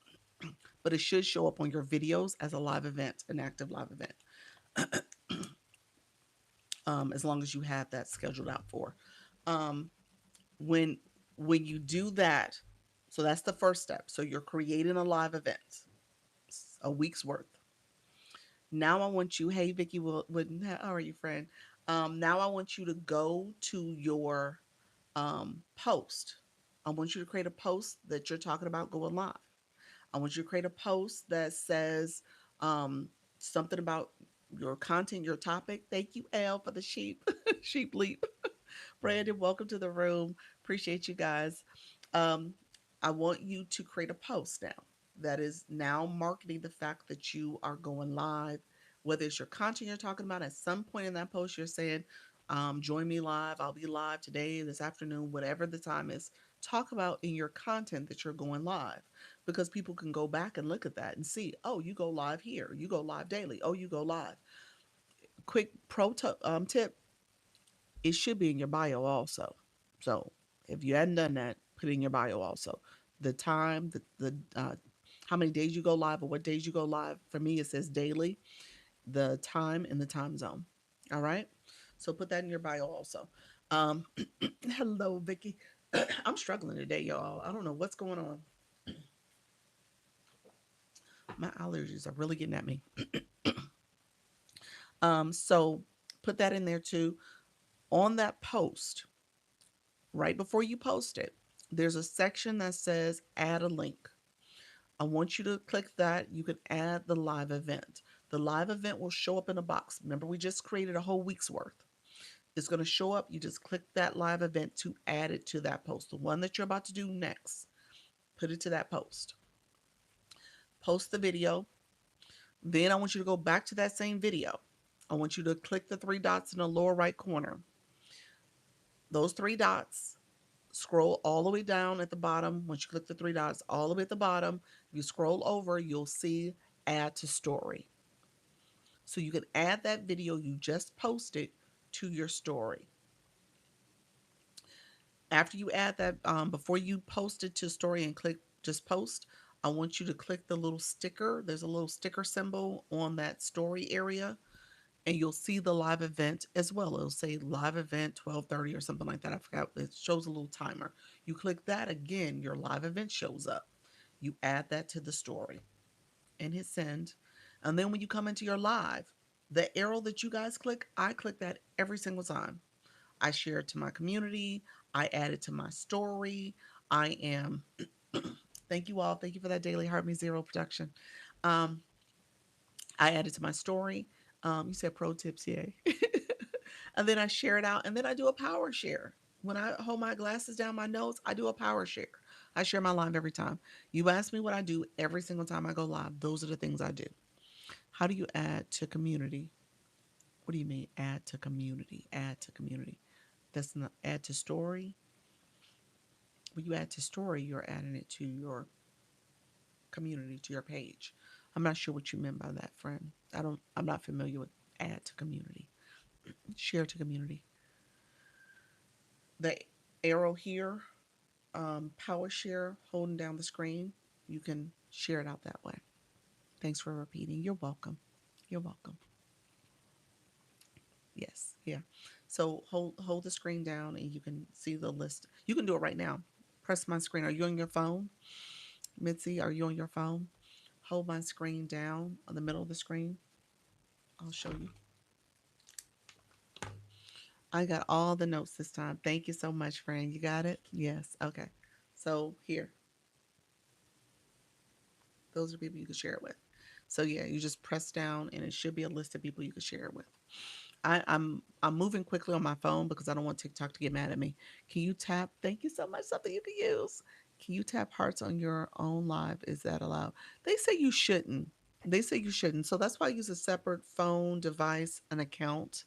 But it should show up on your videos as a live event, an active live event, as long as you have that scheduled out for. Um, when when you do that, so that's the first step. So you're creating a live event, a week's worth. Now I want you, hey Vicky, how are you, friend? Now I want you to go to your post. I want you to create a post that you're talking about going live. I want you to create a post that says something about your content, your topic. Thank you, L, for the sheep, sheep leap. Brandon, welcome to the room. Appreciate you guys. Um, I want you to create a post now that is now marketing the fact that you are going live, whether it's your content you're talking about. At some point in that post, you're saying, join me live. I'll be live today, this afternoon, whatever the time is. Talk about in your content that you're going live because people can go back and look at that and see, oh, you go live here. You go live daily. Oh, you go live. Quick tip, it should be in your bio also. So if you hadn't done that, put it in your bio also. The time, how many days you go live or what days you go live. For me, it says daily, the time and the time zone. All right. So put that in your bio also. Um, hello, Vicky. I'm struggling today, y'all. I don't know what's going on. My allergies are really getting at me. So put that in there too. On that post, right before you post it, there's a section that says add a link. I want you to click that. You can add the live event. The live event will show up in a box. Remember, we just created a whole week's worth. It's going to show up. You just click that live event to add it to that post. The one that you're about to do next, put it to that post. Post the video. Then I want you to go back to that same video. I want you to click the three dots in the lower right corner. Those three dots, scroll all the way down at the bottom. Once you click the three dots, all the way at the bottom, if you scroll over, you'll see add to story. So you can add that video you just posted to your story. After you add that, before you post it to story and click just post, I want you to click the little sticker. There's a little sticker symbol on that story area, and you'll see the live event as well. It'll say live event 12:30 or something like that. I forgot. It shows a little timer. You click that again, your live event shows up. You add that to the story and hit send. And then when you come into your live, the arrow that you guys click, I click that every single time. I share it to my community. I add it to my story. I am, thank you all. Thank you for that Daily Heart Me Zero production. Um, I add it to my story. You said pro tips, yay. And then I share it out. And then I do a power share. When I hold my glasses down my nose, I do a power share. I share my live every time. You ask me what I do every single time I go live. Those are the things I do. How do you add to community? What do you mean add to community? Add to community. That's not add to story. When you add to story, you're adding it to your community, to your page. I'm not sure what you meant by that, friend. I'm not familiar with add to community. Share to community. The arrow here, power share, holding down the screen, you can share it out that way. Thanks for repeating. You're welcome. You're welcome. Yes, yeah. So hold the screen down and you can see the list. You can do it right now. Press my screen. Are you on your phone? Mitzi, are you on your phone? hold my screen down on the middle of the screen. I'll show you. I got all the notes this time. Thank you so much, friend. You got it? Yes. Okay. So here, those are people you can share it with. So yeah, you just press down and it should be a list of people you can share it with. I'm moving quickly on my phone because I don't want TikTok to get mad at me. Can you tap? Thank you so much. Something you can use. Can you tap hearts on your own live? Is that allowed? They say you shouldn't. They say you shouldn't. So that's why I use a separate phone device, an account,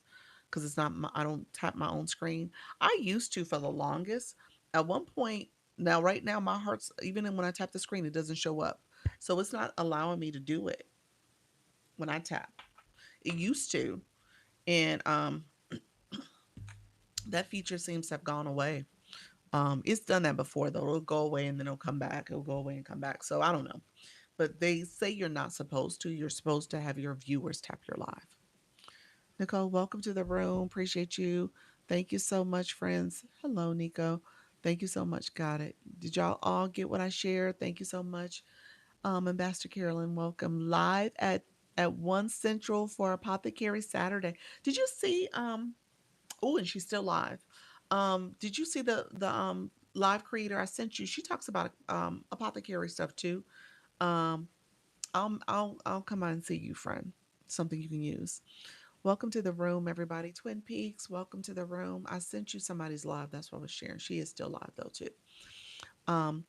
because it's not. I don't tap my own screen. I used to for the longest. At one point, now right now my hearts, even when I tap the screen, it doesn't show up. So it's not allowing me to do it when I tap. It used to, and that feature seems to have gone away. It's done that before though. It'll go away and then it'll come back. It'll go away and come back. So I don't know. But they say you're not supposed to. You're supposed to have your viewers tap your live. Nicole, welcome to the room. Appreciate you. Thank you so much, friends. Hello, Nico. Thank you so much. Got it. Did y'all all get what I shared? Thank you so much. Ambassador Carolyn, welcome live at 1 Central for Apothecary Saturday. Did you see oh, and she's still live. Did you see the live creator I sent you? She talks about apothecary stuff too. Um, I'll come on and see you, friend. Something you can use. Welcome to the room, everybody. Twin Peaks, welcome to the room. I sent you somebody's live. That's what I was sharing. She is still live though too. Um,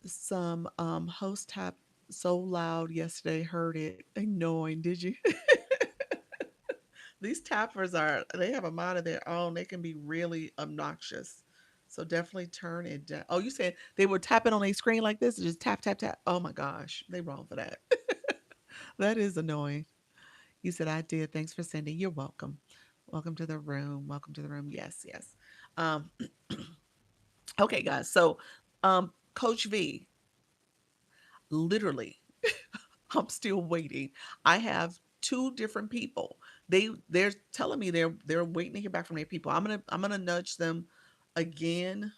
some host tap so loud yesterday. Heard it. Annoying. Did you? These tappers are, they have a mind of their own. They can be really obnoxious. So definitely turn it down. Oh, you said they were tapping on a screen like this, just tap, tap, tap. Oh my gosh, they wrong for that. That is annoying. You said I did. Thanks for sending. You're welcome. Welcome to the room. Welcome to the room. Yes, yes. Um, okay, guys. So, Coach V, literally, I'm still waiting. I have two different people. They're telling me they're waiting to hear back from their people. I'm gonna nudge them again.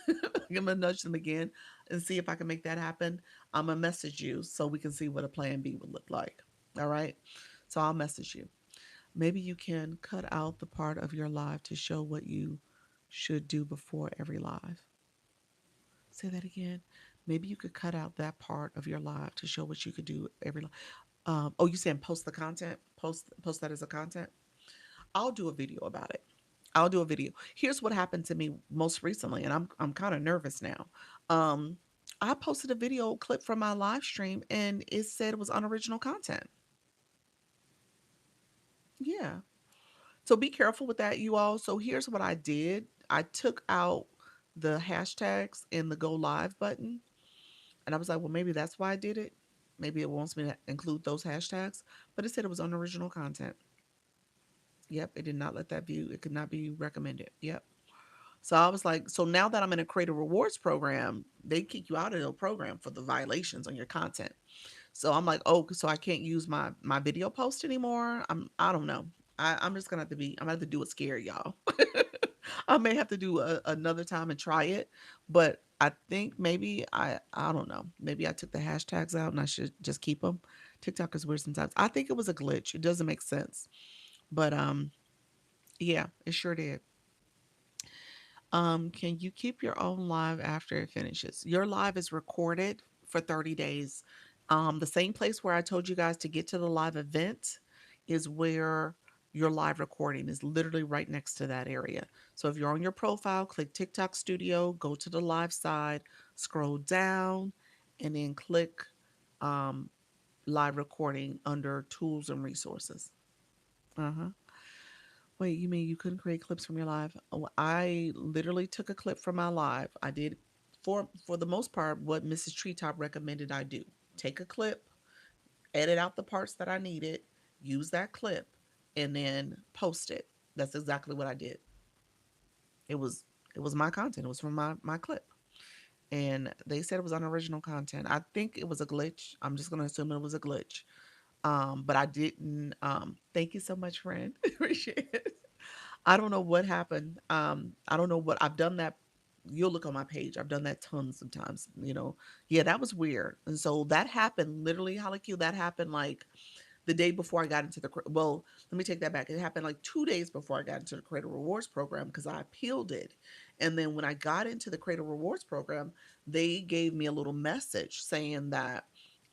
I'm gonna nudge them again and see if I can make that happen. I'm gonna message you so we can see what a plan B would look like. All right. So I'll message you. Maybe you can cut out the part of your live to show what you should do before every live. Say that again. Maybe you could cut out that part of your live to show what you could do every live. Oh, you saying post the content? Post that as a content? I'll do a video about it. I'll do a video. Here's what happened to me most recently, and I'm kind of nervous now. Um, I posted a video clip from my live stream, and it said it was unoriginal content. Yeah. So be careful with that, you all. So here's what I did. I took out the hashtags in the go live button, and I was like, well, maybe that's why I did it. Maybe it wants me to include those hashtags, but it said it was unoriginal content. Yep, it did not let that view. It could not be recommended. Yep. So I was like, so now that I'm in a creator rewards program, they kick you out of the program for the violations on your content. So I'm like, oh, so I can't use my video post anymore. I don't know. I'm just gonna have to be. I'm gonna have to do it scary, y'all. I may have to do another time and try it, but I think maybe I don't know. Maybe I took the hashtags out and I should just keep them. TikTok is weird sometimes. I think it was a glitch. It doesn't make sense, but yeah, it sure did. Can you keep your own live after it finishes? Your live is recorded for 30 days. The same place where I told you guys to get to the live event is where your live recording is literally right next to that area. So if you're on your profile, click TikTok Studio, go to the live side, scroll down, and then click um, live recording under tools and resources. Uh huh. Wait, you mean you couldn't create clips from your live? Oh, I literally took a clip from my live. I did for the most part what Mrs. Treetop recommended I do. Take a clip, edit out the parts that I needed, use that clip, and then post it. That's exactly what I did. It was it was my content. It was from my clip. And they said it was unoriginal content. I think it was a glitch. I'm just gonna assume it was a glitch. But I didn't thank you so much, friend. Appreciate it. I don't know what happened. I don't know what I've done that you'll look on my page. I've done that tons of times. Yeah, that was weird. And so that happened literally, Holly Q. That happened like the day before I got into the well. Let me take that back. It happened like 2 days before I got into the Creator Rewards program because I appealed it, and then when I got into the Creator Rewards program, they gave me a little message saying that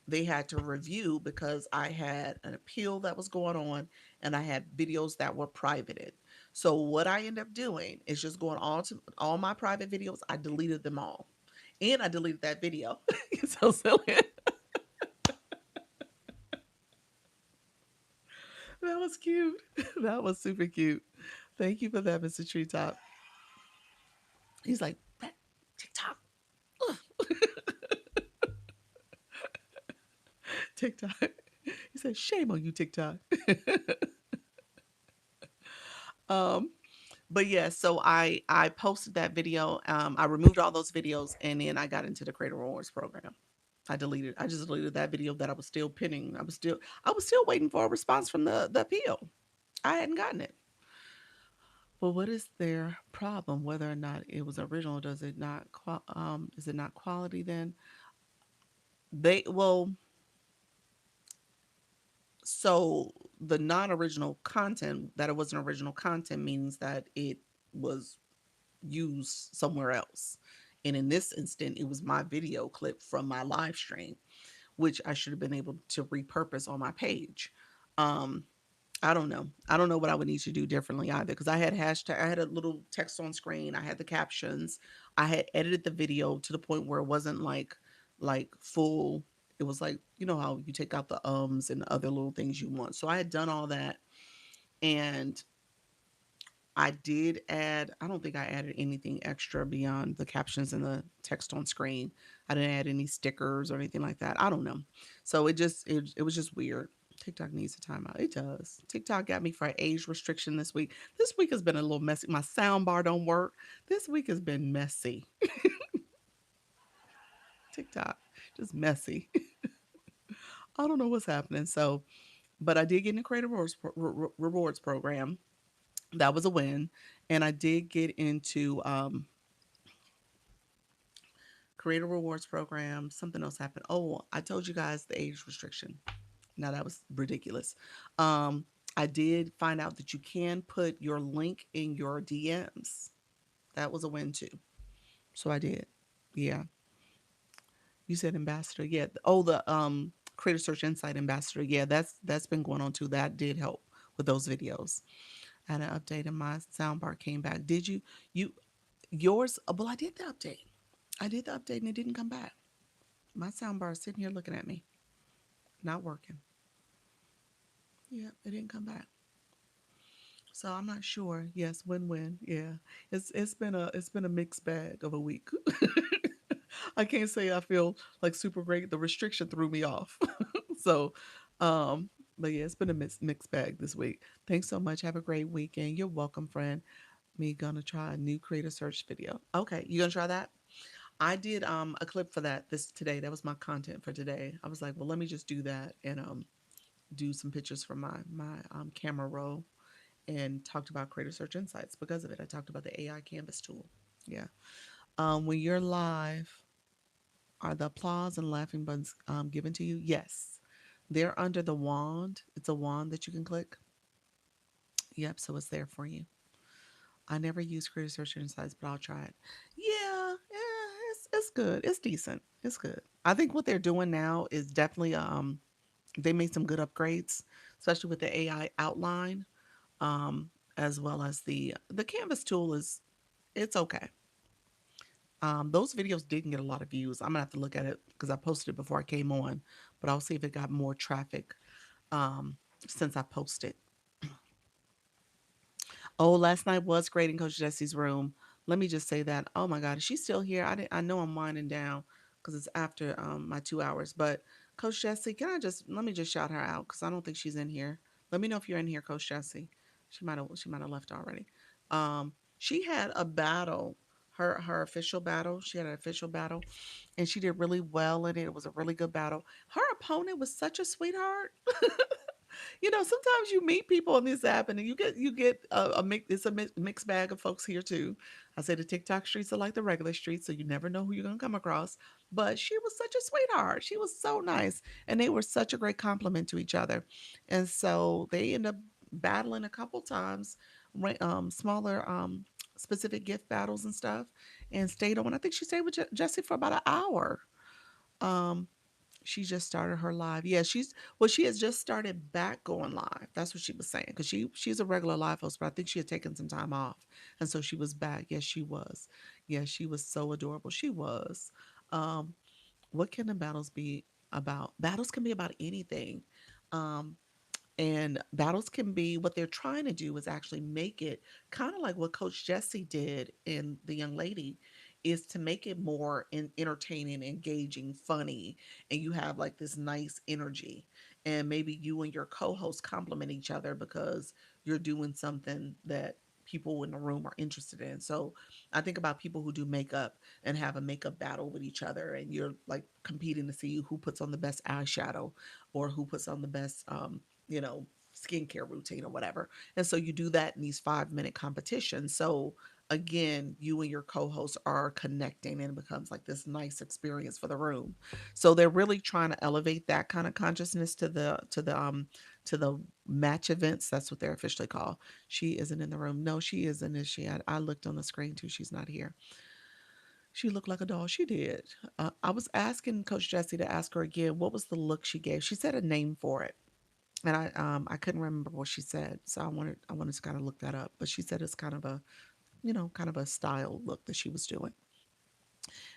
they had to review because I had an appeal that was going on and I had videos that were privated. So what I ended up doing is just going all to all my private videos. I deleted them all, and I deleted that video. So silly. That was cute. That was super cute. Thank you for that, Mr. Treetop. He's like, TikTok. TikTok. He said, shame on you, TikTok. um, but yeah, so I posted that video. I removed all those videos, and then I got into the Creator Rewards program. I just deleted that video that I was still pinning. I was still waiting for a response from the appeal. I hadn't gotten it. Well, what is their problem? Whether or not it was original, does it not is it not quality then? They well, so the non-original content, that it wasn't original content, means that it was used somewhere else. And in this instant, it was my video clip from my live stream, which I should have been able to repurpose on my page. Um, I don't know. I don't know what I would need to do differently either, because I had hashtag, I had a little text on screen, I had the captions, I had edited the video to the point where it wasn't like full. It was like, you know how you take out the ums and the other little things you want. So I had done all that, and I did add, I don't think I added anything extra beyond the captions and the text on screen. I didn't add any stickers or anything like that. I don't know. So it was just weird. TikTok needs a timeout. It does. TikTok got me for an age restriction this week. This week has been a little messy. My sound bar don't work. This week has been messy. TikTok, just messy. I don't know what's happening. So, but I did get in the Creative Rewards program. That was a win. And I did get into Creator Rewards program. Something else happened. Oh, I told you guys the age restriction. Now that was ridiculous. Um, I did find out that you can put your link in your DMs. That was a win too. So I did. Yeah. You said ambassador. Yeah. Oh, the Creator Search Insight ambassador. Yeah, that's been going on too. That did help with those videos. I had an update and my soundbar came back. Did you yours? Well, I did the update. I did the update and it didn't come back. My soundbar is sitting here looking at me, not working. Yeah, it didn't come back. So I'm not sure. Yes, win-win. Yeah, it's been a mixed bag of a week. I can't say I feel like super great. The restriction threw me off. So, um, but yeah, it's been a mixed bag this week. Thanks so much. Have a great weekend. You're welcome, friend. Me gonna try a new creator search video. Okay, you gonna try that? I did a clip for that this today. That was my content for today. I was like, well, let me just do that and do some pictures from my camera roll, and talked about Creator Search Insights because of it. I talked about the AI Canvas tool. Yeah. When you're live, are the applause and laughing buttons given to you? Yes. They're under the wand. It's a wand that you can click. Yep. So it's there for you. I never use Creator Search Insights, but I'll try it. Yeah, yeah, it's good. It's decent. It's good. I think what they're doing now is definitely they made some good upgrades, especially with the AI outline, um, as well as the Canvas tool is it's okay. Those videos didn't get a lot of views. I'm gonna have to look at it because I posted it before I came on, but I'll see if it got more traffic um, since I posted. Oh, last night was great in Coach Jesse's room. Let me just say that. Oh my God, is she still here? I know I'm winding down because it's after my 2 hours. But Coach Jesse, can I just let me just shout her out because I don't think she's in here. Let me know if you're in here, Coach Jesse. She might have left already. She had a battle, her official battle. She had an official battle, and she did really well in it. It was a really good battle. Her opponent was such a sweetheart. Sometimes you meet people on this app, and then you get a mix. It's a mixed bag of folks here too. I say the TikTok streets are like the regular streets, so you never know who you're gonna come across. But she was such a sweetheart. She was so nice, and they were such a great compliment to each other. And so they end up battling a couple times, smaller specific gift battles and stuff, and stayed on. I think she stayed with Jesse for about an hour. Um, she just started her live. Yeah, she has just started back going live. That's what she was saying, because she's a regular live host, but I think she had taken some time off, and so she was back. Yes, she was. Yes, she was so adorable. She was. Um, what can the battles be about? Battles can be about anything. Um, and battles can be, what they're trying to do is actually make it kind of like what Coach Jesse did in The Young Lady, is to make it more entertaining, engaging, funny, and you have like this nice energy. And maybe you and your co-host complement each other because you're doing something that people in the room are interested in. So I think about people who do makeup and have a makeup battle with each other, and you're like competing to see who puts on the best eyeshadow, or who puts on the best you know, skincare routine or whatever. And so you do that in these 5 minute competitions. So again, you and your co-host are connecting, and it becomes like this nice experience for the room. So they're really trying to elevate that kind of consciousness to the match events. That's what they're officially called. She isn't in the room. No, she isn't. Is she? I looked on the screen too. She's not here. She looked like a doll. She did. I was asking Coach Jessie to ask her again what was the look she gave. She said a name for it, and I couldn't remember what she said, so I wanted to kind of look that up. But she said it's kind of a, kind of a style look that she was doing.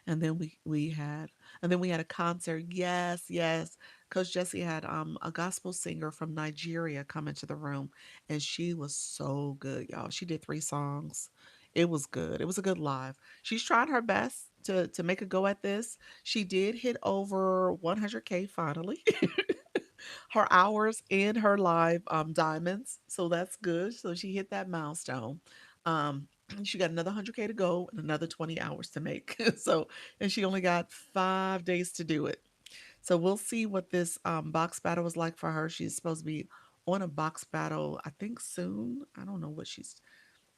And then we had a concert. Yes, yes. Coach Jessie had a gospel singer from Nigeria come into the room, and she was so good, y'all. She did 3 songs. It was good. It was a good live. She's trying her best to make a go at this. She did hit over 100K finally. Her hours and her live diamonds. So that's good. So she hit that milestone. Um, she got another 100K to go and another 20 hours to make. So, and she only got 5 days to do it. So we'll see what this box battle was like for her. She's supposed to be on a box battle, I think soon. I don't know what she's.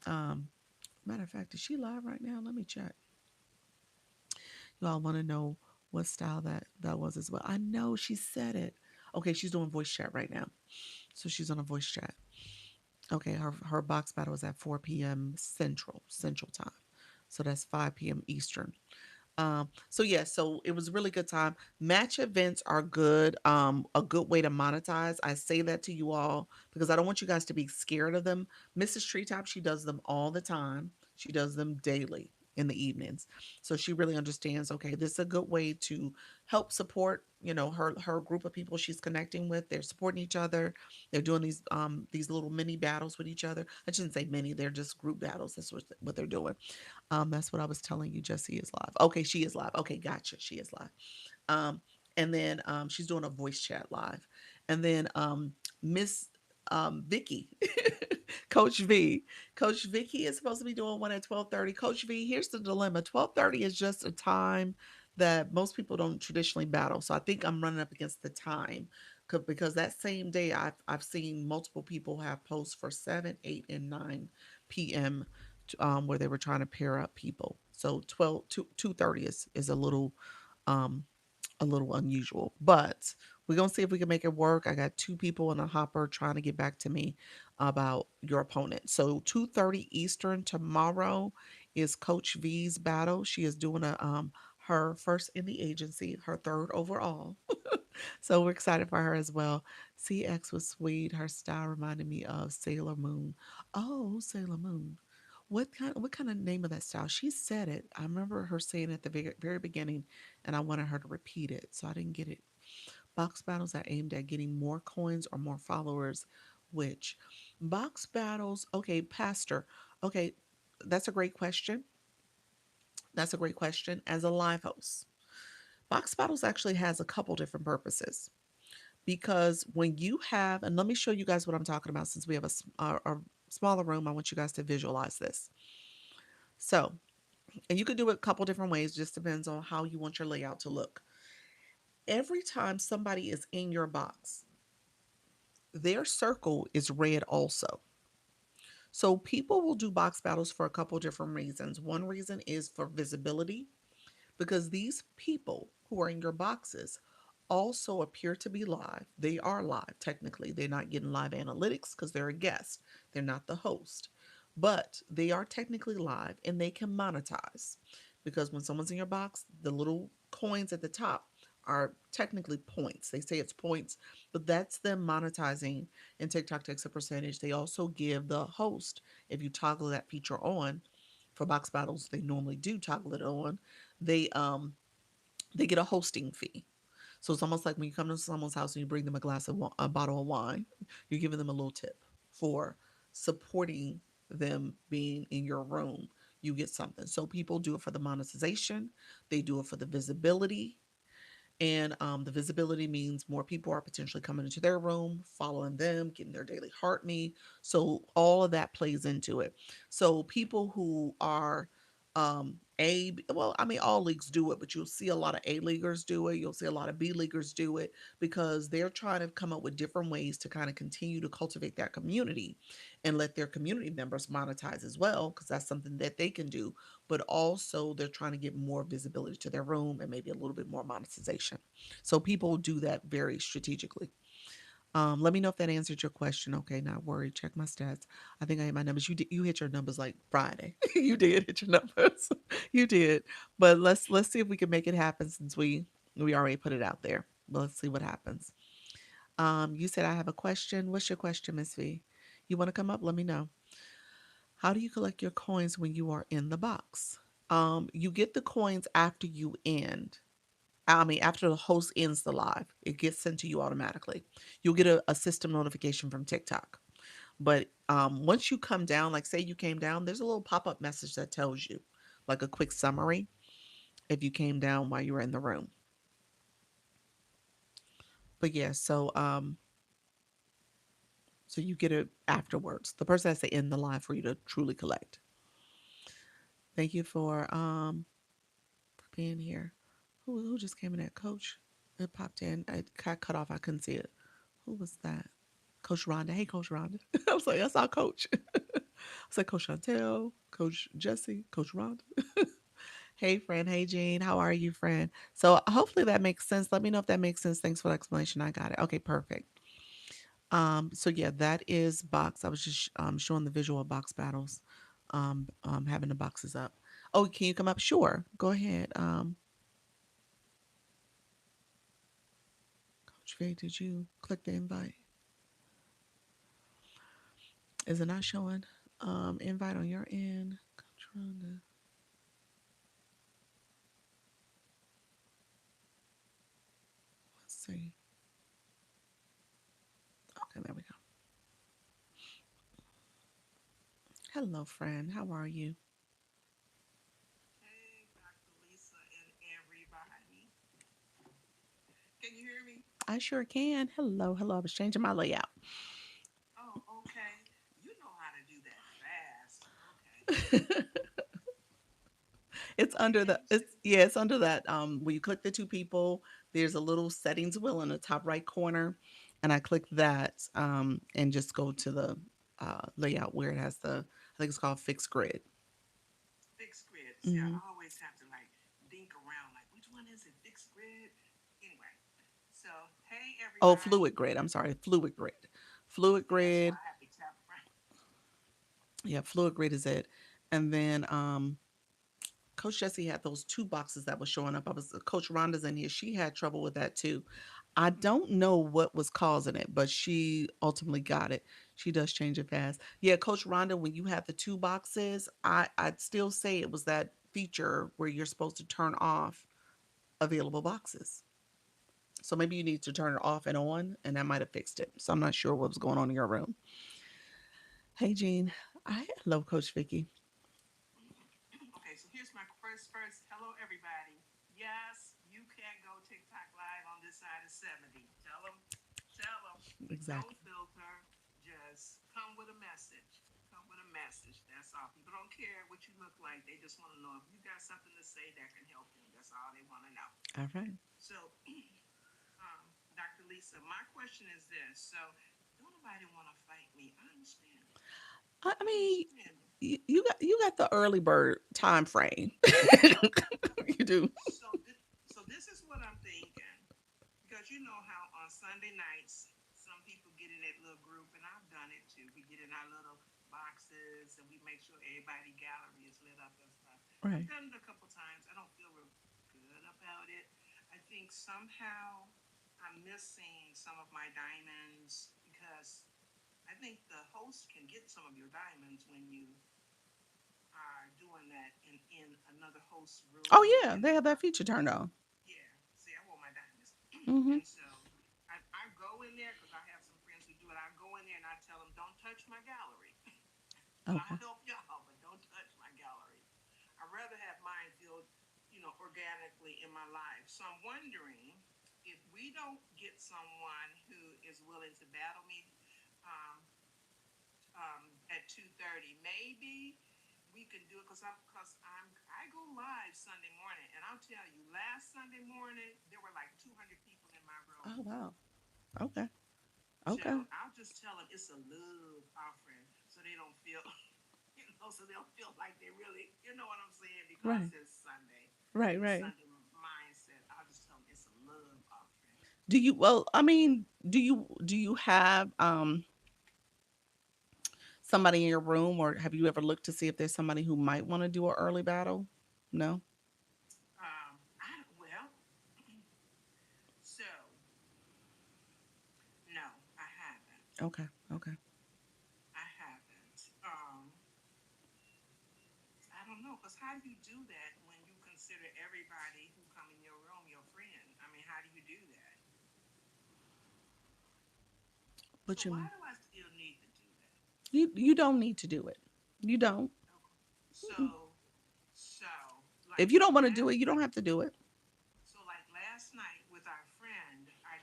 Um, Matter of fact, is she live right now? Let me check. You all want to know what style that was as well. I know she said it. Okay, she's doing voice chat right now. So she's on a voice chat. Okay, her box battle is at 4 p.m. Central time. So that's 5 p.m. Eastern. So yeah, so it was a really good time. Match events are good, a good way to monetize. I say that to you all because I don't want you guys to be scared of them. Mrs. Treetop, she does them all the time. She does them daily in the evenings. So she really understands, okay, this is a good way to help support, her group of people she's connecting with. They're supporting each other. They're doing these little mini battles with each other. I shouldn't say mini, they're just group battles. That's what they're doing. That's what I was telling you. Jessie is live. Okay, she is live. Okay, gotcha. She is live. Um, and then she's doing a voice chat live. And then Miss Vicky, Coach V, Coach Vicky is supposed to be doing one at 12:30. Coach V, here's the dilemma. 12:30 is just a time that most people don't traditionally battle. So I think I'm running up against the time because that same day I've seen multiple people have posts for 7, 8, and 9 p.m. Where they were trying to pair up people. So 2:30 is um, a little unusual, but we're gonna see if we can make it work. I got 2 people in a hopper trying to get back to me about your opponent. So 2:30 Eastern tomorrow is Coach V's battle. She is doing her first in the agency, her third overall. So we're excited for her as well. CX was sweet. Her style reminded me of Sailor Moon. Oh, Sailor Moon. What kind of name of that style? She said it. I remember her saying it at the very beginning, and I wanted her to repeat it, so I didn't get it. Box battles are aimed at getting more coins or more followers. Which box battles? Okay, Pastor. Okay, that's a great question. That's a great question. As a live host, box battles actually has a couple different purposes, because when you have, and let me show you guys what I'm talking about, since we have a smaller room, I want you guys to visualize this. So, and you could do it a couple different ways, just depends on how you want your layout to look. Every time somebody is in your box, their circle is red also. So people will do box battles for a couple different reasons. One reason is for visibility, because these people who are in your boxes also appear to be live. They are live, technically. They're not getting live analytics because they're a guest, they're not the host. But they are technically live and they can monetize, because when someone's in your box, the little coins at the top are technically points. They say it's points, but that's them monetizing, and TikTok takes a percentage. They also give the host, if you toggle that feature on, for box battles, they normally do toggle it on. They they get a hosting fee. So it's almost like when you come to someone's house and you bring them a bottle of wine, you're giving them a little tip for supporting them being in your room. You get something. So people do it for the monetization, they do it for the visibility, and the visibility means more people are potentially coming into their room, following them, getting their daily heartbeat. So all of that plays into it. So people who are well, I mean, all leagues do it, but you'll see a lot of A leaguers do it. You'll see a lot of B leaguers do it, because they're trying to come up with different ways to kind of continue to cultivate that community and let their community members monetize as well, because that's something that they can do. But also they're trying to get more visibility to their room and maybe a little bit more monetization. So people do that very strategically. Let me know if that answered your question. Okay, not worried. Check my stats. I think I hit my numbers. You hit your numbers like Friday. You did hit your numbers. You did. But let's see if we can make it happen, since we already put it out there. But let's see what happens. You said I have a question. What's your question, Miss V? You want to come up? Let me know. How do you collect your coins when you are in the box? You get the coins after you end. I mean, after the host ends the live, it gets sent to you automatically. You'll get a system notification from TikTok. But once you come down, like say you came down, there's a little pop up message that tells you, like a quick summary, if you came down while you were in the room. But yeah, so you get it afterwards. The person has to end the live for you to truly collect. Thank you for being here. Who just came in at Coach? It popped in. It got cut off. I couldn't see it. Who was that? Coach Rhonda. Hey, Coach Rhonda. I was like, that's our coach. I was like, Coach Chantel, Coach Jesse, Coach Rhonda. Hey, friend. Hey, Jean. How are you, friend? So hopefully that makes sense. Let me know if that makes sense. Thanks for the explanation. I got it. Okay, perfect. So yeah, that is box. I was just showing the visual box battles, having the boxes up. Oh, can you come up? Sure. Go ahead. Coach V, did you click the invite? Is it not showing invite on your end? Coach Rhonda. Let's see. Okay, there we go. Hello, friend. How are you?
Hey, Dr. Lisa and everybody. Can you hear me?
I sure can. Hello, hello. I was changing my layout.
Oh, okay. You know how to do that fast. Okay.
It's under
Can
the
you
it's
see?
yeah, it's under that when you click the two people, there's a little settings wheel in the top right corner, and I click that and just go to the layout where it has I think it's called fixed grid.
Fixed grid. See, I
Hmm.
always have to like dink around, like, which one is it? Fixed grid? Anyway, so hey,
Oh, fluid
everybody.
grid. I'm sorry, fluid grid. Fluid
See, that's why
grid.
I have to tap around.
Yeah, fluid grid is it. And then Coach Jesse had those two boxes that was showing up. I was Coach Rhonda's in here. She had trouble with that too. I
Mm-hmm.
don't know what was causing it, but she ultimately got it. She does change it fast. Yeah, Coach Rhonda, when you have the two boxes, I'd still say it was that feature where you're supposed to turn off available boxes. So maybe you need to turn it off and on, and that might have fixed it. So I'm not sure what was going on in your room. Hey, Jean. I love Coach Vicky.
Okay, so here's my first. Hello, everybody. Yes, you can go TikTok live on this side of 70. Tell them, no
Exactly.
filter. Just come with a message. Come with a message. That's all. People don't care what you look like. They just want to know if you got something to say that can help them. That's all they want to know.
All right.
So, Dr. Lisa, my question is this. So, nobody want to fight me. I understand it.
I
I
mean,
understand it.
you got the early bird time frame. You do.
So this is what I'm thinking. Because you know how on Sunday nights, some people get in that little group, and I've done it too. We get in our little boxes and we make sure everybody gallery is lit up and stuff. I've
Right.
done it a couple times. I don't feel real good about it. I think somehow I'm missing some of my diamonds because I think the host can get some of your diamonds when you are doing that in another host's
Oh
room,
yeah,
you
they
know.
have that feature turned on.
Yeah. See, I want my diamonds.
Hmm.
And so I go in there because I have some friends who do it. I go in there and I tell them, don't touch my gallery. But
Okay.
I'll help y'all, but don't touch my gallery. I'd rather have mine filled, organically in my life. So I'm wondering if we don't get someone who is willing to battle me um, at 2:30, maybe we can do it because I go live Sunday morning, and I'll tell you, last Sunday morning there were like 200 people in my room.
Oh wow. Okay.
So
Okay.
I'll just tell them it's a love offering, so they don't feel, so they'll feel like they really, you know what I'm saying, because
Right.
it's Sunday
Right.
and the
Right.
Sunday mindset. I'll just tell them it's a love offering.
Do you? Well, I mean, do you have somebody in your room, or have you ever looked to see if there's somebody who might want to do an early battle? No.
I well, so no, I haven't.
Okay. Okay.
I haven't. I don't know, cause how do you do that when you consider everybody who come in your room your friend? I mean, how do you do that? So
What you
why
mean?
do I still need to do that?
You don't need to do it. You don't.
Okay.
Mm-mm.
So
If
like
you don't want to do
last
it, you don't
night,
have to do it.
so like last night with our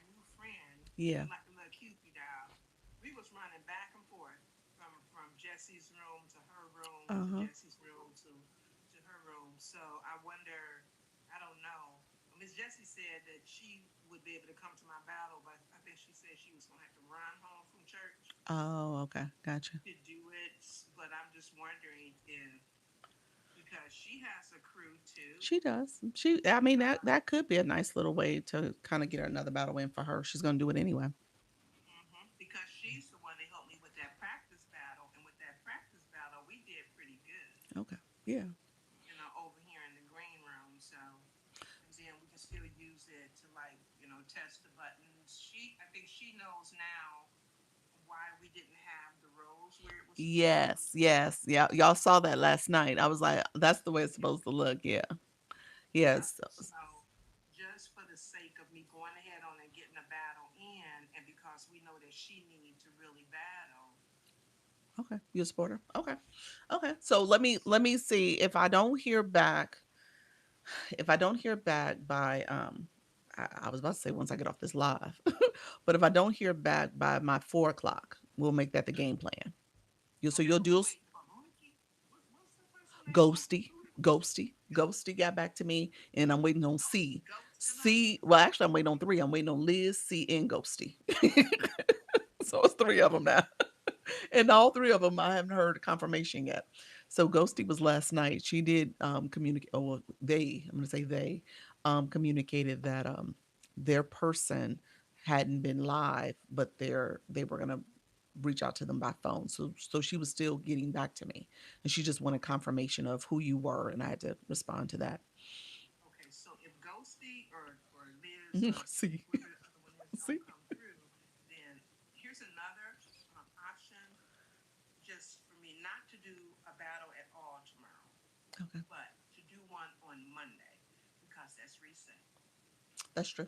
new friend,
Yeah.
like a little Cupid doll, we was running back and forth from Jesse's room to her room
Uh
to
huh.
Jesse's room to her room. So I wonder, I don't know. Miss Jessie said that she would be able to come to my battle, but I think she said she was gonna have to run home from church
Oh, okay. Gotcha.
to do it. But I'm just wondering if because she has a crew too.
She does. I mean,
Um,
that could be a nice little way to kind of get another battle win for her. She's gonna do it anyway.
because she's the one that helped me with that practice battle, and with that practice battle, we did pretty good,
Okay. Yeah.
over here in the green room. So, and then we can still use it to like, test the buttons. I think she knows now why we didn't have the rows where it was supposed to
Yes.
be.
Yes. Yeah. Y'all saw that last night. I was like, that's the way it's
Yeah,
supposed to look. Yeah.
yeah.
Yes.
So, just for the sake of me going ahead on and getting a battle in, and because we know that she needs to really battle.
Okay. You a supporter? Okay. Okay. So let me see if I don't hear back. If I don't hear back by I was about to say once I get off this live, but if I don't hear back by my 4 o'clock, we'll make that the game plan. So
Okay,
you'll
who we
do
waiting for? Monique? What's the person name?
Ghosty, Ghosty got back to me, and I'm waiting on C.
Ghosting us?
C. Well, actually, I'm waiting on three. I'm waiting on Liz, C, and Ghosty. So it's three of them now. And all three of them, I haven't heard confirmation yet. So Ghosty was last night. She did communicate. Oh, well, I'm going to say communicated that their person hadn't been live, but they were going to reach out to them by phone. So she was still getting back to me, and she just wanted
Okay.
confirmation of who you were, and I had to respond to that.
Okay. So if Ghosty or Liz or
See,
whoever the other one is
see.
don't come through, then here's another option just for me not to do a battle at all tomorrow,
Okay,
but to do one on Monday because that's reset.
that's true.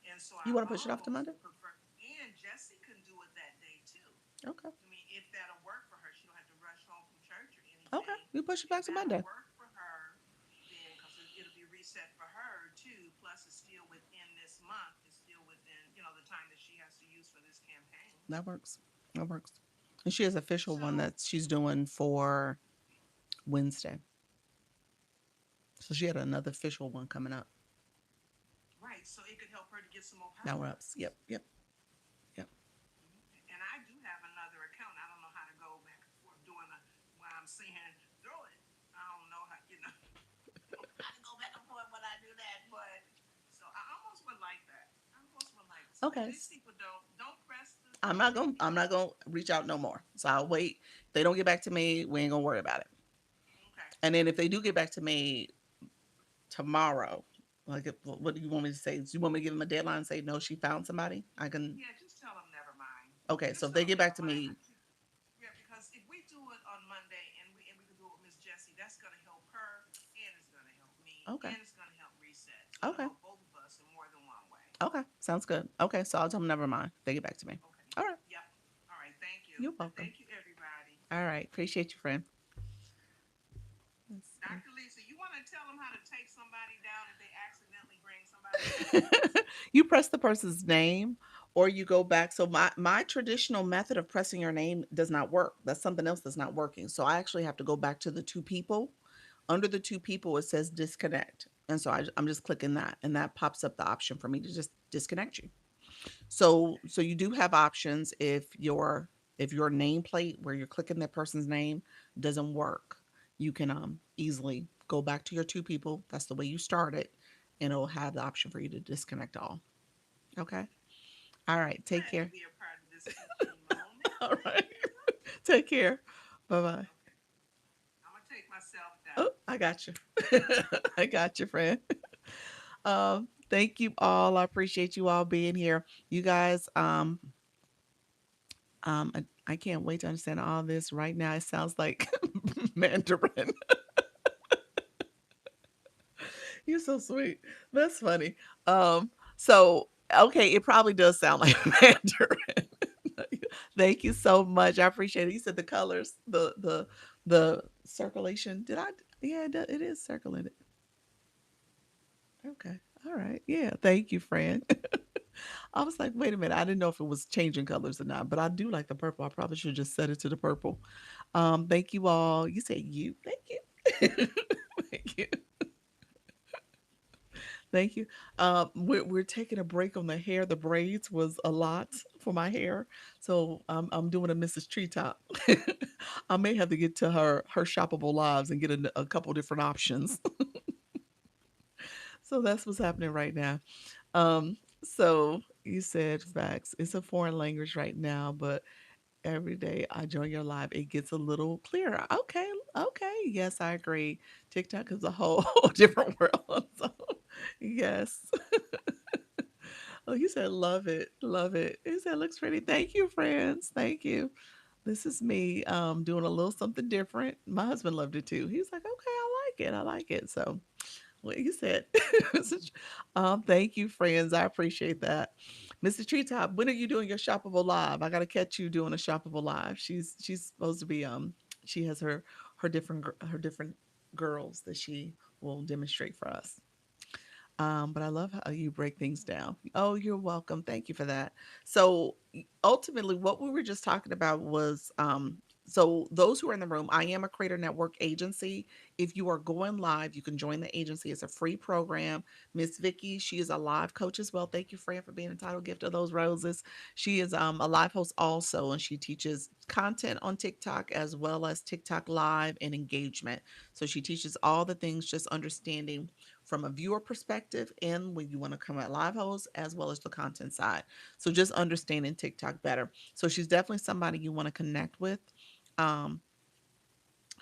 And so
You
I
want to push it off to
almost
Monday?
would prefer, and Jessie can do it that day too.
Okay,
I mean, if that'll work for her, she don't have to rush home from church or
okay.
anything.
You push it
If
back to
that'll
Monday.
work for her, then because it'll be reset for her too. Plus, it's still within this month. It's still within the time that she has to use for this campaign.
That works. That works. And she has an official one
So
that she's doing for Wednesday. So she had another official one coming up.
right, so it could help her to get some more
Now we're up.
power-ups.
Yep, yep, yep. Okay.
These people don't press
I'm
the
not gonna
trigger.
I'm not gonna reach out no more. So I'll wait. If they don't get back to me, we ain't gonna worry about it.
Okay.
And then if they do get back to me tomorrow, like what do you want me to say? Do you want me to give them a deadline and say no, she found somebody? I can.
Yeah, just tell them never mind.
Okay, so
Just
if
tell
they
them
get
never
back to
mind.
me,
Yeah, because if we do it on Monday and we can do it with Miss Jessie, that's gonna help her and it's gonna help me
okay,
and it's gonna help reset. It's gonna
okay,
help both of us in more than one way.
okay, sounds good. Okay, so I'll tell them never mind. They get back to me.
Okay.
All right,
Yep. All right. Thank you.
you're
And
welcome.
thank you, everybody.
All right, appreciate you, friend.
Dr. Lisa, you want to tell them how to take somebody down if they accidentally bring somebody up?
You press the person's name or you go back. So my traditional method of pressing your name does not work. That's something else that's not working. So I actually have to go back to the two people. Under the two people, it says disconnect. And so I'm just clicking that, and that pops up the option for me to just disconnect you. So
Okay.
so you do have options if your nameplate where you're clicking that person's name doesn't work. You can easily go back to your two people. That's the way you start it, and it'll have the option for you to disconnect all. Okay. All right. Take
Glad to
care.
be a part of this teaching moment.
All right. Take care. Bye bye.
Okay. I'm going to take myself
Oh,
down.
I got you. I got you, friend. Thank you all. I appreciate you all being here. You guys, I can't wait to understand all this right now. It sounds like Mandarin. You're so sweet. That's funny. So okay, it probably does sound like Mandarin. Thank you so much. I appreciate it. You said the colors, the circulation. Did I? Yeah, it is circling it. Okay. All right. Yeah. Thank you, friend. I was like, wait a minute. I didn't know if it was changing colors or not, but I do like the purple. I probably should just set it to the purple. Thank you all. You said you. Thank you. Thank you. Thank you. We're taking a break on the hair. The braids was a lot for my hair, so I'm doing a Mrs. Treetop. I may have to get to her shoppable lives and get a couple different options. So that's what's happening right now. So you said facts. It's a foreign language right now, but every day I join your live, it gets a little clearer. Okay, okay. Yes, I agree. TikTok is a whole different world. So, yes. Oh, you said love it. Love it. You said looks pretty. Thank you, friends. Thank you. This is me doing a little something different. My husband loved it too. He was like, okay, I like it. I like it. So what you said. Thank you, friends. I appreciate that. Mr. Treetop, when are you doing your shoppable live? I gotta catch you doing a shoppable live. She's supposed to be she has her different girls that she will demonstrate for us. But I love how you break things down. Oh, you're welcome. Thank you for that. So ultimately, what we were just talking about was so those who are in the room, I am a Creator Network agency. If you are going live, you can join the agency. It's a free program. Miss Vicky, she is a live coach as well. Thank you, Fran, for being entitled gift of those roses. She is a live host also, and she teaches content on TikTok as well as TikTok live and engagement. So she teaches all the things, just understanding from a viewer perspective and when you want to come at live host as well as the content side. So just understanding TikTok better. So she's definitely somebody you want to connect with. Um,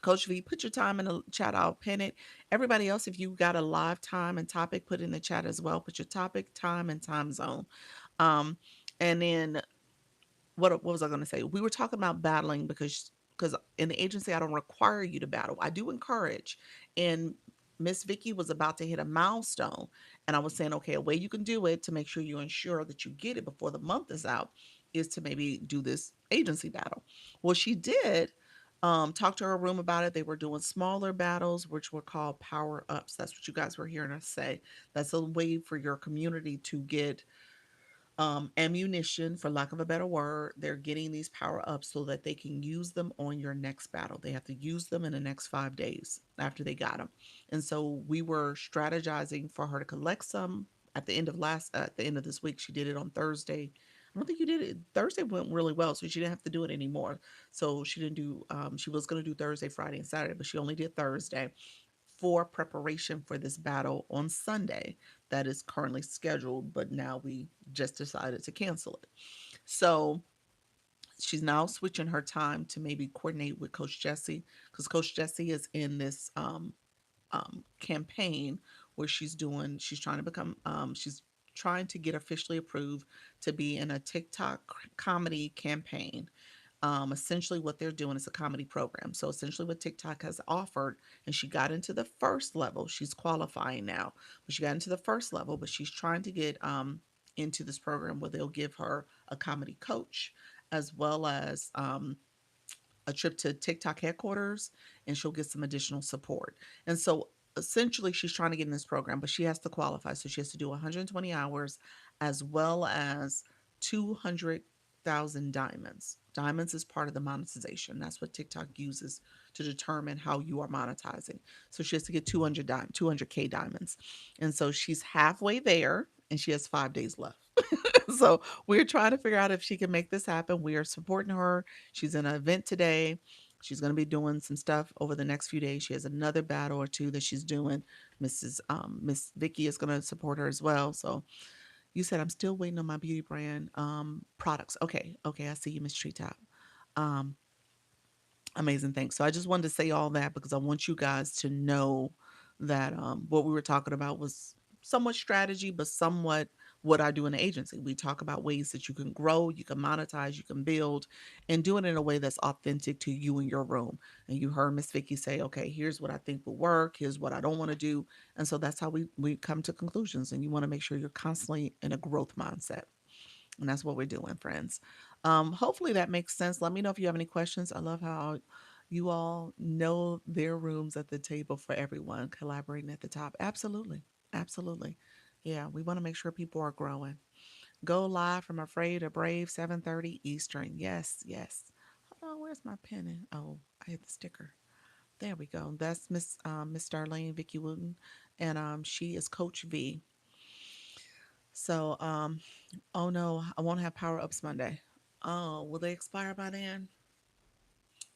Coach V, put your time in the chat. I'll pin it. Everybody else, if you got a live time and topic, put in the chat as well. Put your topic, time, and time zone. Um, and then what was I going to say? We were talking about battling because in the agency I don't require you to battle. I do encourage. And Miss Vicky was about to hit a milestone, and I was saying, okay, a way you can do it to make sure you ensure that you get it before the month is out is to maybe do this agency battle. Well, she did. Talk to her room about it. They were doing smaller battles, which were called power ups. That's what you guys were hearing us say. That's a way for your community to get ammunition, for lack of a better word. They're getting these power ups so that they can use them on your next battle. They have to use them in the next 5 days after they got them. And so we were strategizing for her to collect some at the end of this week. She did it on Thursday. I don't think you did it. Thursday went really well, so she didn't have to do it anymore. So she didn't do. She was going to do Thursday, Friday, and Saturday, but she only did Thursday for preparation for this battle on Sunday that is currently scheduled, but now we just decided to cancel it. So she's now switching her time to maybe coordinate with Coach Jesse, because Coach Jesse is in this campaign where she's trying to become, she's trying to get officially approved to be in a TikTok comedy campaign. Essentially, what they're doing is a comedy program. So, essentially, what TikTok has offered, and she got into the first level, she's qualifying now, but she got into the first level, but she's trying to get into this program where they'll give her a comedy coach as well as a trip to TikTok headquarters, and she'll get some additional support. And so essentially she's trying to get in this program, but she has to qualify. So she has to do 120 hours as well as 200,000 diamonds. Diamonds is part of the monetization. That's what TikTok uses to determine how you are monetizing. So she has to get 200K diamonds. And so she's halfway there and she has 5 days left. So we're trying to figure out if she can make this happen. We are supporting her. She's in an event today. She's going to be doing some stuff over the next few days. She has another battle or two that she's doing. Miss Vicky is going to support her as well. So you said I'm still waiting on my beauty brand products. Okay, okay, I see you, Miss Treetop. Um, Amazing. Thanks. So I just wanted to say all that because I want you guys to know that what we were talking about was somewhat strategy, but somewhat what I do in the agency. We talk about ways that you can grow, you can monetize, you can build, and do it in a way that's authentic to you and your room. And you heard Miss Vicky say, okay, here's what I think will work, here's what I don't want to do. And so that's how we come to conclusions. And you want to make sure you're constantly in a growth mindset. And that's what we're doing, friends. Hopefully that makes sense. Let me know if you have any questions. I love how you all know their rooms at the table for everyone, collaborating at the top. Absolutely. Absolutely. Yeah, we want to make sure people are growing. Go live from Afraid or Brave, 7:30 Eastern. Yes, yes. Hold on, where's my pen? Oh, I hit the sticker. There we go. That's Miss Darlene Vicky Wooten, and she is Coach V. So oh no, I won't have power ups Monday. Oh, will they expire by then?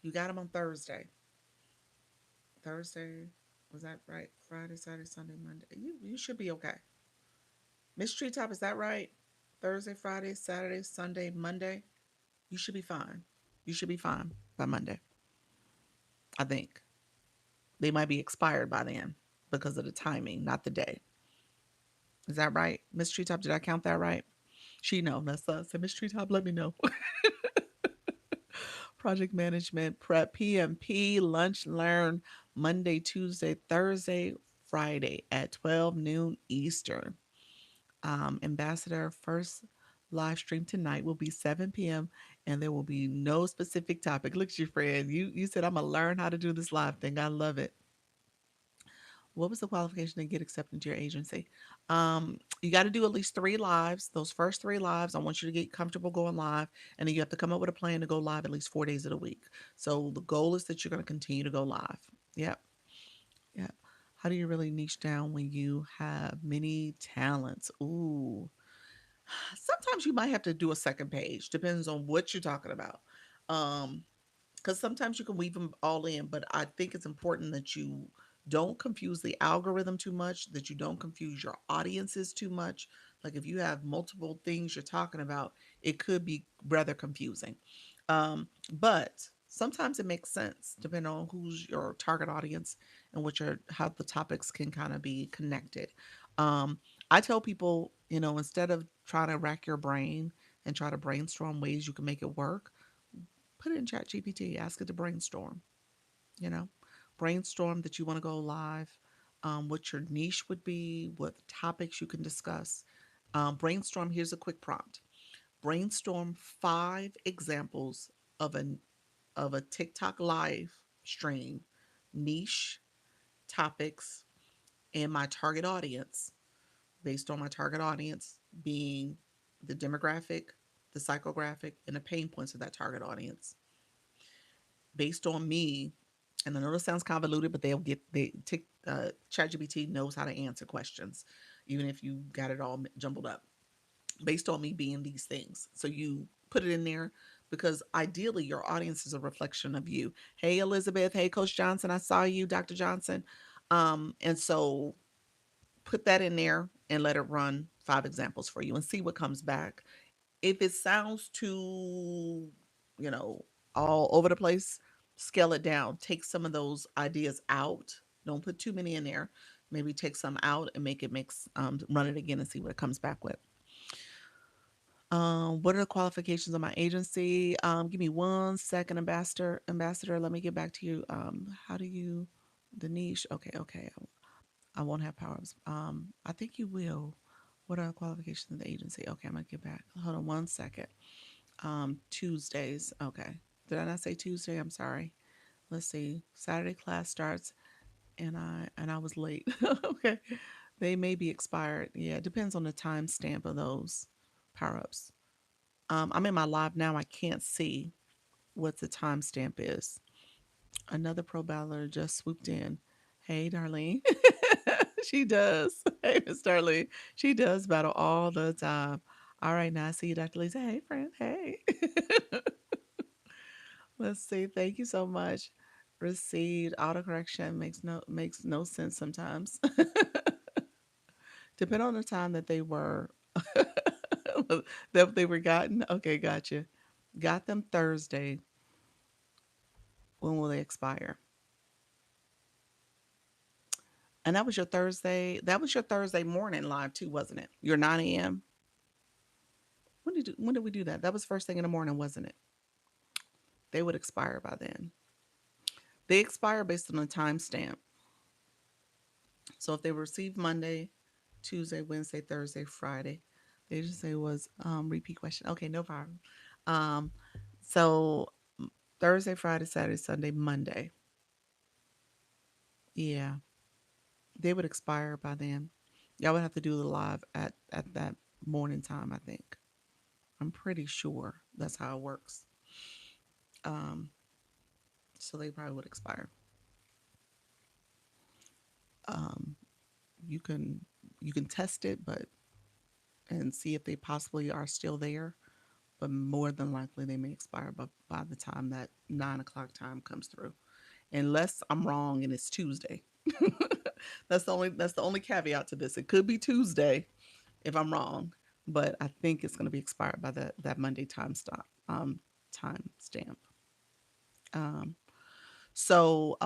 You got them on Thursday. Thursday, was that right? Friday, Saturday, Sunday, Monday. You should be okay. Miss Treetop, is that right? Thursday, Friday, Saturday, Sunday, Monday. You should be fine. You should be fine by Monday. I think they might be expired by then because of the timing, not the day. Is that right, Miss Treetop? Did I count that right? She know that's us. So Miss Treetop, let me know. Project management prep PMP lunch learn Monday, Tuesday, Thursday, Friday at 12 noon Eastern. Ambassador first live stream tonight will be 7 p.m. and there will be no specific topic. Look at your friend. You said I'm gonna learn how to do this live thing. I love it. What was the qualification to get accepted into your agency? You got to do at least 3 lives. Those first 3 lives, I want you to get comfortable going live, and then you have to come up with a plan to go live at least 4 days of the week. So the goal is that you're going to continue to go live. Yep, yep. How do you really niche down when you have many talents? Ooh, sometimes you might have to do a second page. Depends on what you're talking about. Um, because sometimes you can weave them all in, but I think it's important that you don't confuse the algorithm too much, that you don't confuse your audiences too much. Like if you have multiple things you're talking about, it could be rather confusing. But sometimes it makes sense depending on who's your target audience and what your how the topics can kind of be connected. Um, I tell people, instead of trying to rack your brain and try to brainstorm ways you can make it work, put it in chat GPT, ask it to brainstorm, you know, brainstorm that you want to go live, what your niche would be, what topics you can discuss. Brainstorm, here's a quick prompt. Brainstorm 5 examples of a TikTok live stream, niche topics, and my target audience, based on my target audience being the demographic, the psychographic, and the pain points of that target audience based on me. And I know this sounds convoluted, but ChatGPT knows how to answer questions, even if you got it all jumbled up, based on me being these things. So you put it in there because ideally your audience is a reflection of you. Hey, Elizabeth. Hey, Coach Johnson. I saw you, Dr. Johnson. And so put that in there. and let it run 5 examples for you and see what comes back. If it sounds too, you know, all over the place, scale it down. Take some of those ideas out. Don't put too many in there. Maybe take some out and make it mix, run it again and see what it comes back with. What are the qualifications of my agency? Give me 1 second, ambassador. Ambassador, let me get back to you. How do you, the niche? Okay, okay. I won't have powers. I think you will. What are the qualifications of the agency? Okay, I'm gonna get back. Hold on 1 second. Tuesdays. Okay. Did I not say Tuesday? I'm sorry. Let's see. Saturday class starts, and I was late. Okay. They may be expired. Yeah, it depends on the timestamp of those power ups. I'm in my live now. I can't see what the timestamp is. Another pro battler just swooped in. Hey, Darlene. She does. Hey, Miss Darlene. She does battle all the time. All right, now I see you, Dr. Lisa. Hey, friend. Hey. Let's see. Thank you so much. Received autocorrection makes no sense sometimes. Depend on the time that they were that they were gotten. Okay, gotcha. Got them Thursday. When will they expire? And that was your Thursday. That was your Thursday morning live too, wasn't it? Your 9 a.m. When did we do that? That was first thing in the morning, wasn't it? They would expire by then. They expire based on the timestamp. So if they were received Monday, Tuesday, Wednesday, Thursday, Friday, they just say was repeat question. Okay, no problem. Um, so Thursday, Friday, Saturday, Sunday, Monday. Yeah, they would expire by then. Y'all would have to do the live at that morning time. I think. I'm pretty sure that's how it works. Um, so they probably would expire. Um, you can you can test it, but and see if they possibly are still there. But more than likely, they may expire by the time that 9 o'clock time comes through, unless I'm wrong and it's Tuesday. That's the only caveat to this. It could be Tuesday if I'm wrong, but I think it's going to be expired by that Monday time stamp. Um, so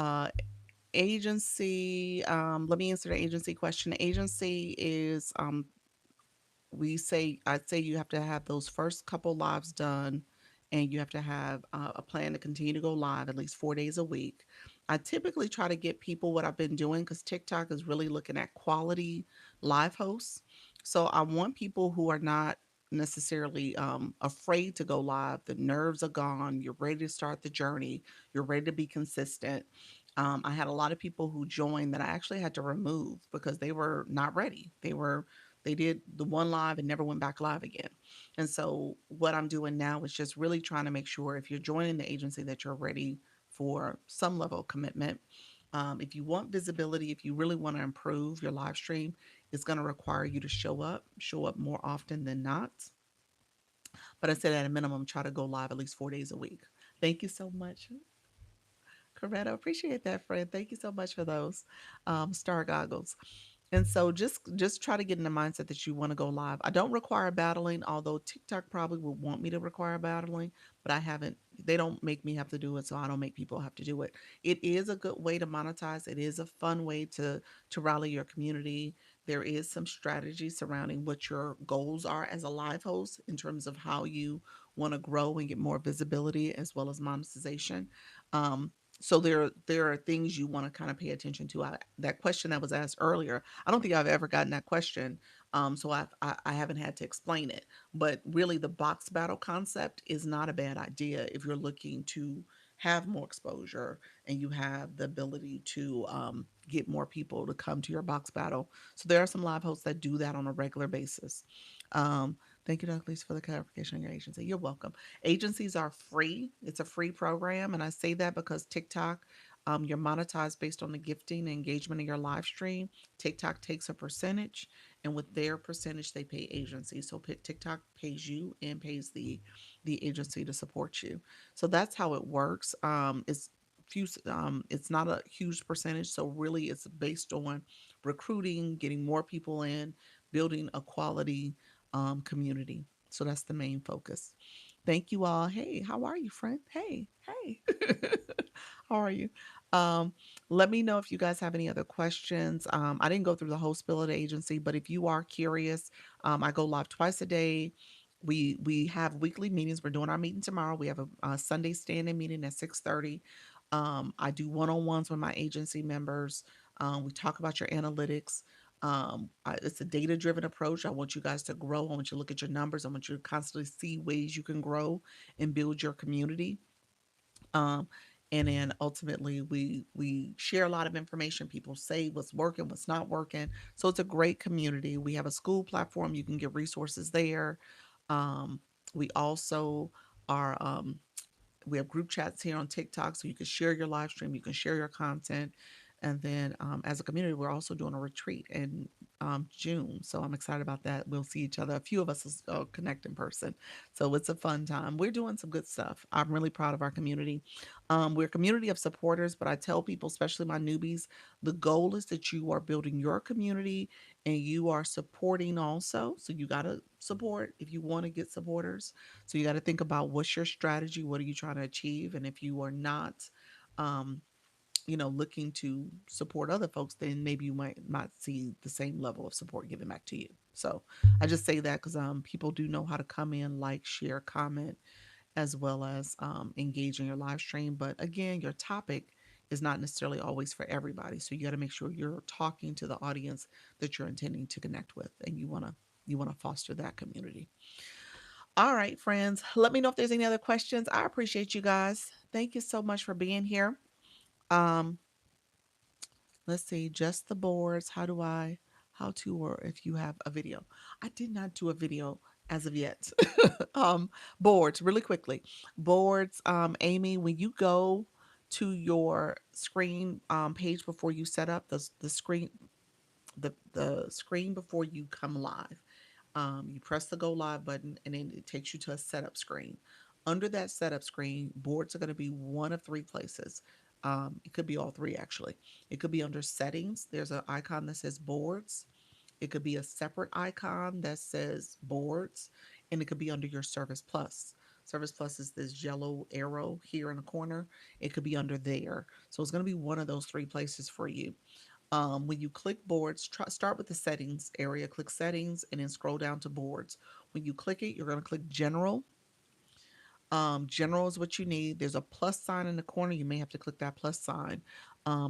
agency. Let me answer the agency question. Agency is I'd say you have to have those first couple lives done, and you have to have a plan to continue to go live at least 4 days a week. I typically try to get people what I've been doing because TikTok is really looking at quality live hosts. So I want people who are not necessarily afraid to go live. The nerves are gone. You're ready to start the journey. You're ready to be consistent. I had a lot of people who joined that I actually had to remove because they were not ready. They did the one live and never went back live again. And so what I'm doing now is just really trying to make sure if you're joining the agency that you're ready for some level of commitment. If you want visibility, if you really want to improve your live stream, it's going to require you to show up more often than not. But I said at a minimum, try to go live at least 4 days a week. Thank you so much, Coretta. Appreciate that, friend. Thank you so much for those star goggles. And so just try to get in the mindset that you want to go live. I don't require battling, although TikTok probably would want me to require battling, but I haven't. They don't make me have to do it, so I don't make people have to do it. It is a good way to monetize. It is a fun way to rally your community. There is some strategy surrounding what your goals are as a live host in terms of how you want to grow and get more visibility as well as monetization. Um, so there are things you want to kind of pay attention to. That question that was asked earlier, I don't think I've ever gotten that question. So I haven't had to explain it. But really, the box battle concept is not a bad idea if you're looking to have more exposure and you have the ability to get more people to come to your box battle. So there are some live hosts that do that on a regular basis. Um, Thank you, Dr. Lisa, for the clarification on your agency. You're welcome. Agencies are free. It's a free program. And I say that because TikTok, you're monetized based on the gifting and engagement in your live stream. TikTok takes a percentage, and with their percentage, they pay agencies. So TikTok pays you and pays the agency to support you. So that's how it works. It's not a huge percentage. So really, it's based on recruiting, getting more people in, building a quality community. So that's the main focus. Thank you all. Hey, how are you, friend? Hey, hey. How are you? Um, Let me know if you guys have any other questions. I didn't go through the whole spill of the agency, but if you are curious, I go live twice a day. We have weekly meetings. We're doing our meeting tomorrow. We have a Sunday standing meeting at 6:30. I do one-on-ones with my agency members. We talk about your analytics. It's a data-driven approach. I want you guys to grow. I want you to look at your numbers. I want you to constantly see ways you can grow and build your community. um, and then ultimately we share a lot of information. People say what's working, what's not working. So it's a great community. We have a school platform. You can get resources there. um, we also are we have group chats here on TikTok, so you can share your live stream, you can share your content. And then as a community, we're also doing a retreat in June. So I'm excited about that. We'll see each other. A few of us will connect in person. So it's a fun time. We're doing some good stuff. I'm really proud of our community. We're a community of supporters, but I tell people, especially my newbies, the goal is that you are building your community and you are supporting also. So you got to support if you want to get supporters. So you got to think about what's your strategy, what are you trying to achieve, and if you are not, um, looking to support other folks, then maybe you might not see the same level of support given back to you. So I just say that because people do know how to come in, like, share, comment, as well as engage in your live stream. But again, your topic is not necessarily always for everybody. So you got to make sure you're talking to the audience that you're intending to connect with, and you want to foster that community. All right, friends. Let me know if there's any other questions. I appreciate you guys. Thank you so much for being here. Um, let's see, just the boards. How to, or if you have a video. I did not do a video as of yet. Boards, really quickly. Boards, Amy, when you go to your screen page before you set up the screen before you come live. You press the go live button and then it takes you to a setup screen. Under that setup screen, boards are going to be one of three places. It could be all three actually. It could be under settings. There's an icon that says boards. It could be a separate icon that says boards, and it could be under your Service Plus. Service Plus is this yellow arrow here in the corner. It could be under there. So it's going to be one of those three places for you. When you click boards, start with the settings area, click settings, and then scroll down to boards. When you click it, you're going to click general. General is what you need. There's a plus sign in the corner. You may have to click that plus sign.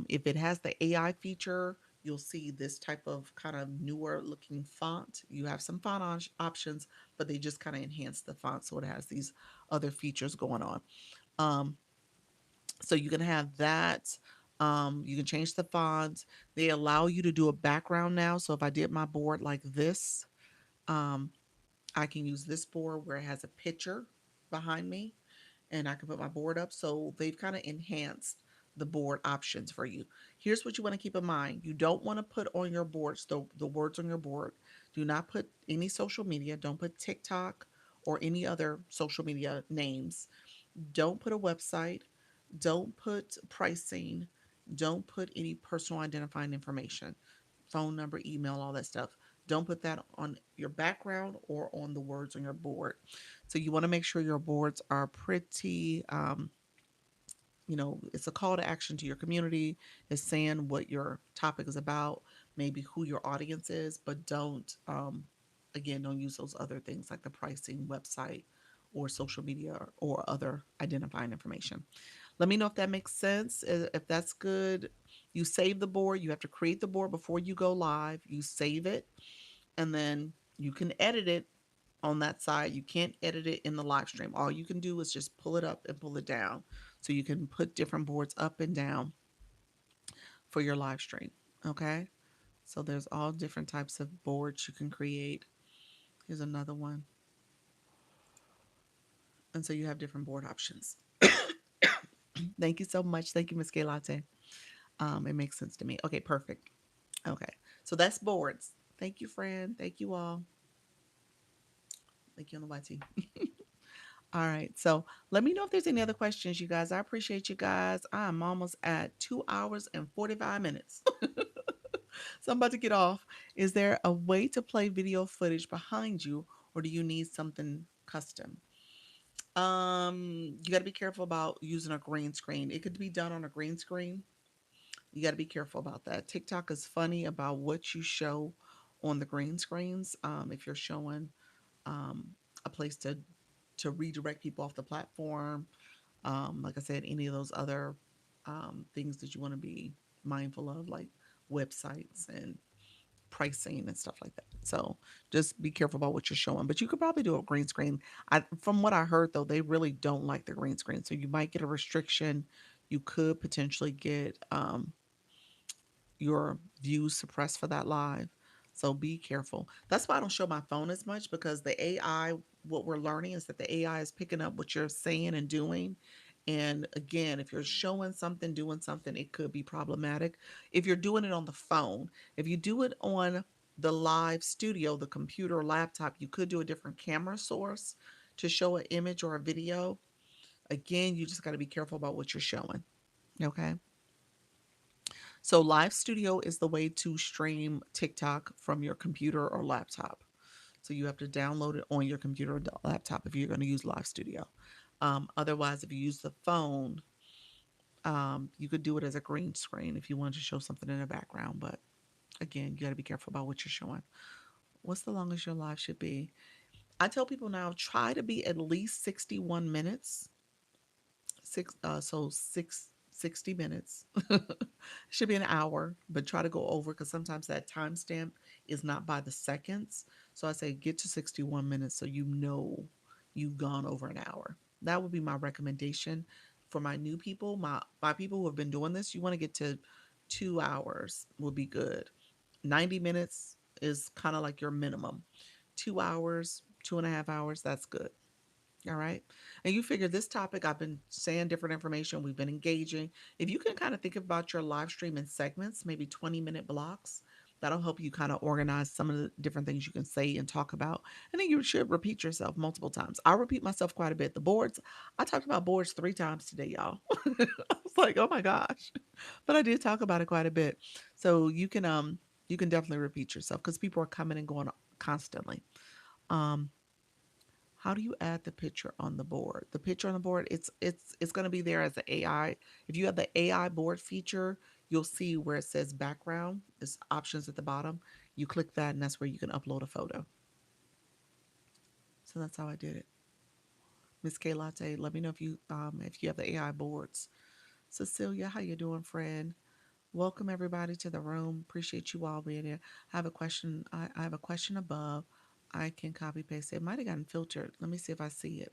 If it has the AI feature, you'll see this type of kind of newer looking font. You have some font options, but they just kind of enhance the font so it has these other features going on. Um, so you can have that. You can change the fonts. They allow you to do a background now. So if I did my board like this, um, I can use this board where it has a picture behind me and I can put my board up. So they've kind of enhanced the board options for you. Here's what you want to keep in mind. You don't want to put on your boards, the words on your board. Do not put any social media. Don't put TikTok or any other social media names. Don't put a website. Don't put pricing. Don't put any personal identifying information, phone number, email, all that stuff. Don't put that on your background or on the words on your board. So you want to make sure your boards are pretty, it's a call to action to your community. It's saying what your topic is about, maybe who your audience is, but again, don't use those other things like the pricing, website, or social media or other identifying information. Let me know if that makes sense. If that's good, you save the board. You have to create the board before you go live. You save it, and then you can edit it on that side. You can't edit it in the live stream. All you can do is just pull it up and pull it down. So you can put different boards up and down for your live stream. Okay. So there's all different types of boards you can create. Here's another one. And so you have different board options. Thank you so much. Thank you, Miss Gay Latte. It makes sense to me. Okay, perfect. Okay. So that's boards. Thank you, friend. Thank you all. Thank you on the YT. All right. So let me know if there's any other questions, you guys. I appreciate you guys. I'm almost at 2 hours and 45 minutes. So I'm about to get off. Is there a way to play video footage behind you, or do you need something custom? You got to be careful about using a green screen. It could be done on a green screen. You got to be careful about that. TikTok is funny about what you show on the green screens. If you're showing um, a place to redirect people off the platform, like I said, any of those other things that you want to be mindful of, like websites and pricing and stuff like that. So just be careful about what you're showing. But you could probably do a green screen. From what I heard though, they really don't like the green screen. So you might get a restriction. You could potentially get your views suppressed for that live. So be careful. That's why I don't show my phone as much, because the AI, what we're learning is that the AI is picking up what you're saying and doing. And again, if you're showing something, doing something, it could be problematic. If you're doing it on the phone, if you do it on the live studio, the computer or laptop, you could do a different camera source to show an image or a video. Again, you just got to be careful about what you're showing. Okay. So Live Studio is the way to stream TikTok from your computer or laptop. So you have to download it on your computer or laptop if you're going to use Live Studio. Otherwise, if you use the phone, you could do it as a green screen if you wanted to show something in the background. But again, you got to be careful about what you're showing. What's the longest your live should be? I tell people now, try to be at least 61 minutes. So 60 minutes. Should be an hour, but try to go over, because sometimes that timestamp is not by the seconds. So I say get to 61 minutes so you know you've gone over an hour. That would be my recommendation for my new people. My people who have been doing this, you want to get to 2 hours would be good. 90 minutes is kind of like your minimum. 2 hours, 2.5 hours, that's good. All right. And you figure this topic, I've been saying different information, we've been engaging. If you can kind of think about your live stream in segments, maybe 20-minute blocks, that'll help you kind of organize some of the different things you can say and talk about. And then you should repeat yourself multiple times. I repeat myself quite a bit. The boards, I talked about boards 3 times today, y'all. I was like, oh my gosh. But I did talk about it quite a bit. So you can definitely repeat yourself because people are coming and going constantly. Um, how do you add the picture on the board? The picture on the board, it's going to be there as an AI. If you have the AI board feature, you'll see where it says background. There's options at the bottom. You click that, and that's where you can upload a photo. So that's how I did it. Miss K Latte, let me know if you have the AI boards. Cecilia, how you doing, friend? Welcome everybody to the room. Appreciate you all being here. I have a question. I have a question above. I can copy paste it. It might have gotten filtered. Let me see if I see it.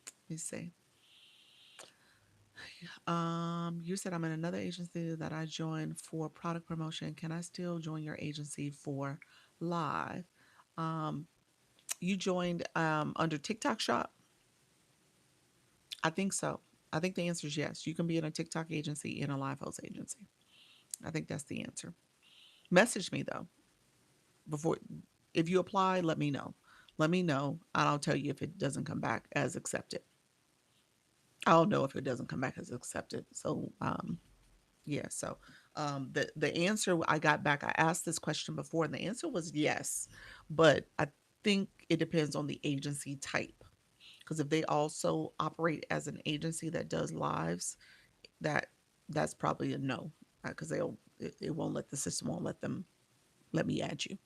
Let me see. You said I'm in another agency that I joined for product promotion. Can I still join your agency for live? Um, you joined under TikTok Shop? I think so. I think the answer is yes. You can be in a TikTok agency and a live host agency. I think that's the answer. Message me though before if you apply. Let me know. Let me know, and I'll tell you if it doesn't come back as accepted. I'll know if it doesn't come back as accepted. So yeah, so the answer I got back, I asked this question before, and the answer was yes, but I think it depends on the agency type. Because if they also operate as an agency that does lives, that that's probably a no. Because it won't let the system won't let me add you.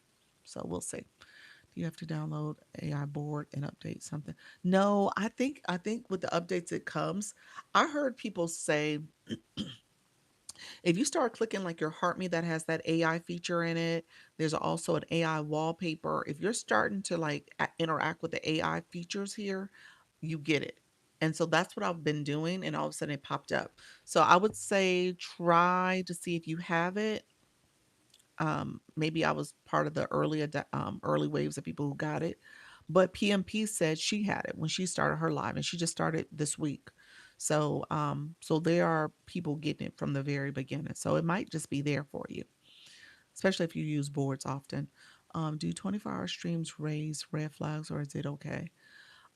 So we'll see. Do you have to download AI board and update something? No, I think with the updates it comes. I heard people say if you start clicking like your heart me that has that AI feature in it, there's also an AI wallpaper. If you're starting to like interact with the AI features here, you get it. And so that's what I've been doing, and all of a sudden it popped up. So I would say try to see if you have it. Maybe I was part of the early waves of people who got it, but PMP said she had it when she started her live, and she just started this week. So there are people getting it from the very beginning. So it might just be there for you, especially if you use boards often. Do 24-hour streams raise red flags, or is it okay?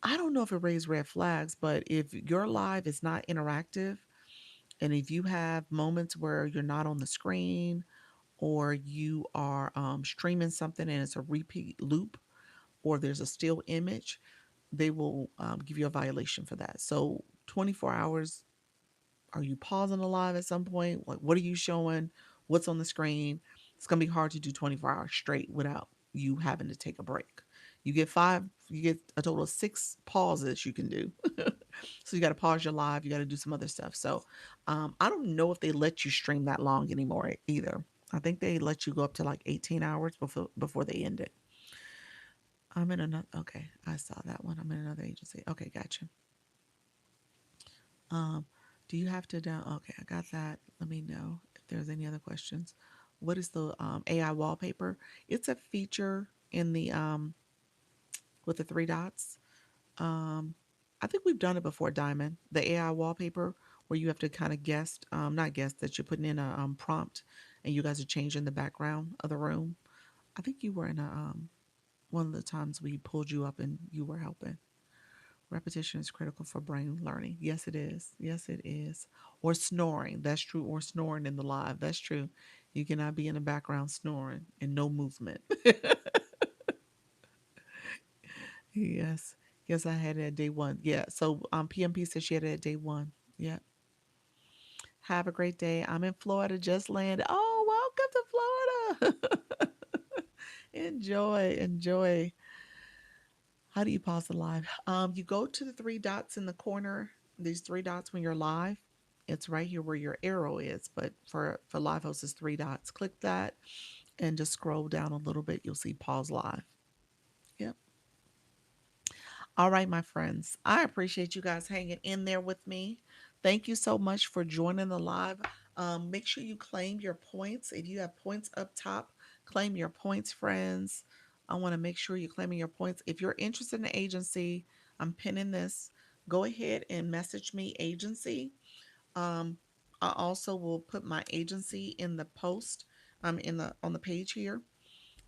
I don't know if it raises red flags, but if your live is not interactive, and if you have moments where you're not on the screen, or you are streaming something and it's a repeat loop, or there's a still image, they will give you a violation for that. So 24 hours, are you pausing the live at some point? Like, what are you showing? What's on the screen? It's going to be hard to do 24 hours straight without you having to take a break. You get five, you get a total of six pauses you can do. So you got to pause your live. You got to do some other stuff. So I don't know if they let you stream that long anymore either. I think they let you go up to like 18 hours before they end it. I'm in another. Okay, I saw that one. I'm in another agency. Okay, gotcha. Um, do you have to down? Okay, I got that. Let me know if there's any other questions. What is the AI wallpaper? It's a feature in the with the three dots. Um, I think we've done it before, Diamond. The AI wallpaper where you have to kind of guess, not guess, that you're putting in a prompt, and you guys are changing the background of the room. I think you were in a one of the times we pulled you up and you were helping. Repetition is critical for brain learning. Yes, it is. Yes, it is. Or snoring. That's true. Or snoring in the live. That's true. You cannot be in the background snoring and no movement. Yes. Yes, I had it at day one. Yeah. So PMP said she had it at day one. Yeah. Have a great day. I'm in Florida. Just landed. Oh, welcome to Florida. Enjoy. Enjoy. How do you pause the live? You go to the three dots in the corner. These three dots when you're live. It's right here where your arrow is, but for live hosts, it's three dots. Click that and just scroll down a little bit. You'll see pause live. Yep. All right, my friends. I appreciate you guys hanging in there with me. Thank you so much for joining the live. Make sure you claim your points. If you have points up top, claim your points, friends. I want to make sure you're claiming your points. If you're interested in the agency, I'm pinning this. Go ahead and message me agency. Um, I also will put my agency in the post. In the on the page here.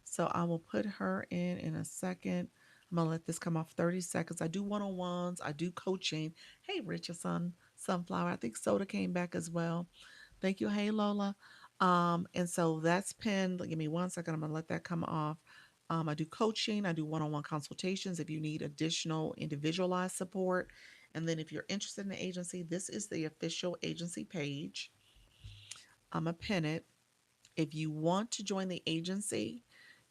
So I will put her in a second. I'm gonna let this come off 30 seconds. I do one-on-ones. I do coaching. Hey, Richardson, Sunflower. I think Soda came back as well. Thank you. Hey, Lola. And so that's pinned. Give me 1 second. I'm gonna let that come off. I do coaching. I do one-on-one consultations if you need additional individualized support. And then if you're interested in the agency, this is the official agency page. I'm gonna pin it. If you want to join the agency,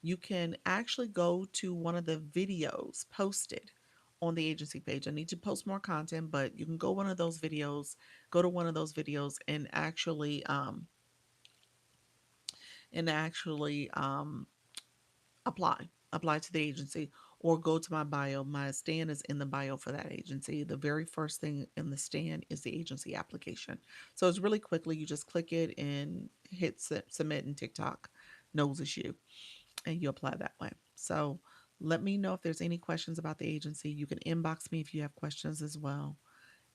you can actually go to one of the videos posted on the agency page. I need to post more content, but you can go to one of those videos and actually apply. Apply to the agency or go to my bio. My stand is in the bio for that agency. The very first thing in the stand is the agency application. So it's really quickly, you just click it and hit submit, and TikTok knows it's you and you apply that way. So let me know if there's any questions about the agency. You can inbox me if you have questions as well.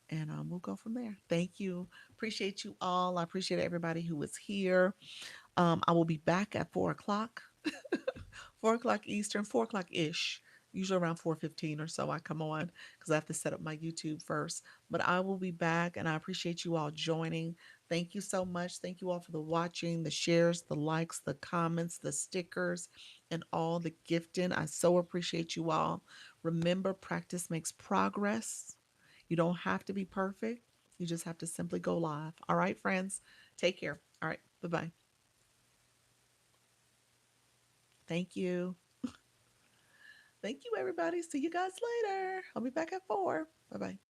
And we'll go from there. Thank you. Appreciate you all. I appreciate everybody who was here. I will be back at 4 o'clock, 4 o'clock Eastern, 4 o'clock ish. Usually around 4:15 or so, I come on because I have to set up my YouTube first. But I will be back, and I appreciate you all joining. Thank you so much. Thank you all for the watching, the shares, the likes, the comments, the stickers, and all the gifting. I so appreciate you all. Remember, practice makes progress. You don't have to be perfect. You just have to simply go live. All right, friends. Take care. All right. Bye bye. Thank you. Thank you, everybody. See you guys later. I'll be back at 4. Bye bye.